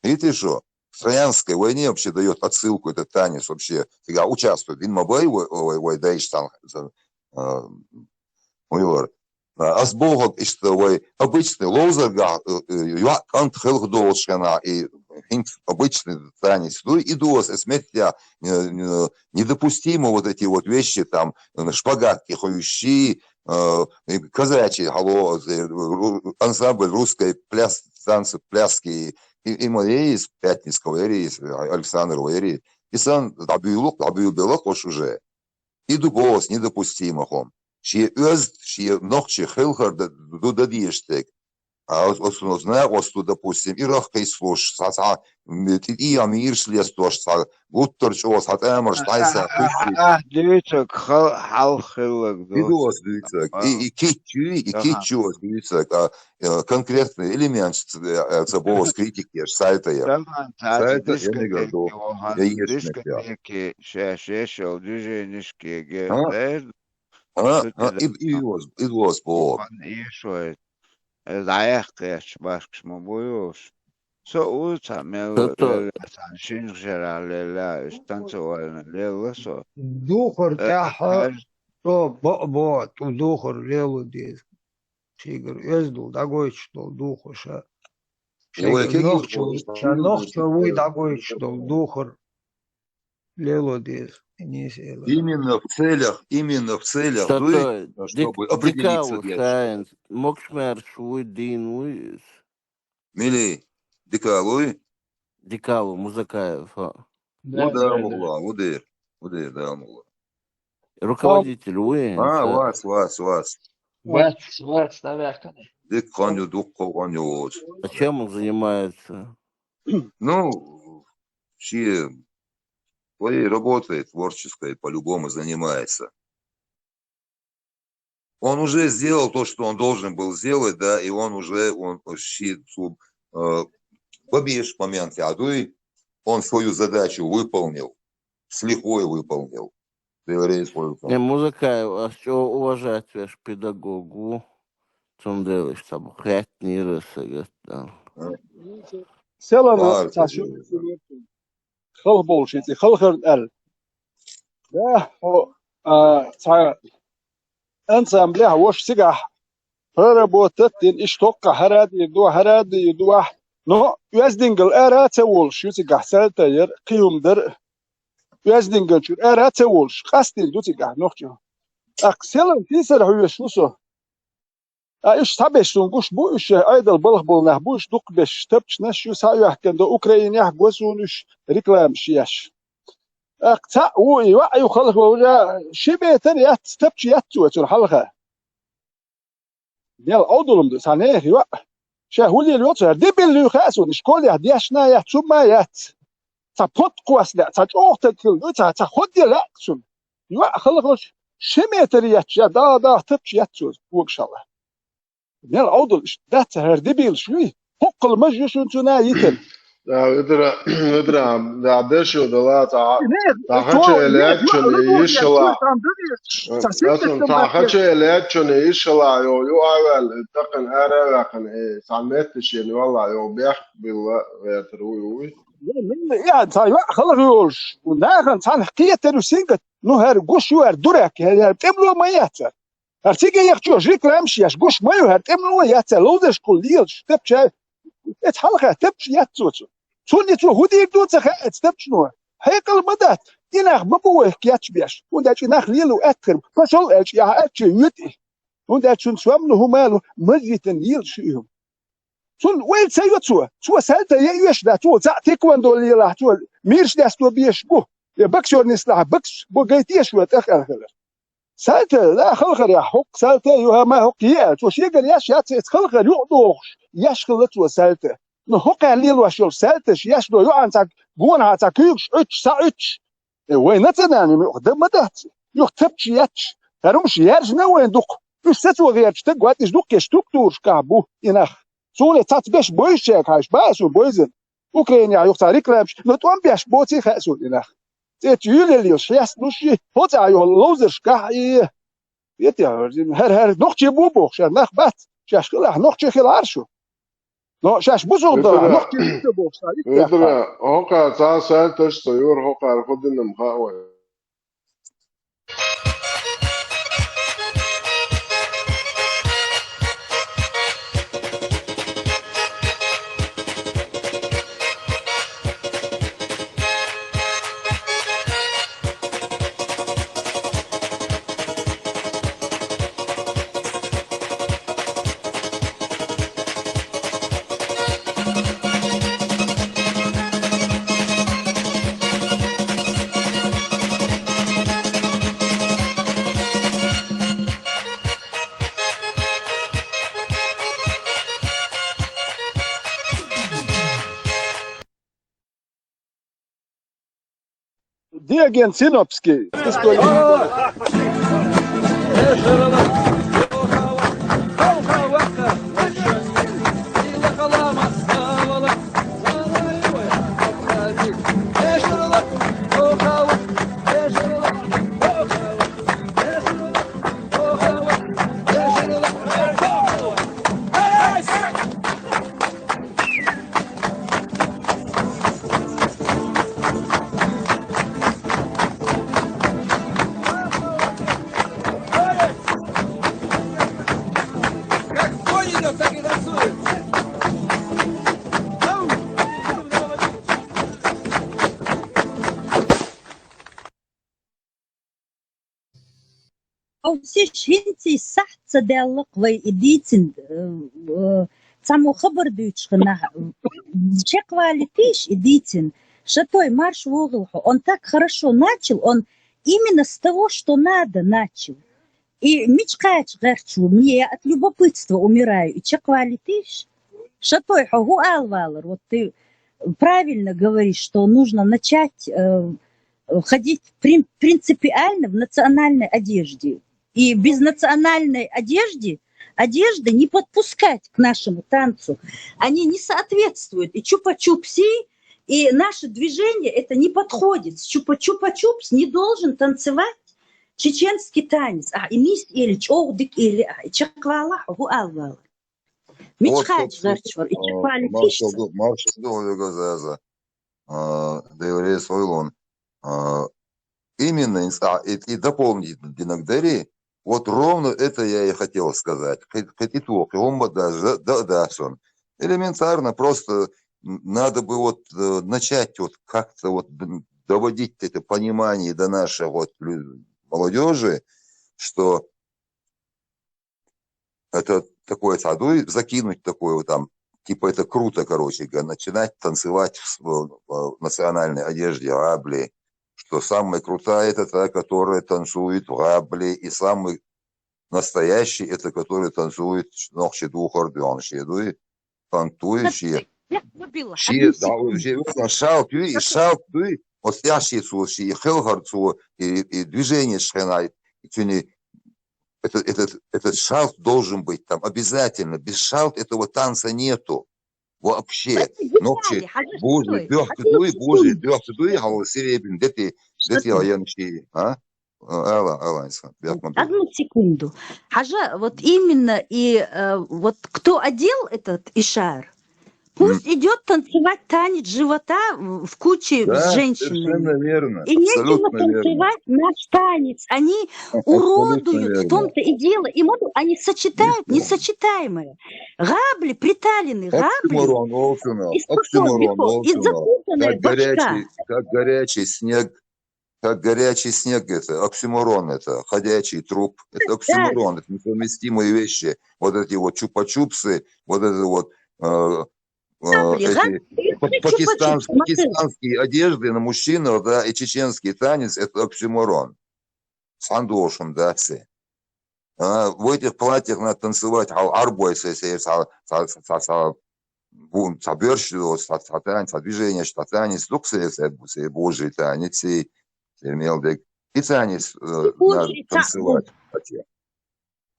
Видите что? В Троянской войне вообще дает отсылку этот танец вообще. Сега участвует. Вин мабай вой даиштан. А с Богом, что обычный лозерга, кант хелхдолшкана и обычный танец. Ну и дос, смертя недопустимо вот эти вот вещи, там, шпагатки, хующи, казачьи, ансамбль русской танцы, пляски, и моей из Пятницкого, и из Александрова, и сан абил белок уже. И дубос недопустимо хом. Ши ногче хелхар додадиштек. А осту, допустим, и рахкой слуш, и амир шлестуш, гуттер чос, хатэмар, штайса,
дивицак, халхилак.
И китчу, дивицак, конкретный элемент цабовос критики, сайта я. Сайта я не говорю, я ешнек.
Шешел, движенишки,
и was Bob.
Daerkes basks mobujos. So uta mel шинжера лела станцована лела со.
Духор тяха то бо духор лелу дез. Шигр ездил дагой что духоша. Нохчо вы дагой что духор лелу дез.
Именно в целях, чтобы определиться.
Мокшмер швуй дин уис.
Мили, дикалуй?
Дикалу, Музакаев.
Ну да, могла, удыр, да, могла.
Руководитель уин.
Вас.
Вас, наверное.
Дик ханю, дух ханю.
А чем он занимается?
Ну, все... Своей работой творческой по-любому занимается. Он уже сделал то, что он должен был сделать, да, и он побежишь момент, он свою задачу выполнил, с лихвой выполнил.
Музыкаев, а что уважать ваш педагогу? Чем делаешь, там, хрятни рысагат, да.
Селана, خلق بولشيتي خلق ال ده هو انسامبليه وش سجح هربوتتين اشتوق هراد يدو نو يزدنجل ارات وولش يسجح سالتير قيوم در يزدنجل شو ارات وولش قاستين دو سجح نوخجو اكسلن تيسر هو شوسو ايش تابشون قوش بو ايش ايدل بلغ بلنه بوش دوق بش تبش نشيو سايو يحكن دو اوكرانيا قوسونش ريكلام شياش اقتا وي وعي خلق وجا شبيتن يات تبش ياتو تر حلقه ديال اودلم دو سانيه وا شهولي اليوتر دي باللي خاسون شكون دياشنا يا ثم يات تبوت قواس لا تجوت كل تاخد لا سون يوا خلقش شميتريات يا دا تبش ياتوز وك شاء الله من العودل دات هردي بيل شوي حق المجلس انتنا يتل
ادرا دا دشو دلا تا خچ election يشلا اصلا تا خچ election يشلا يو اول تقن ارا لكن سمعتش يعني والله يو بيح بالله غيرتروي
يا تاي خلق يولش وناخن تان حكيه تروسينك نو هر قش يو هر درك هر تملو ما ياتر ارتيجي يخجو جيك رامشي اش قش ما يو هر تملو ياتر لودش كل ديلش تبچ اتحلقه تبش ياتوتو توني تو هودي دوت خات تبشنو هيقل مدات يناخ بابو كياتش بيش ونداش يناخ ليلو اكثر فشل اش يا اتش يدي ونداش نسوامنو همالو مجيتن يل شيهم تون وين سيوتسو تو سالتا يش دا تو تيكواندو ليلا تو ميرش داس تو بيش بو بكسور نسلا بكس بو جيتيش وتاخر سالتا لا خلخر يا حق سالتا يوها ما حق يا تو شيغل ياش يات خلخر يقدوش ياش خلت سالتا نحق عليه واشول سالتش ياش دو يوان تاك جون هاتاكيش اتش ساعتش وين نتناني قدام مدات يختبش ياتش هرمش يارج نوين دوق يستو غيرش تقوات اش دوق يش دكتورش كعبو يناخ سولة تاتبش بويشيك هاش باسو بويزن اوكرانيا يختاريك لابش نتوان بيش بوتي خاسو يناخ تيت يوليليوش ياس نوشي هوتا يو لوزرش كاحي يتي هر نوختي بوبوخ ناخ بات شاش كلاح نوختي خلارشو No, šaš buzulda, nohti bukse
ادرا هوكا تا سالتش طيور هوكا خدنا مخاوي
Диоген Синопский.
Овсеш хинти сахт саделлық вай идитин само хабар дючхна чеквали тиш идитин шатой марш вогылху он так хорошо начал он именно с того что надо начал и мечкач герчу мне от любопытства умираю и чеквали тиш шатой хогу алвалер вот ты правильно говоришь что нужно начать ходить принципиально в национальной одежде. И без национальной одежды не подпускать к нашему танцу. Они не соответствуют. И чупа-чупси, и наше движение это не подходит. Чупа-чупа-чупс не должен танцевать чеченский танец. И мис или чоудик или чаквала гу алвал. Мичхач гарчвар и чаквали тишца.
Маршал Газаза. Деврей Сойлон. Именно и дополнить Динагдери, вот ровно это я и хотел сказать. Итог, элементарно, просто надо бы вот начать вот как-то вот доводить это понимание до нашей вот молодежи, что это такое саду, закинуть такое вот там, типа это круто, короче, начинать танцевать в национальной одежде Абли, что самая крутая это та, которая танцует в Абли, и самый настоящий это, который танцует Нохшиду Хордон, Фантуй, ши.
Я выбила.
Ши,
Одну
да,
секунду.
шал, ты, остящий ши, и хелгарцу, и движение шхена, этот шалт должен быть там обязательно. Без шалт этого танца нету. Вообще. Ногчи, боже, боже, боже, серебряный, дети, аянчи, а?
Одну секунду. Хажа, вот именно и вот кто одел этот ишар, пусть идет танцевать танец живота в куче с женщинами.
Совершенно верно.
И нечего танцевать наш танец. Они уродуют, в том-то и дело. И они сочетают несочетаемое. Габли, приталенные габли.
Оксюморон,
и запутанная башка.
как горячий снег. Как горячий снег это, оксюморон это, ходячий труп, это оксюморон, это несовместимые вещи. Вот эти вот чупа-чупсы, вот это вот эти пакистанские одежды на мужчину, да, и чеченский танец, это оксюморон. Сандошем, да, все. В этих платьях надо танцевать, арбойс, если движение, что танец, луксы, божий танец, и танец надо танцевать.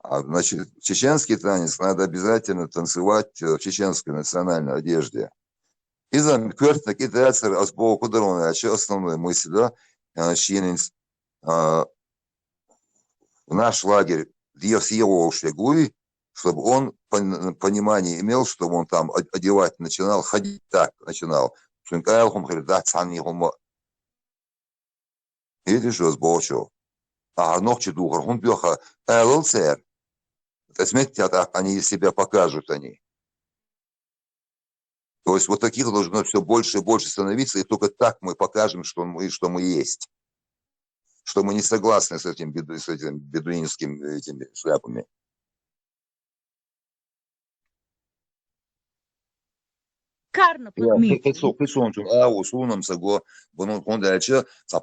Значит, чеченский танец надо обязательно танцевать в чеченской национальной одежде. И за квертна китайцер асбоу кударона, основная мысль, да, чинец, в наш лагерь съел шегуй, чтобы он понимание имел, чтобы он там одевать начинал, ходить так начинал. Видишь, что сборчил. Ногчи духар, он бьеха ЛЛЦР. Смотрите, они себя покажут они. То есть вот таких должно все больше и больше становиться, и только так мы покажем, что мы есть. Что мы не согласны с этим бедуинскими этими шляпами.
Карно подмигивает.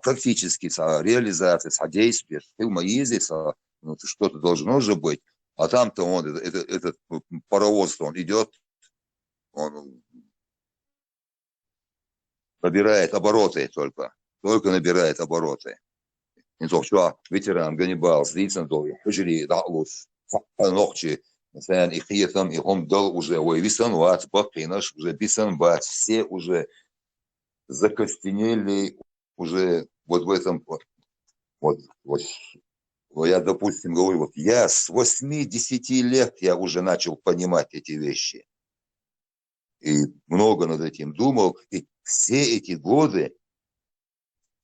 Практически реализация, действие, фильма ездит, что-то должно же быть. А там-то он, этот паровоз, он идет, он набирает обороты только набирает обороты. Ветеран, Ганнибал, Слицендов, Хажри, Даулус, Ногчи, и Хиетам, и он дал уже, ой, Висанват, Бакинаш, уже Бисанбат, все уже закостенели, уже вот в этом, вот я, допустим, говорю, вот я с 8-10 лет я уже начал понимать эти вещи. И много над этим думал, и все эти годы,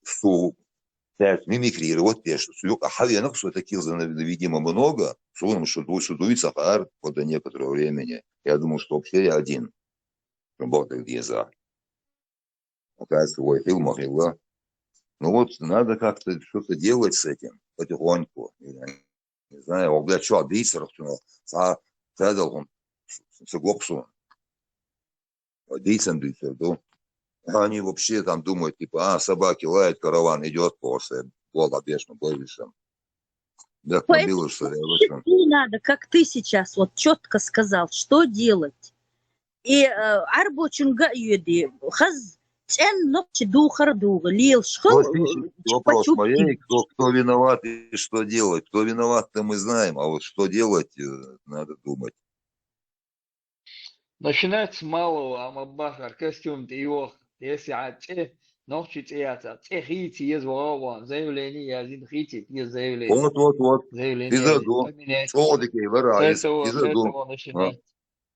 что мимикрировать, что хавенок, что таких, видимо, много, что дует Сахар вот до некоторого времени. Я думал, что вообще я один. Работает язык. Оказывается, свой фильм могла. Ну вот, надо как-то что-то делать с этим потихоньку. Не знаю, когда что, дисер, цедал он, соглоксу. Дисер, да. Они вообще там думают, типа, собаки лают, караван идет после гола бешено, бойвишем.
Поэтому надо, как ты сейчас вот четко сказал, что делать. И арбочунга юди, хаз цен ногти духар дуга, лил шхал.
Вопрос моей, кто виноват и что делать. Кто виноват-то мы знаем, а вот что делать, надо думать.
Начинать с малого, амабахар, костюм его, если ногти цеятся, хити есть ворова, заявление, я один хити, есть заявление.
Вот.
Заявление. С этого начинать.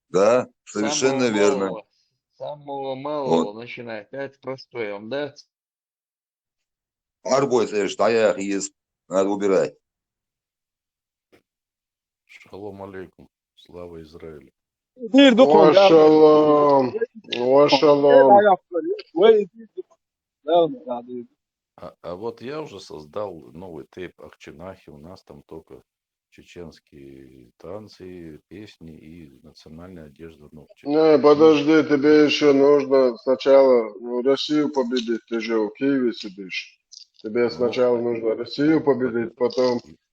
Да, совершенно верно.
Самого малого начинать. Это простое вам, да?
Арбой, стоях есть, надо убирать.
Шалом алейкум. Слава Израилю.
Вашалом.
А вот я уже создал новый тейп Ахчинахи. У нас там только чеченские танцы, песни и национальная одежда.
Подожди, тебе еще нужно сначала Россию победить. Ты же в Киеве сидишь. Тебе сначала нужно Россию победить,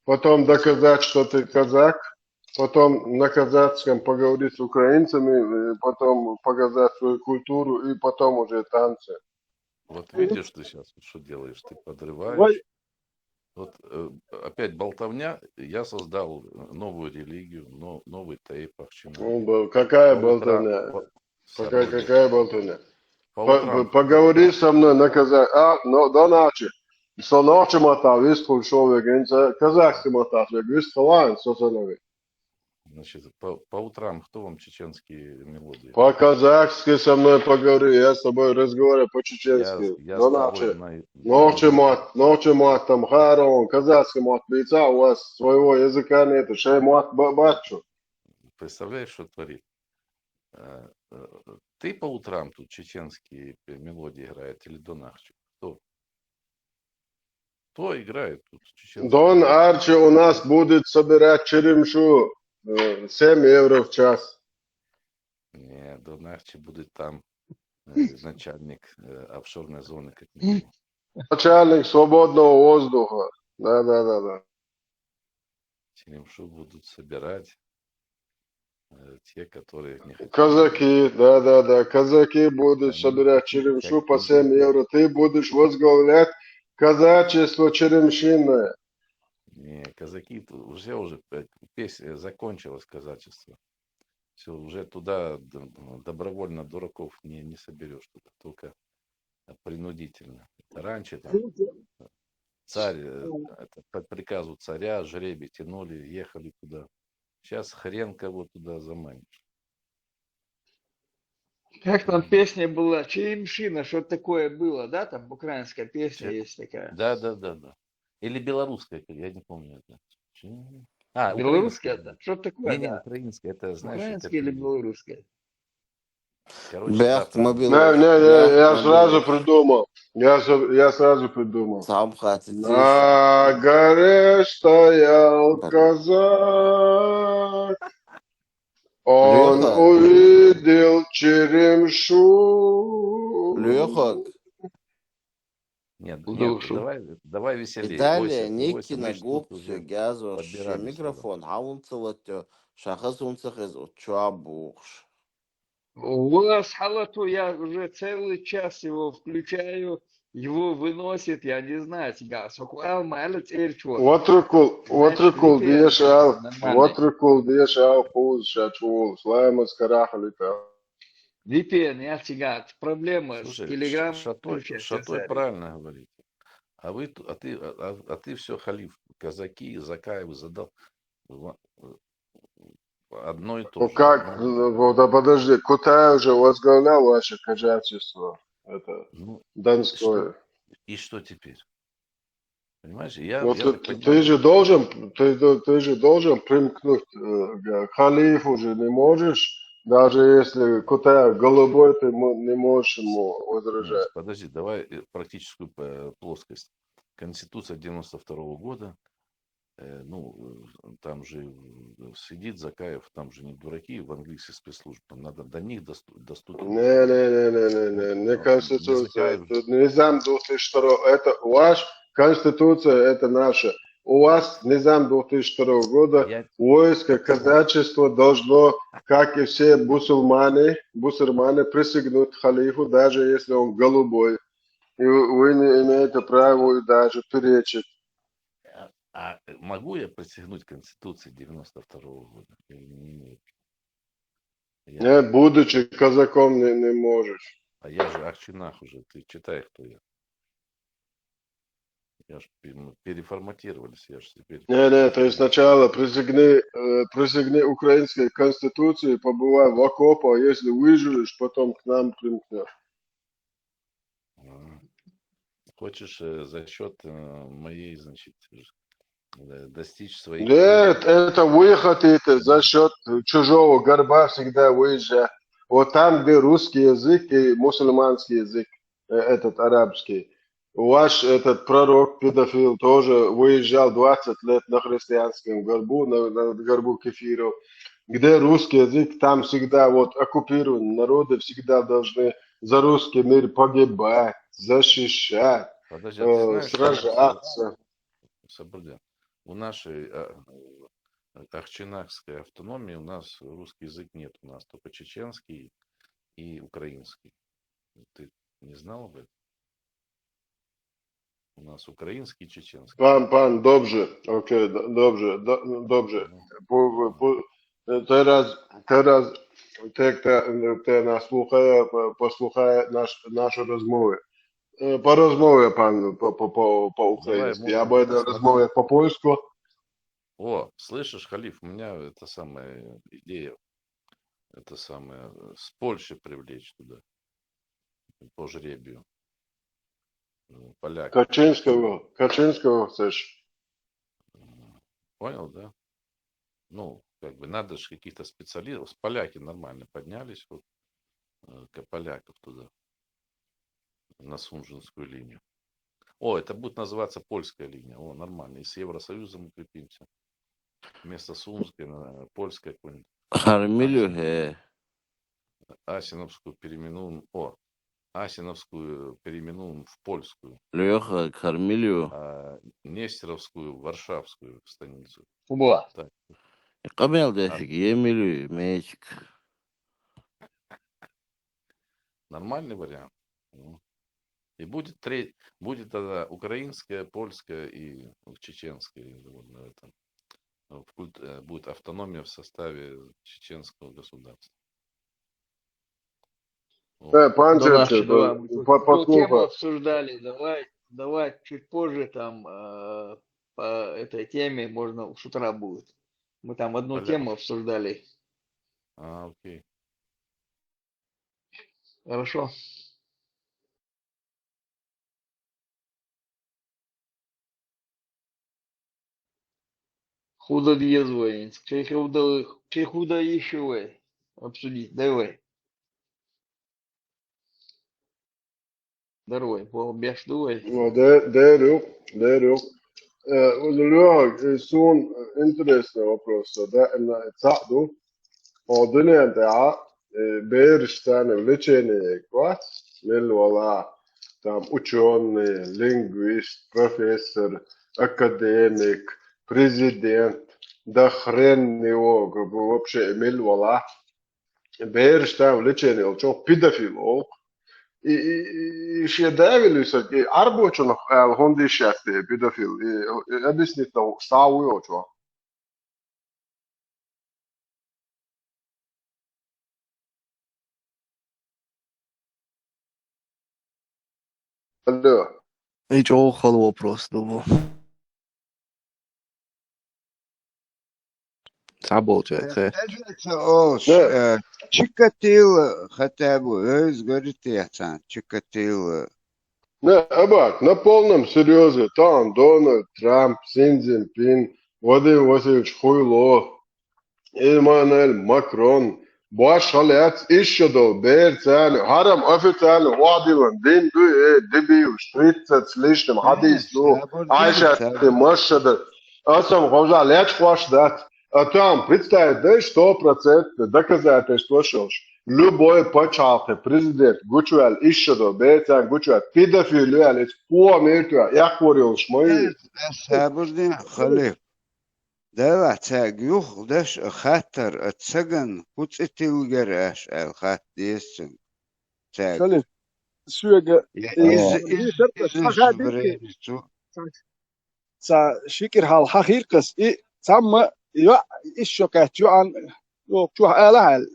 потом доказать, что ты казак, потом на казахском поговорить с украинцами, потом показать свою культуру и потом уже танцы.
Вот видишь ты сейчас, что делаешь, ты подрываешь. Вот опять болтовня, я создал новую религию, новый тейп Ахчина.
Какая болтовня? Какая болтовня? Поговори со мной на казахском. До ночи. Со ночи мотал, вискул шовек, казахский мотал, вискул лайн, социальный.
Значит, по утрам кто вам чеченские мелодии?
По-казахски со мной поговори, я с тобой разговариваю по-чеченски. До ночи. Ночи мат, там харон, казахский мат, лица, у вас своего языка нет, шей мат бачу.
Представляешь, что творит? Ты по утрам тут чеченские мелодии играет или Дон Арчи? Кто? Кто играет тут чеченские?
Дон Арчи у нас будет собирать черемшу 7 евро в час.
Нет, Дон Арчи будет там начальник офшорной зоны. Как
начальник свободного воздуха. Да.
Черемшу будут собирать те, которые не хотят.
Казаки, да. Казаки будут собирать черемшу по 7 евро. Ты будешь возглавлять казачество черемшинное.
Не, казаки, уже песня закончилась, казачество. Все, уже туда добровольно дураков не соберешь, только принудительно. Раньше царь, по приказу царя, жребий тянули, ехали туда. Сейчас хрен кого туда заманишь.
Как там песня была? Черемшина, что такое было, да? Там украинская песня есть такая.
Да. Или белорусская, я не помню это.
Белорусская, да? Что такое?
Не, украинская, это знаешь.
Украинская или белорусская?
Короче,
я сразу придумал. Я сразу придумал. На горе стоял казак. Он увидел черемшу.
Лёха.
Нет, давай веселее.
Италия, Никина, Гупсю, Газу, микрофон, Аунцелотё, Шахас Унцахез, Чуабуш.
У вас халату, я уже целый час его включаю, его выносит, я не знаю, газ.
Watrikul diešau pūz šačūl, slēmas karahalitāv.
VPN, я тягат. Проблема с Телеграм.
Шатой правильно говорит. А ты все халиф. Казаки, Закаев задал одно и то же.
Как? Да подожди, Кутай уже возглавлял ваше казачество. Это Донское.
И что теперь? Понимаешь,
ты же должен примкнуть к халифу, же не можешь. Даже если Кутай голубой, ты не можешь ему возражать.
Подожди, давай практическую плоскость. Конституция 92 года, там же сидит Закаев, там же не дураки в английской спецслужбе, надо до них доступить.
Не Конституция, Низам 2002, это ваш Конституция, это наша. У вас Низам 2002 года войско, казачество должно, как и все мусульмане присягнуть халифу, даже если он голубой. И вы не имеете права даже перечить.
А могу я присягнуть Конституции 92 года? Или не имею?
Нет, будучи казаком не можешь.
А я же Ахчинах уже, ты читай, кто я. Я же переформатировались, я же теперь...
Нет, ты сначала присягни украинской конституции, побывай в окопах, если выживешь, потом к нам примкнешь.
Хочешь за счет моей, значит, достичь своих...
Нет, это вы хотите за счет чужого горба всегда выезжать. Вот там, где русский язык и мусульманский язык, этот арабский. Ваш этот пророк, педофил, тоже выезжал 20 лет на христианском горбу, на горбу кефиров. Где русский язык, там всегда вот оккупированные народы всегда должны за русский мир погибать, защищать, сражаться.
У нашей Ахчинакской автономии у нас русский язык нет, у нас только чеченский и украинский. Ты не знал об этом? У нас український і чеченський.
Пан, добре, окей, добре. Teraz те нас слухає, послухає нашу розмову. Порозмовує пан по-українськи. Я буду розмовляти по-польську.
О, слышишь, Халиф, у меня это самая идея, это самое, с Польши привлечь туда, по жребию. Поляки.
Качинского хочешь?
Понял, да? Ну, как бы надо же каких-то специалистов. Поляки нормально поднялись, вот, поляков туда, на Сунжинскую линию. О, это будет называться польская линия. О, нормально. И с Евросоюзом укрепимся. Вместо Сунской, польская какую-нибудь.
Хармилю,
Асиновскую переименуем. О, Асиновскую переименуем в польскую.
Леха, Хармилю.
А Нестеровскую в Варшавскую станицу.
Уба.
Так.
Камел дефик, Емилю, мечик.
Нормальный вариант. И будет тогда украинская, польская и чеченская. Будет автономия в составе чеченского государства.
Пан
Эту тему обсуждали. Давай чуть позже там по этой теме можно с утра будет. Мы там одну тему обсуждали.
Окей.
Хорошо. Худо дьезвоинс. Чей худо еще обсудить. Давай. Здоровый, беш давай.
Det är ju. Сон интересный вопрос. Да, это Одуня да берштаны лечение квас мелвала там ученый, лингвист, профессор, академик, президент, да хрен него вообще мелвала берштаны лечение, он что педофил, и ще давилися, и арбочно хонди шахте педофил, и объяснить там ставую что. Алло.
Ничего, хол вопрос, думаю. Забыл, человек.
Чикатило хотя бы, говорит я сам, Чикатило.
На полном серьезе, там Дональд Трамп, Си Цзиньпин, Владимир Васильевич Хуйло, Эммануэль Макрон, باش خليت إيشدو بيرتان هرم أفتان واديون دين دبي وشتريت سليشتم حديث لو عايشة مشهد أصلا خوجا ليش خوش ذات أتام представить да 100% доказать что любой почалки президент гучуэл Ишдо бейтан гучуэл педофилия по мертва я говорил шмой
сабурдин халиф دوا تاجيوخ داش خاطر اتسجن وتقتل جراش الخات ديسن تاج
خليف سويق شكر هالحقيقة تم الشوكات عن شو على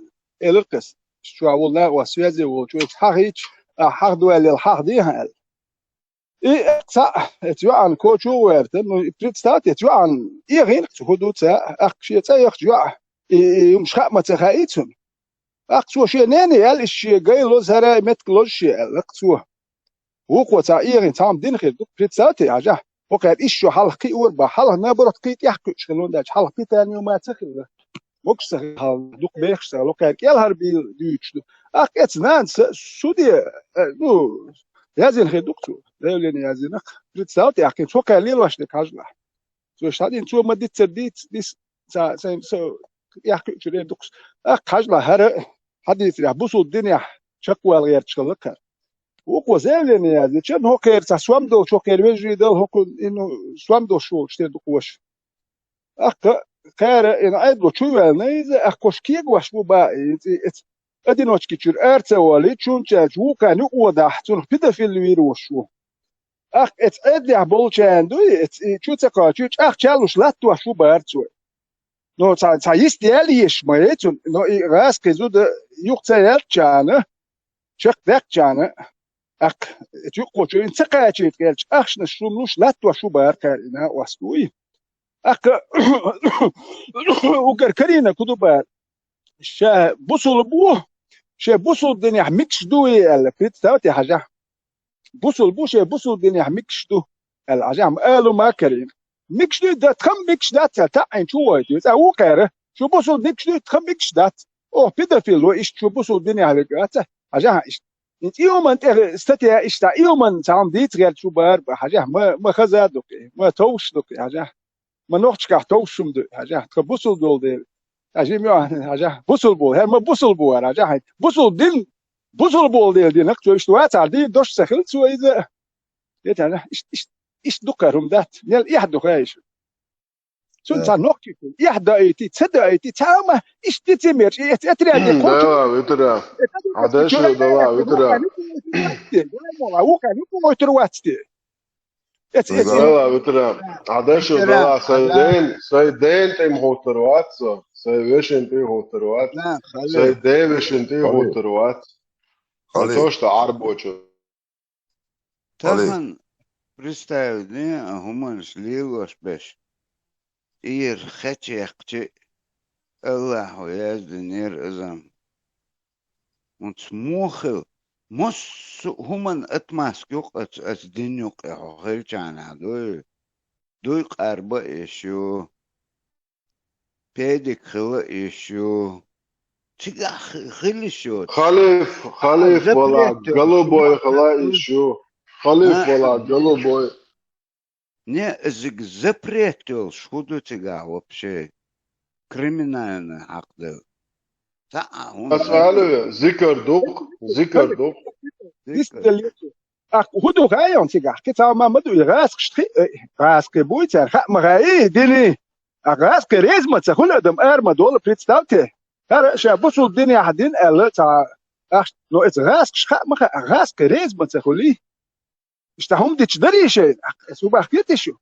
القص شو والله وسويزي وشو حقيقة حقدوا للحق دي هال عن كوتشو ويرتن بريتستات عن غير حدود أخشي يخجع مش خا ما تخايتهم أخشوا شيء ناني قال الشيء جاي له زرع متكلوش شيء أخشوا هو قوة إيرين تام دين خير بريتستات عجاه وقعد إيشو حلقي وربا حلقة نبرت قيت يحكي شغلون داش حلقي تاني وما تخيل مكس حال دوك بيخش لو كان يلهر بيدوش أكيد سودي نو يازين خير دكتور لين يازينك بريتستات يحكي شو كان ليه واش نكاجلا شو شادين شو ما ديت ديس سو يحكي شو دوكس كاجلا هر حديث يا بوسو الدنيا شكوى غير شغلك وقو زين يازي شن هو كير سوام دو شو كير ويجي دل هو انه سوام دو شو شتي دوكوش Kare in aidlo chuvel neize koshkieg was wo ba adinochki chur ertse wali chuncha chuka nu oda tun pida fil wirushu ach it's edya bolchan do it's chutsa ka chuch ach chalus lattu shu ba ertsu no ta ist ehrlich mal jetzt und no ras gezu de juchtsa elchana chak dekchana ach chuko chun tsaka chit gelch ach shna shumlush lattu shu ba erkana wasui ach وقر كرينا كدوبا شا بوصل بوه شا بوصل الدنيا ميكش دوي البيت تاوتي حاجه بوصل بوه شا بوصل الدنيا ميكش دو العجام قالوا ما كريم ميكش دو ده تخم ميكش دات تاعين شو وايت او قاره شو بوصل ميكش دو تخم ميكش دات او بيدافيل لو ايش شو بوصل الدنيا على قاتا حاجه ايش انت يوم انت استتيا ايش تا يوم تعم ديت غير شو بار حاجه ما خزادك ما توشدك حاجه ما نوختش كاع توشم دو حاجه تبوصل دول ديل حاجه ميو حاجه بوصل بو ما بوصل بو حاجه بوصل دين بوصل بول ديل دي نقطه ايش توات عدي دوش سخل سو اذا يت انا ايش دكرهم ذات نل يحدو خايش شو انت نوختي يحدى ايتي تصدق ايتي تاما ايش تتمر اتري عندي قوت
وترى عداش دوا وترى
هو كان يكون ترواتي
وترى عداش دوا سيدين تيم هوتروات سيدين تي هوتروات سيدين تي هوتروات توش تعربوچو
Tahan представляю, гуман сливош беш. Ир хачекче Аллаху язденер азам. Und smochel مش هما اتماسكوك اتدنيوك اخوخيل جانا دوي قربا ايشو بيدك خلا ايشو تيجا خيل شو
خليف ولا قلبوي خلا ايشو خليف ولا قلبوي
не запретил шхуду тига вообще криминальный акт.
أسأله ذكر دوق
هدو غايون تيغا كتا ما مدو يغاسك شتخي غاسك بويتا خا مغاي ديني غاسك ريزما تخول ادم ارما دول بريتستاوتي هر شا بوصل دنيا حدين الا تا اخ لو ات غاسك خا مغا غاسك ريزما تخولي اشتهم ديش دري شي سو باخيتشو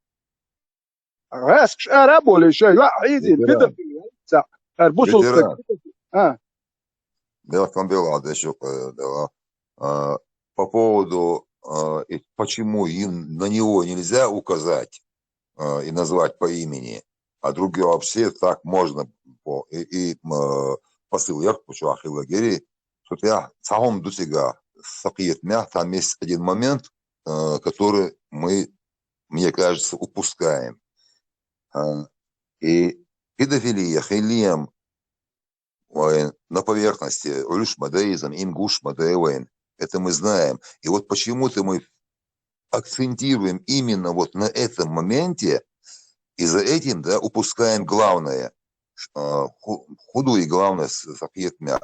غاسك ارابول شي عيدي كده تا هر بوصل
Дело в том, дело, еще дело. По поводу, почему им на него нельзя указать и назвать по имени, а другие вообще так можно. И посыл я хочу Ахиллагери, что я самом до сега сакиет мя, там есть один момент, который мы, мне кажется, упускаем. И педофилия, хилием, на поверхности, улюш мадеизм, ингуш мадеевен, это мы знаем. И вот почему-то мы акцентируем именно вот на этом моменте, и за этим, да, упускаем главное, худу и главное сапьетмя.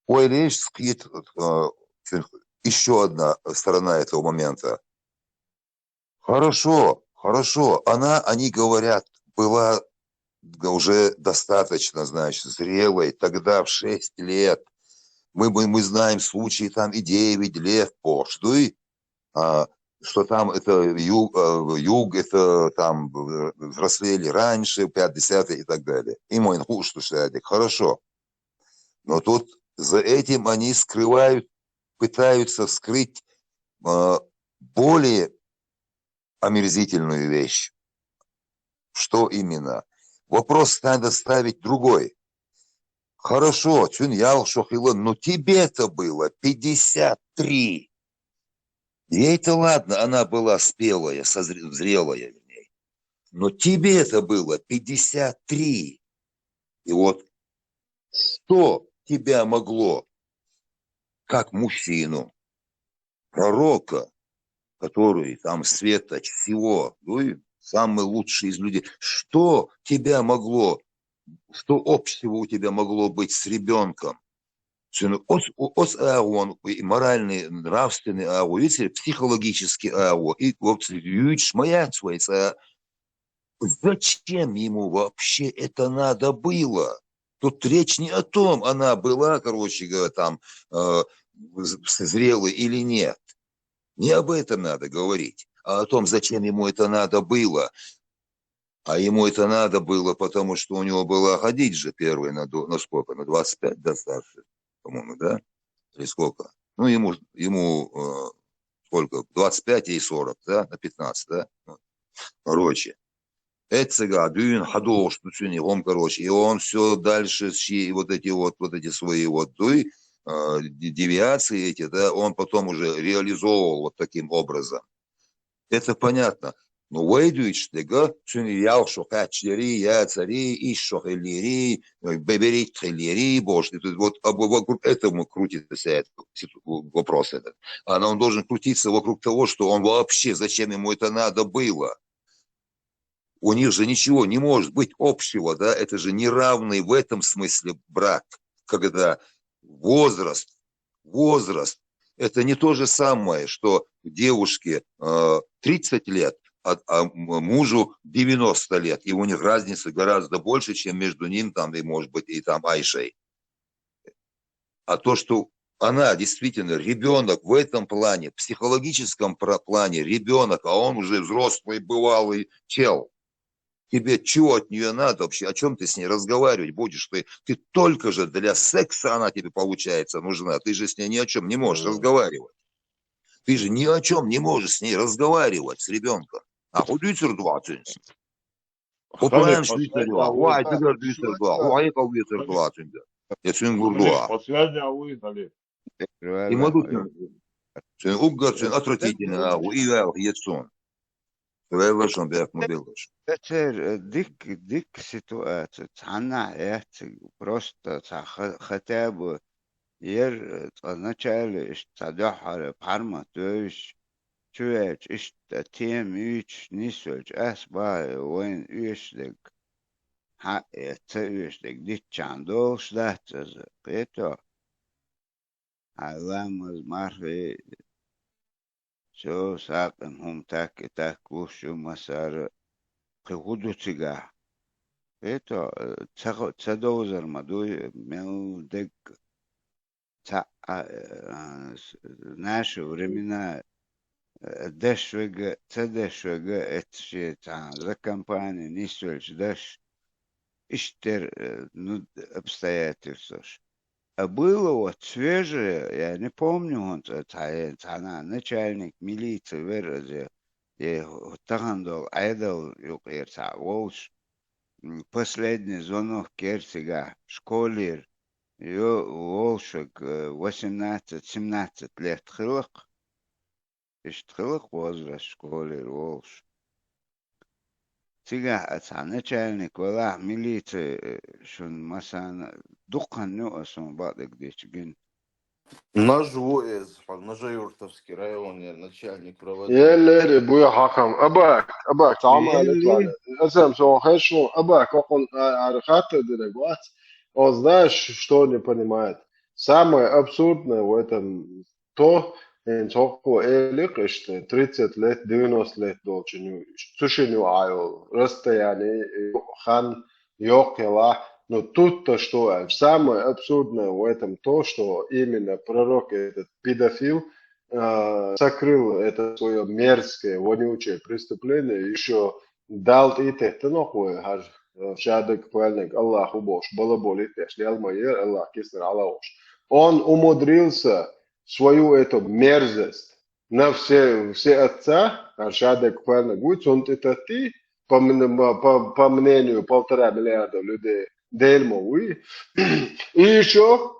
Ой, речь скит, еще одна сторона этого момента. Хорошо, они говорят, была уже достаточно, значит, зрелой, тогда в 6 лет. Мы знаем случаи там и 9 лет пошли, что там это юг, это там взрослели раньше, 5-10 и так далее. И мой хорошо. Но тут за этим они скрывают, пытаются скрыть более омерзительную вещь. Что именно? Вопрос надо ставить другой. Хорошо, Чуньял Шохилон, но тебе-то было 53. Ей-то ладно, она была спелая, зрелая, вернее. Но тебе-то было 53. И вот что тебя могло, как мужчину, пророка, который там светоч всего, ну и самый лучший из людей. Что тебя могло, что общего у тебя могло быть с ребенком? Он и моральный, нравственный ау, видите, психологический ау, и вот шмаят свой, Зачем ему вообще это надо было? Тут речь не о том, она была, короче говоря, там зрелой или нет. Не об этом надо говорить, а о том, зачем ему это надо было. А ему это надо было, потому что у него была Хадиджа первая на сколько? На 25, да, старше, по-моему, да? Или сколько? Ну, ему сколько? 25 и 40, да? На 15, да? Короче. Это дюн хадош, короче, и он все дальше, вот эти свои девиации эти, да, он потом уже реализовывал вот таким образом. Это понятно. Но вейдуич, да, ял шохачери, я цари, и шохелери, бебери трелери, боже, вот вокруг этого крутится этот вопрос этот. А он должен крутиться вокруг того, что он вообще, зачем ему это надо было. У них же ничего не может быть общего, да, это же неравный в этом смысле брак, когда возраст, это не то же самое, что девушке 30 лет, а мужу 90 лет, и у них разница гораздо больше, чем между ним там, и может быть, и там Айшей. А то, что она действительно ребенок в этом плане, в психологическом плане ребенок, а он уже взрослый, бывалый чел. Тебе чего от нее надо вообще? О чем ты с ней разговаривать будешь? Ты только же для секса она тебе, получается, нужна. Ты же с ней ни о чем не можешь разговаривать. Ты же ни о чем не можешь с ней разговаривать, с ребенком. А удицер 20. Поплаем швейцаря. Вай, ты говоришь дицер 2. Вай, кал дицер 20. Я цвин гурдуа. И могу цвин угар, цвин отвратительно. И я ецон.
Это дик ситуация. Она просто хотя бы вначале тадахар парма, то есть чуешь, тем үч нисуч асба вен үшлек. Это үшлек дичан долшдат это. Аламаз марфе شو ساقنهم تاك تاكو شو مسار قهودو تيجا إيتو تدوزر مدوي ميو دك تا ناشو رمينا دشوجا تدشوجا اتشي تا ذا كامباني نيسولش دش اشتر nud обстоятельств. А было вот свежее, я не помню, он она начальник милиции выразил, и тагандол айдал юкерца волш, последний звонок Керсига, школер, ее волшек 18-17 лет хылок, хылок возраст школер волш. Сега начальник вала милиции, шун масана дукан нюасон бадык дечгин.
на Жаюртовский район, начальник проводил.
يلي بويا حكم أباك تعمل طلع أسام شو хорошо أباك он архата дорогой. Он знаешь, что не понимает. Самое абсурдное в этом то, что элик, что 30 лет, 90 лет должен сушению аю, расстояние, хан, йокела. Но тут-то что, самое абсурдное в этом то, что именно пророк, этот педофил, сокрыл это свое мерзкое, вонючее преступление, еще дал и это нахуй, шадык пальник, Аллаху Бож, балаболит, если Алмайер, Аллах киснер Аллахуш. Он умудрился свою эту мерзость на все отца, шадык пальник, будет он это ты, по мнению 1,5 миллиарда людей, дельмовый. И еще,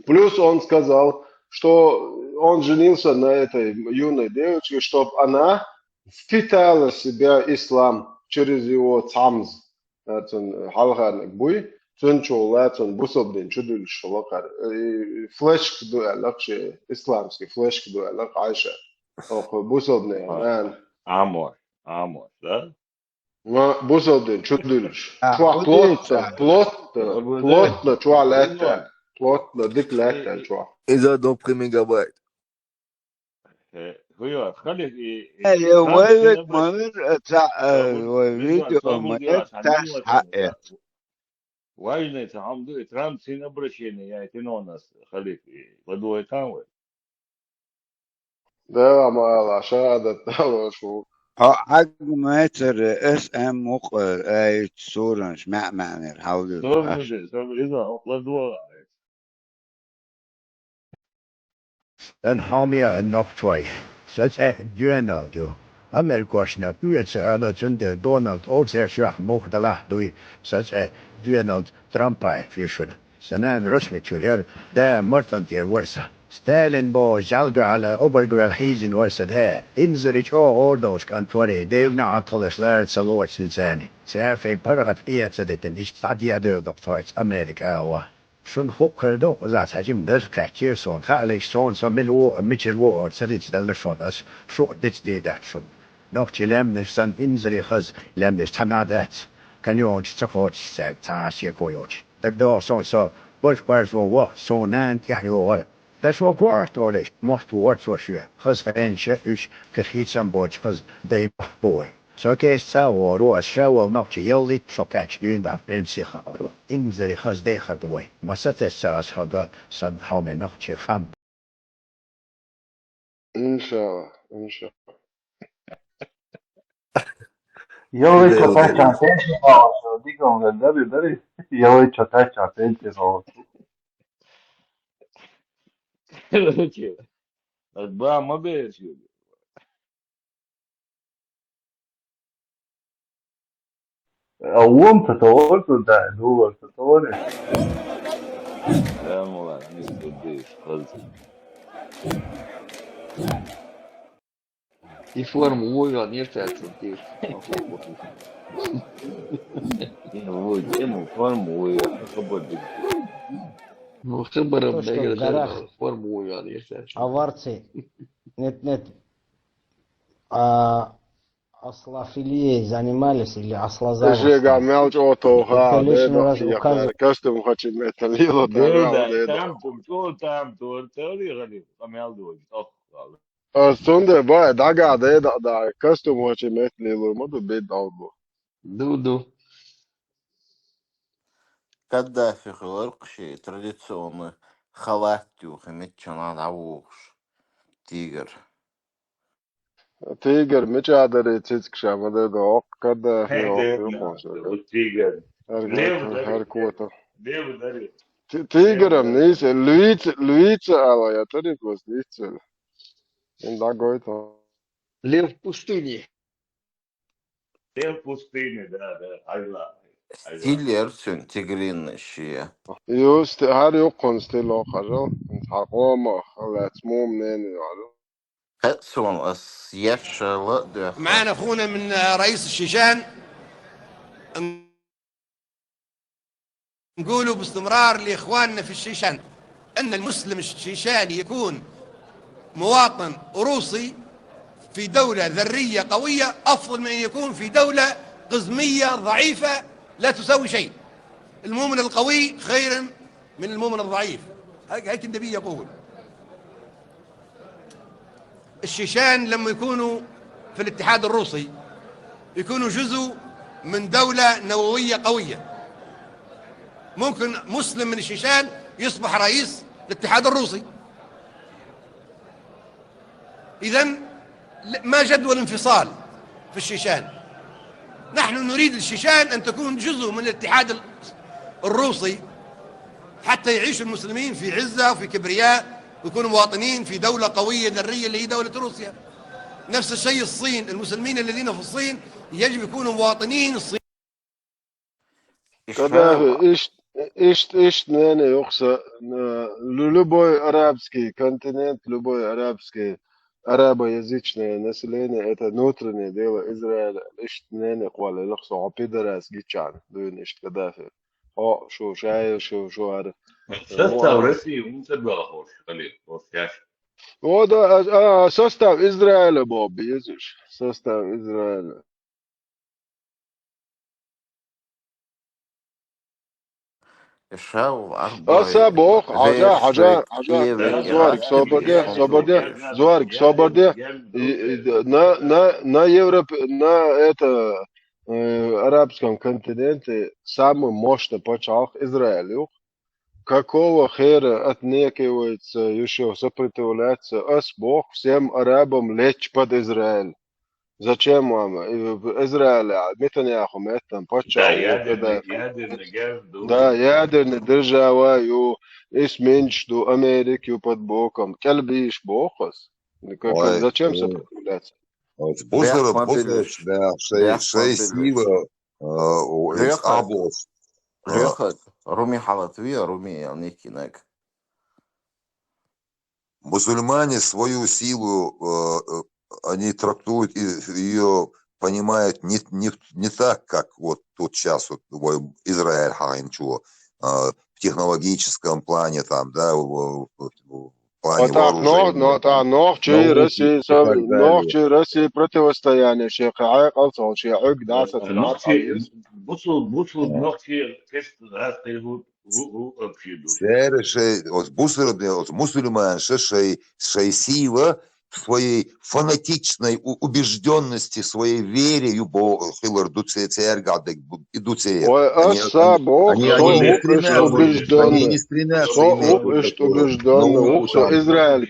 плюс он сказал, что он женился на этой юной девочке, чтобы она впитала в себя ислам через его цамз. Халхарник буй, цунчулатун бусобдин чудул шулакар. Флешк дуэлак, исламский флешк дуэлак Айша. Бусобдин.
Амор, да?
Бусобдин чудулш. Плотно, плотно, дик летта,
إذا 2 ميجا بايت.
خويا خلي ترامب
ويك
سينبرش
مر فيديو ما يفتح حقه
واجد تعمدو ترامب سينبرش يعني تنونس خلي بدو يتاوي
ده ما شهادة شو
حق متر اس ام مقر اي سورنش مع معنى الحول
سورد إذا بدو
Den har vi nok tøj. Så er dyrene jo. Amerikanserne burde alle tunde Donald og ser sjøk mot det la du. Så er Donald Trump fischer. Så når Russland her det Martin der varsa. Stalin bo jalga على أوبرغر هيزن ورسد ها إنزل يشوا أوردوش كان توري ديونا عطلش لارد سلوات سلساني سافي برغت إيه سدتن إيش تعدي أدو دكتورت أمريكا هو شون خوكر دو وزات هجيم درس كاكير سون خاليش سون سون ملو ميتشل وورد سديت دلشون أس شو ديت دي دات شون نوختي لام نفسن إنزل يخز لام نفس تنادات كان يوج تفوت ساب تاسي كويوج دو سون سو بوش بارز وو سون نان يحيو Das war kwartårig, måste vara så sjö. Hos en tjejus, kashitsam borts, hos dig boy. Så kan jag säga då att själva något jävligt så kanske du inte har sig själv. Inser hos dig har boy. Man sätter sig att ha det så har man något ju fram.
إن شاء الله إن شاء الله
Io he hecho tacha pensi paoso, dico che dari. Io he hecho tacha pensi paoso.
أتباع ما بيرشي
Uom tatovolto da, due tatore.
لا والله نستديش خلص
Informują, nie chcę też.
Informują, خبر
Ну, خبرة
То, что в
بدأ
горах
формуją, nie chcę.
аварцы, нет, ослофилией занимались или
إيش
ослозаврством.
قاعد مالج أوتو
И
ها ده
лишний раз
ده
указывать.
كاستم خاتم متليلو
ده تامتم شو تامتم توري غريب قميال دوج
Sunde باي دا قاعد ده كاستم خاتم متليلو ما بيت داودو
Дуду.
Когда фигуркши традиционно халаттю хэмитчанан авууш тигр.
تيجر مش قادر يتسك شام ده أوق كده في أوق يقوش
والتيجر
هر كوتا
ليه بدري
تيجر منيس لويت على يا ترى بس لويت إن دا قويتا
Лев в пустыне.
ليه الفلسطيني ده هايلا
Стилерсен тигрин шия.
يوست هر يقون ستيلو خجل انت حقوما خلات مو منين يعني
قصون اس يشل دخل.
معانا اخونا من رئيس الشيشان نقولوا باستمرار لاخواننا في الشيشان ان المسلم الشيشاني يكون مواطن روسي في دولة ذرية قوية افضل من ان يكون في دولة قزمية ضعيفة لا تساوي شيء. المؤمن القوي خير من المؤمن الضعيف. هيك النبي يقول. الشيشان لما يكونوا في الاتحاد الروسي يكونوا جزء من دولة نووية قوية. ممكن مسلم من الشيشان يصبح رئيس الاتحاد الروسي. إذن ما جدوى الانفصال في الشيشان. نحن نريد الشيشان أن تكون جزء من الاتحاد الروسي حتى يعيش المسلمين في عزة وفي كبرياء ويكونوا مواطنين في دولة قوية ذرية اللي هي دولة روسيا. نفس الشيء الصين، المسلمين الذين في الصين يجب يكونوا مواطنين الصين.
كده ايش ناني يقصى любой арабский континент, любой арабский арабоязычное население это внутреннее дело Израиля. ايش ناني قوالي لقصى عبيدراس جيتشان دوين ايش كدافع شو شايل شو عارف
سستав России унцебела хош خليل وفياش
وده состав Израиля بوب يزوش состав Израиля
الشاو أربعة
سابق حاجة
فيرسك
زوارك زوارك صبر на Европ на это арабском континенте самый мощный почах Израилю. Какого хера отнекивается еще сопротивляться Бог всем арабам лечь под Израиль? Зачем вам? Израиль, Нетаньяху, там
Да,
ядерный
газ,
Да, ядерный держава, изменчу Америку под боком. Кельбиш бокос.
Ой,
Зачем сопротивляться?
Бусером, да, шесть сила, абос.
ليخت رومي حلطوية رومي نيكينك
Мусульмане свою силу, они трактуют ее, понимают не так, как вот тут сейчас вот Израиль, в технологическом плане там, да, в плане
вооружения. России противостояние шейха алцал шейх дасат
Бусл ногти тест
мусульман шей сила в своей фанатичной убежденности, своей вере, они не стремятся иметь
Израиль,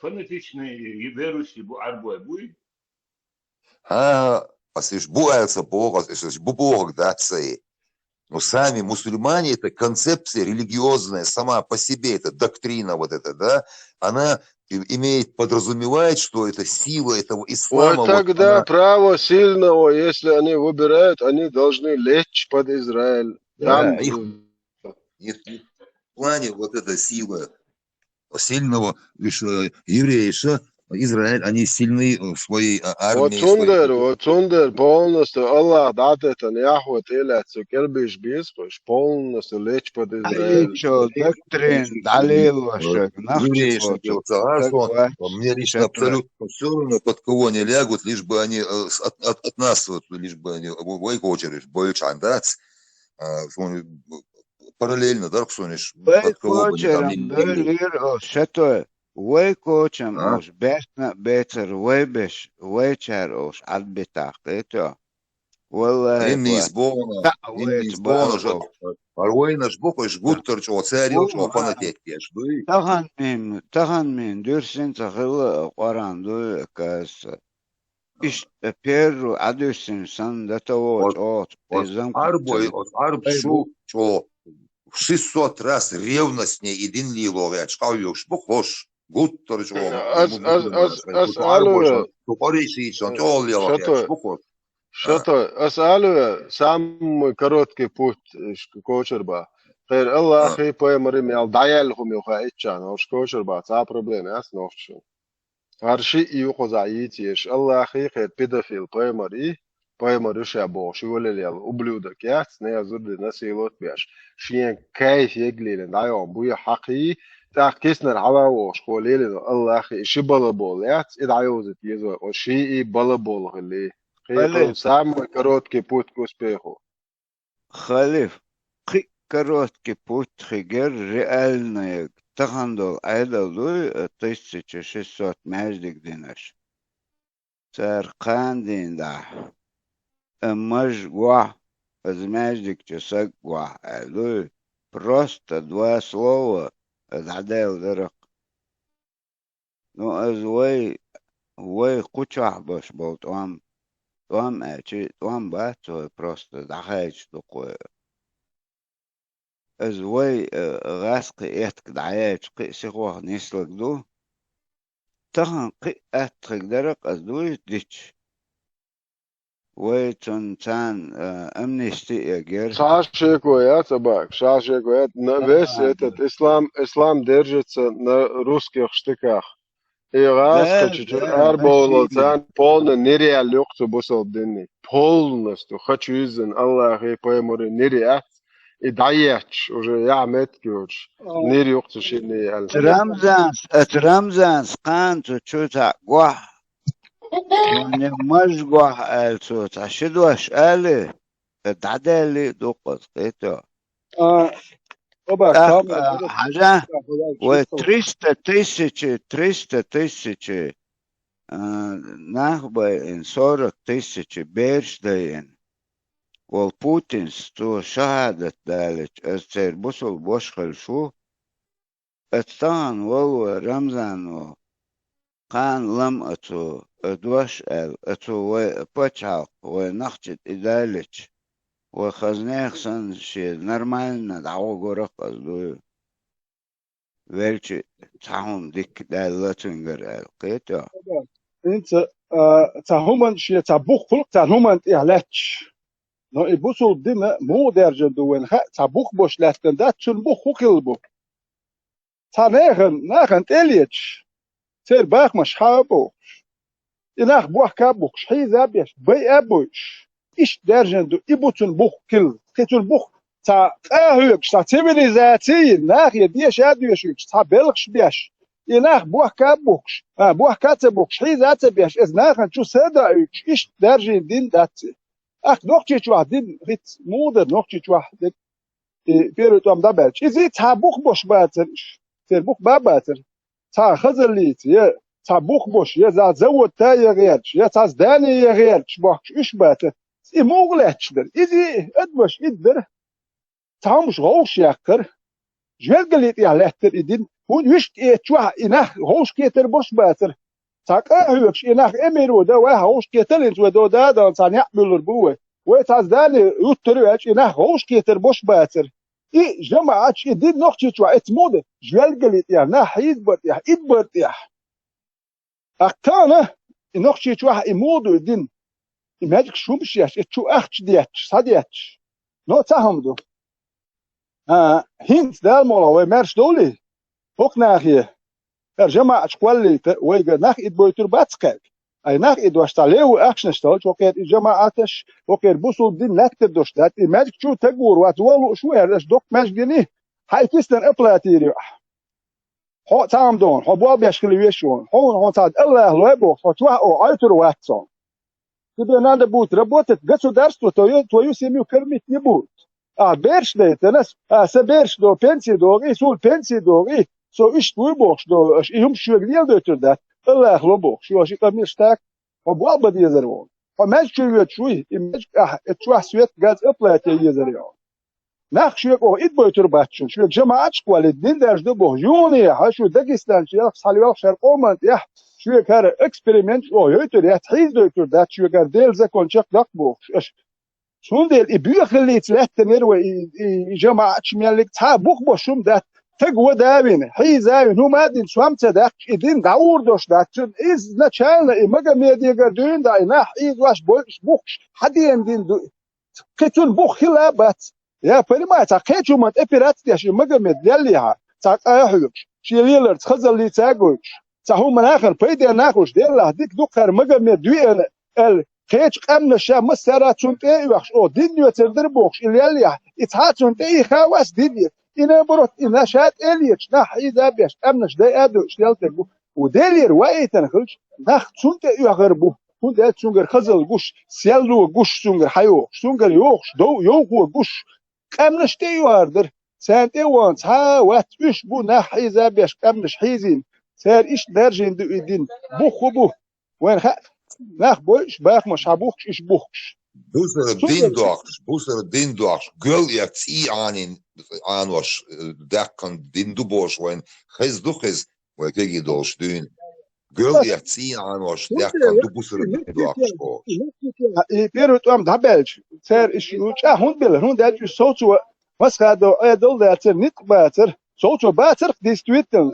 фанатичный верующий арбой будет?
Боятся Бога, Бог, да, но сами мусульмане, эта концепция религиозная сама по себе, эта доктрина вот эта, да, она подразумевает, что это сила этого ислама.
Тогда вот право сильного, если они выбирают, они должны лечь под Израиль.
Да, в плане вот эта сила сильного еврея, Израиль, они сильны в своей армии.
Вот Цундер полностью, Аллах дает Нетаньяху телец, Кельбиш бискош, полностью лечь под Израиль.
Доктрин, далево,
мне лично абсолютно все равно, под кого они лягут, лишь бы они от нас, лишь бы они войкочериш, бойчандац, параллельно, да, ксониш, под кого бы они там
ويكوشم اوش بيتنا بيتر ويبش ويشار اوش عد بتاقيته والله
إني إسبونا جد أروينا جبوك جبوتر شو ساري شو فنتيك يش دوي
تغن من درسين تخيل قران دوي كاس إيش بيرو عدوسين سن دتوش اوت
أرب شو 600 раз ревностнее един лилове, чкавюш, бухош, гуттор чо.
أسأله самый короткий путь кочерба. Хэр Аллах и поэмарим ял даялхум юхаичан, ош кочерба, ца проблем яс нохчу. Арши и юхозаитиш, Аллах и хэр педофил поэмари, поэмаруш я бош, юлелел ублюдок яс, не азурды насилот бяш. Шиен кайф еглилен, дайом буя хақи, так киснер аваош, колелен Аллах и шибалабол яс, и дайозит езо, оши и балабол хли. Самый короткий путь к успеху.
Халиф, короткий путь хигер реальный. Тахандол айдалуй 1600 мәждик динаш. Царқан динда. Маж гуа, из мәждик часак гуа. Айдуй просто два слова задел дырок. Ну, аз вой кучах баш болт вам. Вам бачу просто дахач такое. Звой раск этк даяч сихо нислак ду. Тахан этрик дарак аздуй дич. Вой цан амнистия гер.
Шашеко я собак, шашеко я. Весь этот ислам держится на русских штыках. И раз чуть-чуть арболо, цан полно нереально бусал дни. Полностью хочу изен Аллах и поэмори нереально. И даять уже я меткиуч нереально шини.
Рамзан скан чуть гуа. Не маж гуа альцут. Ашидваш али. تعدالي دوقت قيتو
أبا
حاجة وتريستا تسيتش نخبة إن 40,000 بيرشدين والبوتينس تو شهادة ذلك أستير بوصل بوشخل شو اتطان وهو رمزان قان لم أتو أدوش أتو بوشعق ونخجت إدالك وخزنيخ سن شي نرمالنا دعوة قرق أزدو ويلشي تحون ديك دالتنجر القيتو
أنت تهمن شيء تبوخ خلق تهمن إعلاج نو يبصوا الدم مو درجة دوين خا تبوخ بوش لاتن ده تشون بوخ وكلبو ناخن تليتش سير باخ مش حابو يناخ بوخ كابوخ شحي زابيش بي أبوش إيش درجة دو يبوتون بوخ كل كتون بوخ تا هيك تا سيفيليزاتي ناخ يديش أديش تا بلغش بيش يناخ بوخ كابوخ بوخ كاتبوخ شحي زات بيش إز ناخن شو سدا إيش درجة دين داتي أخ نوختي واحد دين ريت مودر نوختي واحد بيرو ام دبلش إذا تابوخ بوش باترش تربوخ باباتر تا خزليت يا تابوخ بوش يا زود تا يغيرش يا تازداني يغيرش بوخش إيش باتر موغلاتش در إذا أدبش إدر تامش غوش يقر جوال قليت يعلاتر إدين هون وشت تشوه إناخ غوش كيتر بوش باتر تاك هوكش إناخ إميرو دا واه غوش كيتر إنت ودو دا تاني يعمل ربوه وتازداني يتروش إناخ غوش كيتر بوش باتر إيه جماعة إدين نوختي تشوه إتمود جوال قليت يعناح يدبرت يح إدبرت يح أكتانا نوختي تشوه إمودو إدين imagine شو مش ياش اتشو اختش دياتش صدياتش نو تاهمدو هينت دال مولا ومارش دولي فوق ناخيه جماعة شكوالي ويجا ناخ إد بويتر باتسكاك أي ناخ إد واشتاليو أكشن اشتالش وكير جماعاتش وكير بوصل دين لاكتر دوشتات imagine شو تقور واتوالو شو هردش دوك ماش جنيه هاي كيستن إبلاتيريو هو تاهمدون هو بوال بيشكليوشون هو تاد الله لويبو فتوه أو عيتر واتسون тебе надо будет работать государство, твою семью кормить не будет. А берешь да это нас, соберешь до пенсии, и сул пенсии, и со ищ твой бог, что и им что где до туда, Аллах лобок, что аж там так, побал бы езерон. А мяч чует чуй, и мяч, это свет газ оплатит езерон. ناخ شوك او إد بويتر باتشون شوك جماعة شكوال الدين داش دو بوه يوني هاشو داقستان شيخ صاليوال شرقومنت يح شوك هار اكسبريمنت او يوتر يتحيز دويتر دات شوك هار ديل زكون شك داك بوه شون ديل إبيوخ اللي تلاتنير و جماعة شميالك تا بوخ بوشوم دات تقوى داوين حيز داوين هو مادين شوامتا داك إدين داور دوش دات شون إز نتشالنا إماقا ميديقر دوين دا إناح إيز واش بوخش حدين دين دو قتون بوخ خلابات يا понимаете, хочу мать операция, что мы говорим делали, так ахуч, شيليلر تخزل لي تاغوش، تاهم ناخر بيدي ناخوش ديلا ديك دوكر ما قام دوي ال خيش قمنا شا مسرات شنتي وخش او دنيا تردربوش اللي يتحات شنتي خواس دنيا إنا بروت إنا شات إليش نح إذا بيش أمنش ده أدوش دلتبو ودلير وايتن خلش نح شنتي يغربو هون ده شنجر خزل جوش سيلو جوش شنجر حيو شنجر يوخش دو يوخو جوش قمنش تيواردر سانتي وانس ها وات إيش بو نح إذا بيش قمنش حيزين سار إيش درجين دو إدين بوخو بو وين خا نح بوش باخ مش عبوخش إيش بوخش
Busser din doaks gul jak zie aan was dat kan din do bos wen ges duches we kegi dol stuin gul jak zie aan was dat kan do busser din doaks ko
Pero tu am dabelch ser ishucha hund dat you so to was gaat do edel dat er niet beter so to beter dis twitten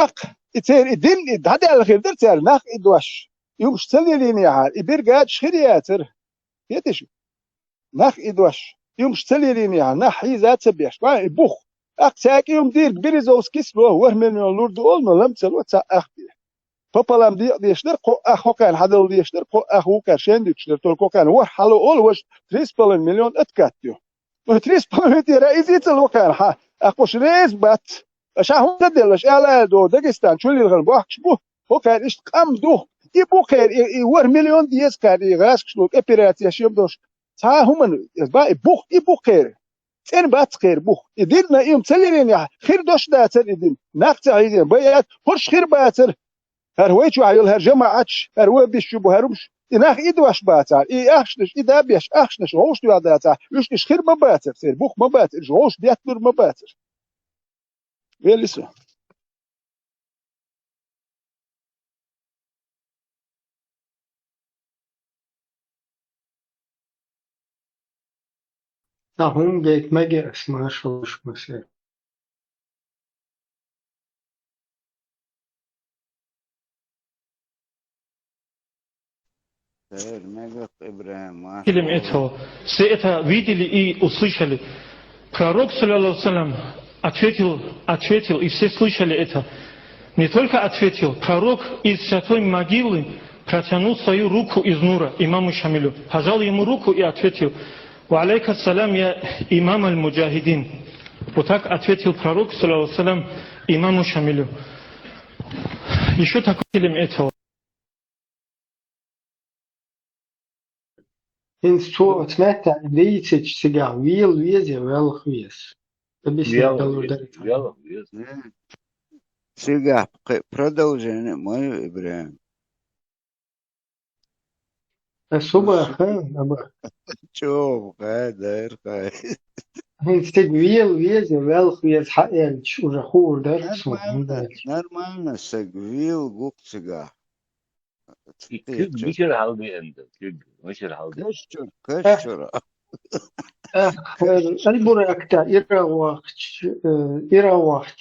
ach itzer idin dat al khirder ser nach idwash يوم شتلي ليني عار يبرجع شخرياتر يتش نخ إدوش يوم شتلي ليني عار نح يزات سبيش ما يبوخ أقساك يوم دير بريزوس كسبه وهم اللورد أولنا لم تسلو تأخذ بابا لم ديشتر قو أخو كان حدل ديشتر قو أخو كرشين ديشتر تلقو كان هو حلو أول وش 3 مليون أتكاتيو و 3 مليون رئيسي تلقو كان ها أخوش رئيس بات أشاهم تدلش على دو داغستان شو اللي الغنبوح شبوه هو كان إيش قام دوه يبوخير يور مليون ديس كان يغاسك شلوك إبراتيا شيم دوش تا هم با بوخ خير إن بات خير بوخ إدينا يوم تلين يا خير دوش داتر إدين نقطع عيدين بيات هرش خير باتر هرويتو عيل هرجماعتش هروي بيشبو هروش إناخ إدواش باتر أخشنش إدابيش أخشنش هوش دو داتر يشنش خير ما باتر خير بوخ ما باتر هوش بياتر ما باتر ويلسو
هم geçmege esma çalışması.
Ибраим,
этого. Все это видели и услышали. Пророк, саллиллаху ответил, и все слышали это. Не только ответил, пророк из святой могилы протянул свою руку из нура имаму Шамилю. Пожал ему руку и ответил: «Ва алейка салям, я имам аль-муджахидин». Вот так ответил пророк, саллиллаху имаму Шамилю. Еще такой фильм этого.
Hins to smetta veiceč cigar viel vieze wel gewees. Dat is niet
Wel geweest.
Сега, продолжение, мой Ибраим.
Особо хан, аба.
Чё, дайр,
Hins tik viel vieze wel gewees haelch уже хоor дерсу.
Нормально, сагвил гукцига.
مش الحلقة أنت مش الحلقة
كشر
البراكتا إراوخت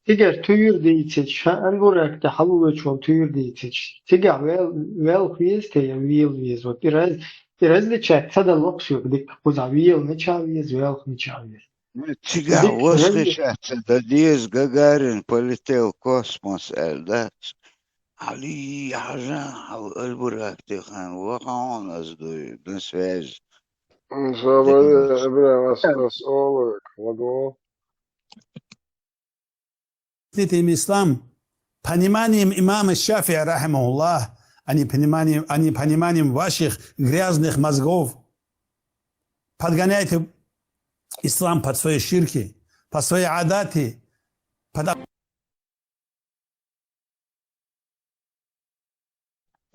تيجر تير ديتش البراكتا حلوة شو تير ديتش تيجر ويل خيز تيا ويل ويز وتيرز لتشات هذا اللقص ديك بوزا ويل نشاويز ويل نشاويز
تيجر وسخشات ديز гагарин полетел в космос, да? علي حاجة البراك تخان وقعون أصدوي بنسواج
إن شاء الله إبراهيم أسألك ودو
Ислам, пониманием имама Шафия, рахимахуллах, а не пониманием ваших грязных мозгов. Подгоняйте ислам под свои ширки, под свои адаты, под...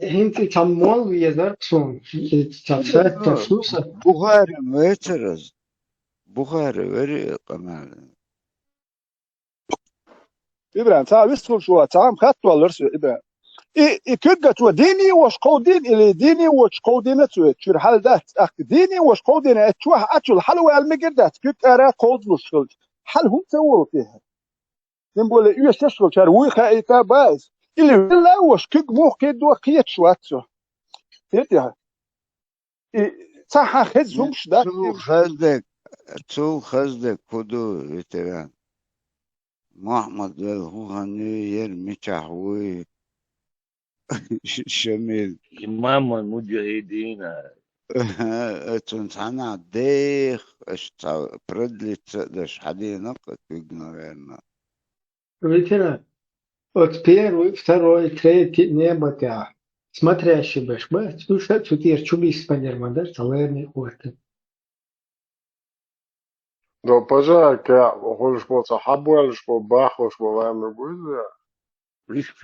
Hinti tammol viyazarsun, tafsat tafsusa.
Bukhari meçeriz. Bukhari veri kamal.
إبراهيم تا ويستفل شو تام خطوة لرسو إبراهيم كجت وديني وش قودين اللي ديني وش قودين تسوي شو الحال ده ديني وش قودين تشوه أشل حلوة المجردات كيف أرى قود وشل حل هم سووا فيها نقول يستشفل شروي خايفة باز اللي لا وش كج موه كده قيت شو أتسو تيتها صح خزهم شدك
تو خزدك كدو وتران محمد الهوهاني يرمي شحوي شميل
إمام المجاهدين
تنسانا ديخ اشتا بردلي تسدش حدينا قد يقنغيرنا
Ветеран, от первый, второй, третий небо тя. Смотрящий бэш бэш, слушай, цутир чубис спадермадар, салерный хорты.
دو بجا كا خوش بو صحابوش بو باخوش بو وامر بوزا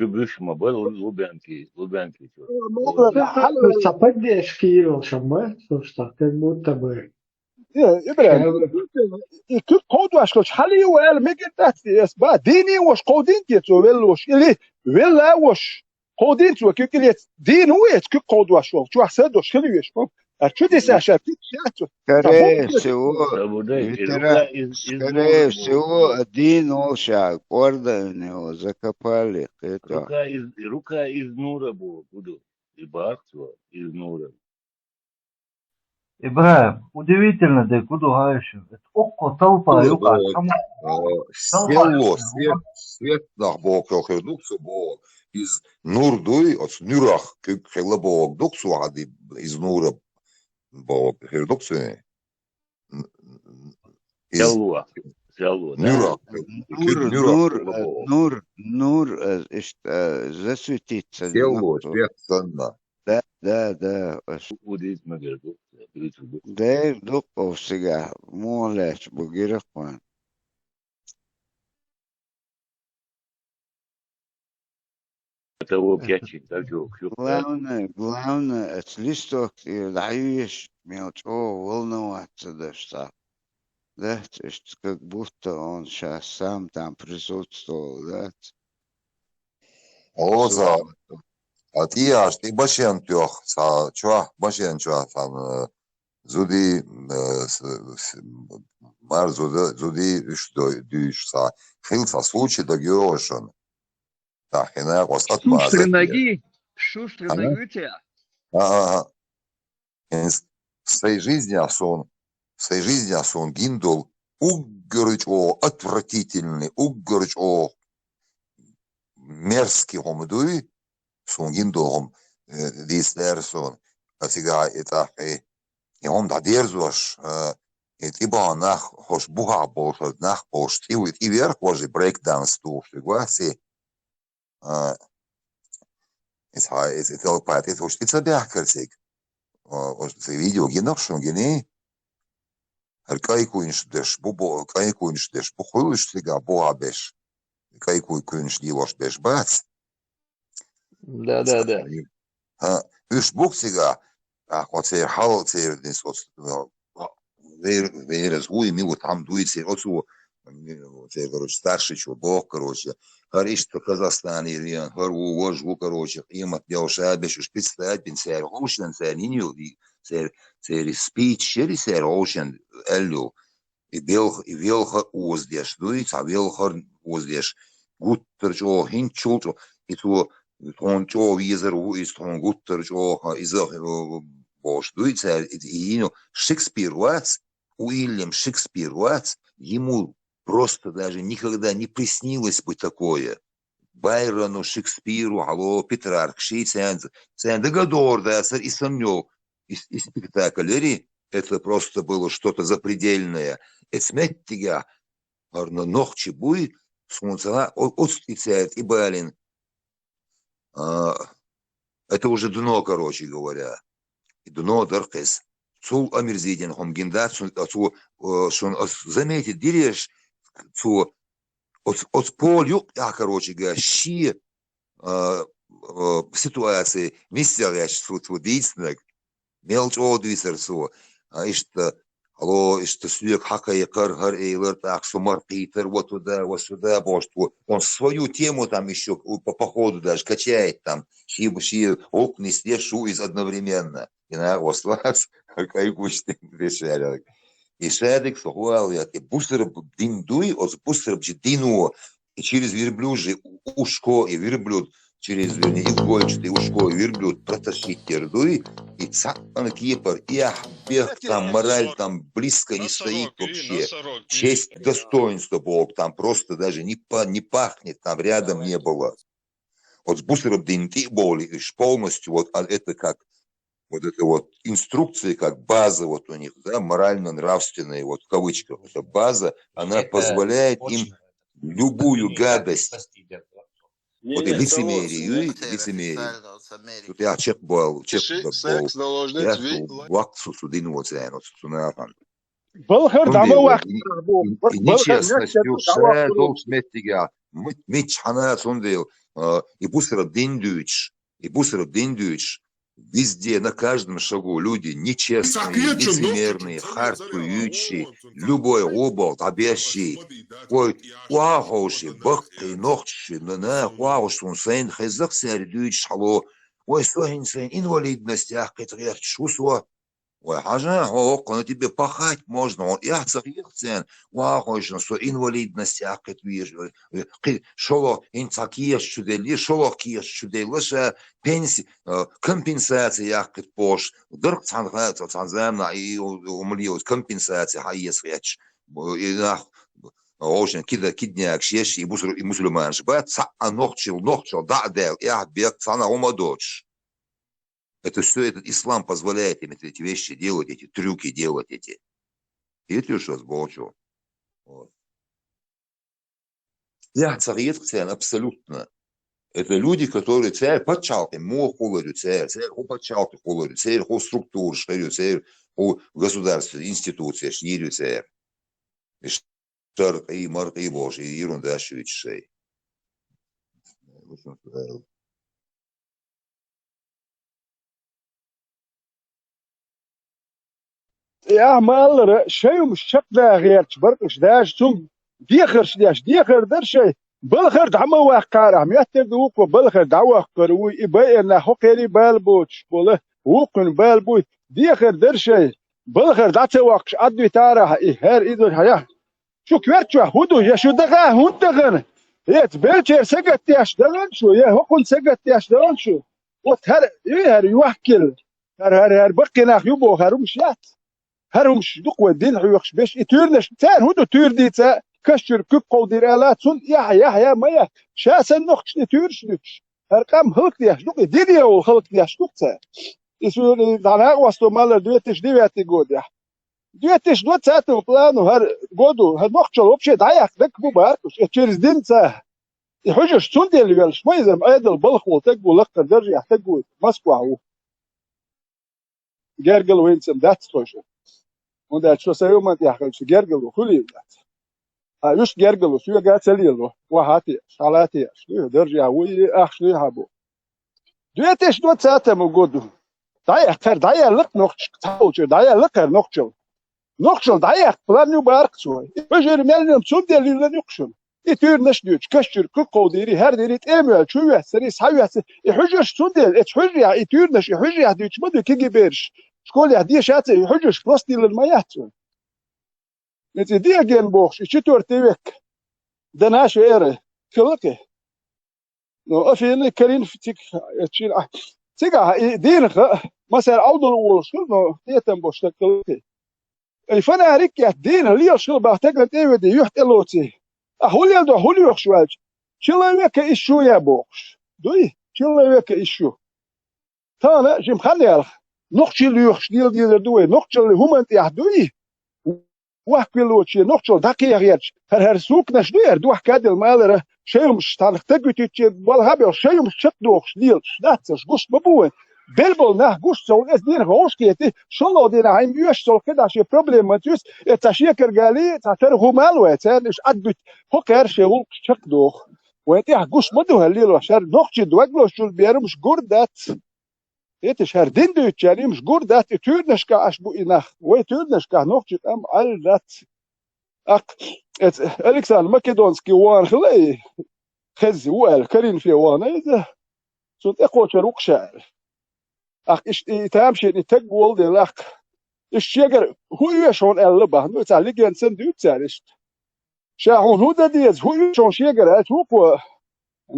بلش ما بل لوبянки
Сападеш кирил шамбэ, слушай, как будто бы.
إبراهيم كيف قود وش حالي وقال مجردات يسبا ديني وش قودين تيتو وش اللي ولا وش قودين تو كيف اللي دين هو كيف قود وش شو حسد وش خلي وش شو دي ساشا
كريف سو الدين وشا قردني وزكبالي
рука из нура буду и бахтва из нура.
Ибраим, удивительно, да куда гаешь? Это окко толпа, юка.
Село, свет nach Bokro Herduksu Bog is Nurdui, от Nurach, Helabog Duksu Hadi is Nura Bog Herduksu.
Село.
Нур, засветиться.
Село, свет сонна.
ده
وديت ما قردو بريتو دو
ده دق وسجع مولاش بجيرقوان
تو كاتشي تاجو شوف
главное اتليستو العيش ميوتو волна ватсадашта да есть как будто он сейчас сам там присутствовал да
Оза, а ти аж ти башен тёх, са чуа, башен чуа, сан зуди мар зуди что дюш са хилса случай да геошон. Та хена госат
Шустры
маза.
ноги, шустры ноги тебя.
Ага. В своей жизни осон гиндол угорыч о отвратительный, угорыч о мерзкий хомдуй, сон гиндолом дистерсон, а сега это и он да дерзуаш, и ба нах хош буга болша, нах болш, и вверх божий брейкданс ту, согласи. Это телепат, это уж ты бяхкарсик. Видео генох шон гене. Кайкуинш деш бухулыш сега буга беш. Кайкуинш дилош беш бац.
Да.
Üç buk сега, вот цер хал цер дес вот верес хуй ми вот там дуется, вот цер короче старший чувак, короче, харишто Казахстан ирен, хару вожу, короче, им отдел шабеш, уж представить, бин цер ошен, цер нинил, цер спич, чери цер ошен, эллю, и велха уздеш, дуется, а велха уздеш, гуттер чо, хинчул чо, и то он чо визер уиз, он гуттер чо, изах бош, дуется, и Шекспир вац, Уильям Шекспир вац, ему просто даже никогда не приснилось бы такое. Байрону, Шекспиру, алло, Петрарк, Шейцен, Дагадор, да, и Самнёв, и спектакль, это просто было что-то запредельное. Эцметтига, арно нохчи буй, смуцана, отстицает и балин. Это уже дно, короче говоря. И дно даркес. Цул омерзителен, хомгиндат, шон заметит, диреш, от полю, короче говоря, щи ситуации, мистеряч, действенник, мелч одвисер, ишта, алло, ишта слег хака якар, гар эйлер, так, сумар питер, вот туда, бошт, он свою тему там еще по ходу даже качает там, щи окна, шу из одновременно, и на ослац, какая гуща решали. И шедик сохуал, и бустер диндуй, от бустер бжидину, и через верблюжий ушко, и верблюд, через игольчатый ушко, и верблюд протащить тердуй, и цак на кипр, и бег там, мораль там близко не стоит вообще. Честь, достоинство Бог там просто даже не пахнет, там рядом не было. Вот с бустером динти боли, полностью, вот это как вот это вот инструкции, как база вот у них, да, морально-нравственные, вот в кавычках, эта база, она позволяет им любую гадость, вот и лицемерие. Тут я чек был, я ваксу судину вот цену, цунахан. И нечестностью, шедол сметига, мич хана сундил, и бустеров диндуич, везде, на каждом шагу люди нечестные, лицемерные, хартующие, любой оболт, обящий. Ой, уахоши, бахты, ногчи, уахош, он сейн, хезак сердуич, хало. Ой, сейн, инвалидность, который чувство. Ой, хажа, на тебе пахать можно, он яцах ехцен, уахош, что инвалидность, шоло, инцакиеш чудели, шоло киеш чудели, ша пенсии, компенсация, яхкет пош, дырк цанземна, и умлиус, компенсация, хаес реч, и нах, очень кидняк, шеш, и мусульман, шбат, нохчил, дадел, бег, цана умадоч. Это все, этот ислам позволяет им эти вещи делать, эти трюки делать, эти. Это что сболчу. Я царец абсолютно. Это люди, которые цель подчалки, мо холодю цель ху подчалки холодю, цель ху структур, шерю цель ху государства, институция, шнирю цель. И штар и марк и бож, и ерунда швидшей.
يا مالر شيء مش شكله غير تبرقش داش ثم ديخر داش ديخر در شيء بالخر دعما وقار عم يتردوك وبالخر دعوة قروي يبقى إن حقيري بالبوش بوله وقن بالبوت ديخر در شيء بالخر دعته وقش عدو تاره هر إيدو هيا شو كبرت شو هدو يا شو دغا هون دغن يت بيلشر سقط ياش دغن شو يا هقن سقط ياش دغن شو وتهر يهر يوحكل هر بقي ناخ يبو هرمشات هرمش دوق ودين حيوخش باش يتورنش تان هدو تور ديتا كشر كوب قودير آلات سن يا مايا شاسن نخش تورش نكش هرقام خلق دياش دوق ديديا وخلق دياش دوق تا يسو دانا واسطو مالا دويتش ديواتي قود يا دويتش دوت ساعتو بلانو هر قودو هر نخشل وبشي داياك دك بو باركوش اتشيرز دين تا يحجش سن دي اللي قالش ما يزم ايد البلخ والتقبو لقر درجة يحتقبو مسكو هو جارجل وينسم دات توشو Und der Schuss jemand ja ganz gergel und huli. Just gergel und so gaat selilo. Wahati, salati. Derja wi achli habo. Du etisch dort zate mo godu. Da lik noch tauche, da liker noch schon. Noch schon da plan nu bark so. Bejer melnem zum der lille noch schon. İtür neş diyor. Kaşır kodiri her derit emel çüve seri sayısı. Hücür sündel et hücür itür neş hücür diyor. Çmadu ki giberş. شكون يهدي شاتي يحجش بلاصتي للميات انت دي جن بوخش شتور تيوك دناش ايره خلقه نو افين كرين فتيك تشيل تيغا دين مثلا اودل وشو نو تيتم بوش تكلقه اي فانا ريك يا دين اللي شو باحتاج تيودي يحتلوتي اهول يلدو هول يخشواج شلوك ايشو يا بوخش دوي شلوك ايشو تانا جيم خلي نقشل يخشديل ديال دوي نقشل همنت يحدوي وحكيلوتشي نقشل دقيقياتش هر سوق نشدير دوح كادل مالره شيء مش تلختقتي بالهبل شيء مش شدوخش ديل شداتش قش ببوين بلبل نه قش سول اس دين غوشكيتي شلو دين هاي ميوش سول كده شي بروبليم ماتيوس تشيكر قالي تعتر همال وتانش ادبت هوكر شيء شدوخ وانت قش مدو هليل شر نقشي دوغلو شول بيرمش قردات etisch her din dutjani ms gurdat eturneshka ashbu inach we eturneshka nochchit am all dat ak et Alexander Makedonski wan khlay khaz wal karin fi wan ida so eqocher uqshal ak ish tamshi taqbol de lak ish yeger hu yeshon elba no tali gensen dutsarish shahun hu da dies hu yeshon yeger at hu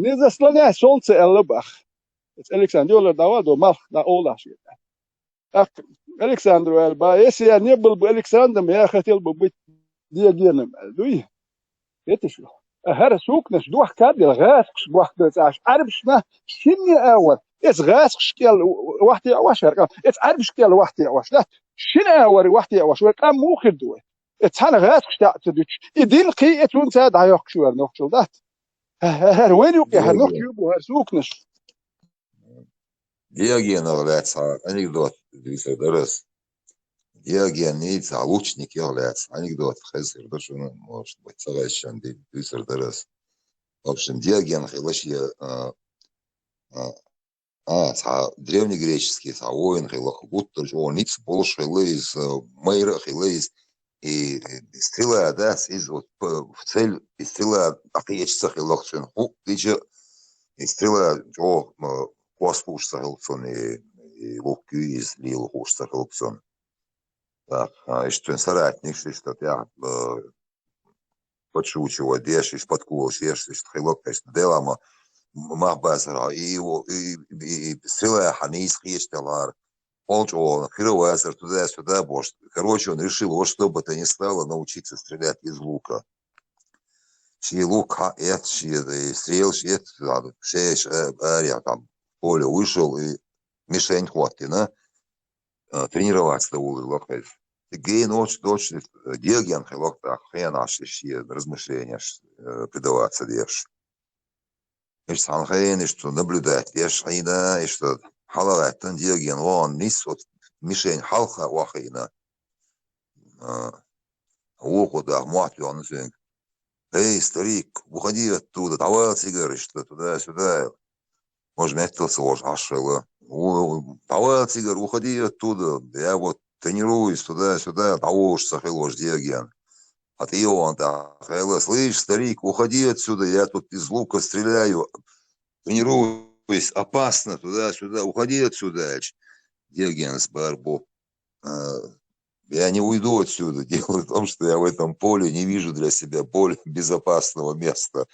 niza slana solse elba Alexander Yoller davado mal da ola shit. Alexander elba esse я не был бы Александром, я хотел бы быть Диогеном. Дуй. Это что? هر سوق نش دوح كاد الغاسق دوح بتاعش عربشنا شنو اول اس غاسق شكل واحد واش ات عرب شكل واحد واش لا شنو اول واحد واش كان مو خدوه ات انا غاسق تاع تدش يدين قي اتون ساد عيق شو نوخشل دات هر وين يوقع هر نوخ يبو هر سوق نش
Диоген является анекдот, раз. Диоген является лучник является анекдот. Хезер, да что может быть, согласен, раз. В общем, Диоген хилашья древнегреческий, воин хилах гуттер, он икс больше хилais, майра хилais, и стрела, да, из вот в цель, и стрела, ахиечца хилах чин, и стрела, Коспушса Хелпсон и Лукюиз Лил Хушса Хелпсон. Так, и что соратник, что я подшучивал, дешь, из подкулов, что Хелок, что делама, Махбазара, и стрела Ханис Хештелар, он Хироуазер туда-сюда, короче, он решил, вот что бы то ни стало, научиться стрелять из лука. Чьи лук, это, стрел, это, шесть, там, поле вышел и мишень хватина тренироваться улы гей ночь дочь Диоген хилок так наши размышления предаваться дешь и что наблюдать, и что халаваттан диоген, вон, низ, вот, мишень халха вахина, окуда, муатлён, эй, старик, уходи оттуда, давай цигары, что туда-сюда, может, метался, может, ашела, давай цигар, уходи оттуда, я вот тренируюсь туда-сюда, того уж сахилош диоген. А ты он так, слышь, старик, уходи отсюда, я тут из лука стреляю, тренируюсь, опасно, туда-сюда, уходи отсюда. Диоген с барбу. Я не уйду отсюда. Дело в том, что я в этом поле не вижу для себя более безопасного места.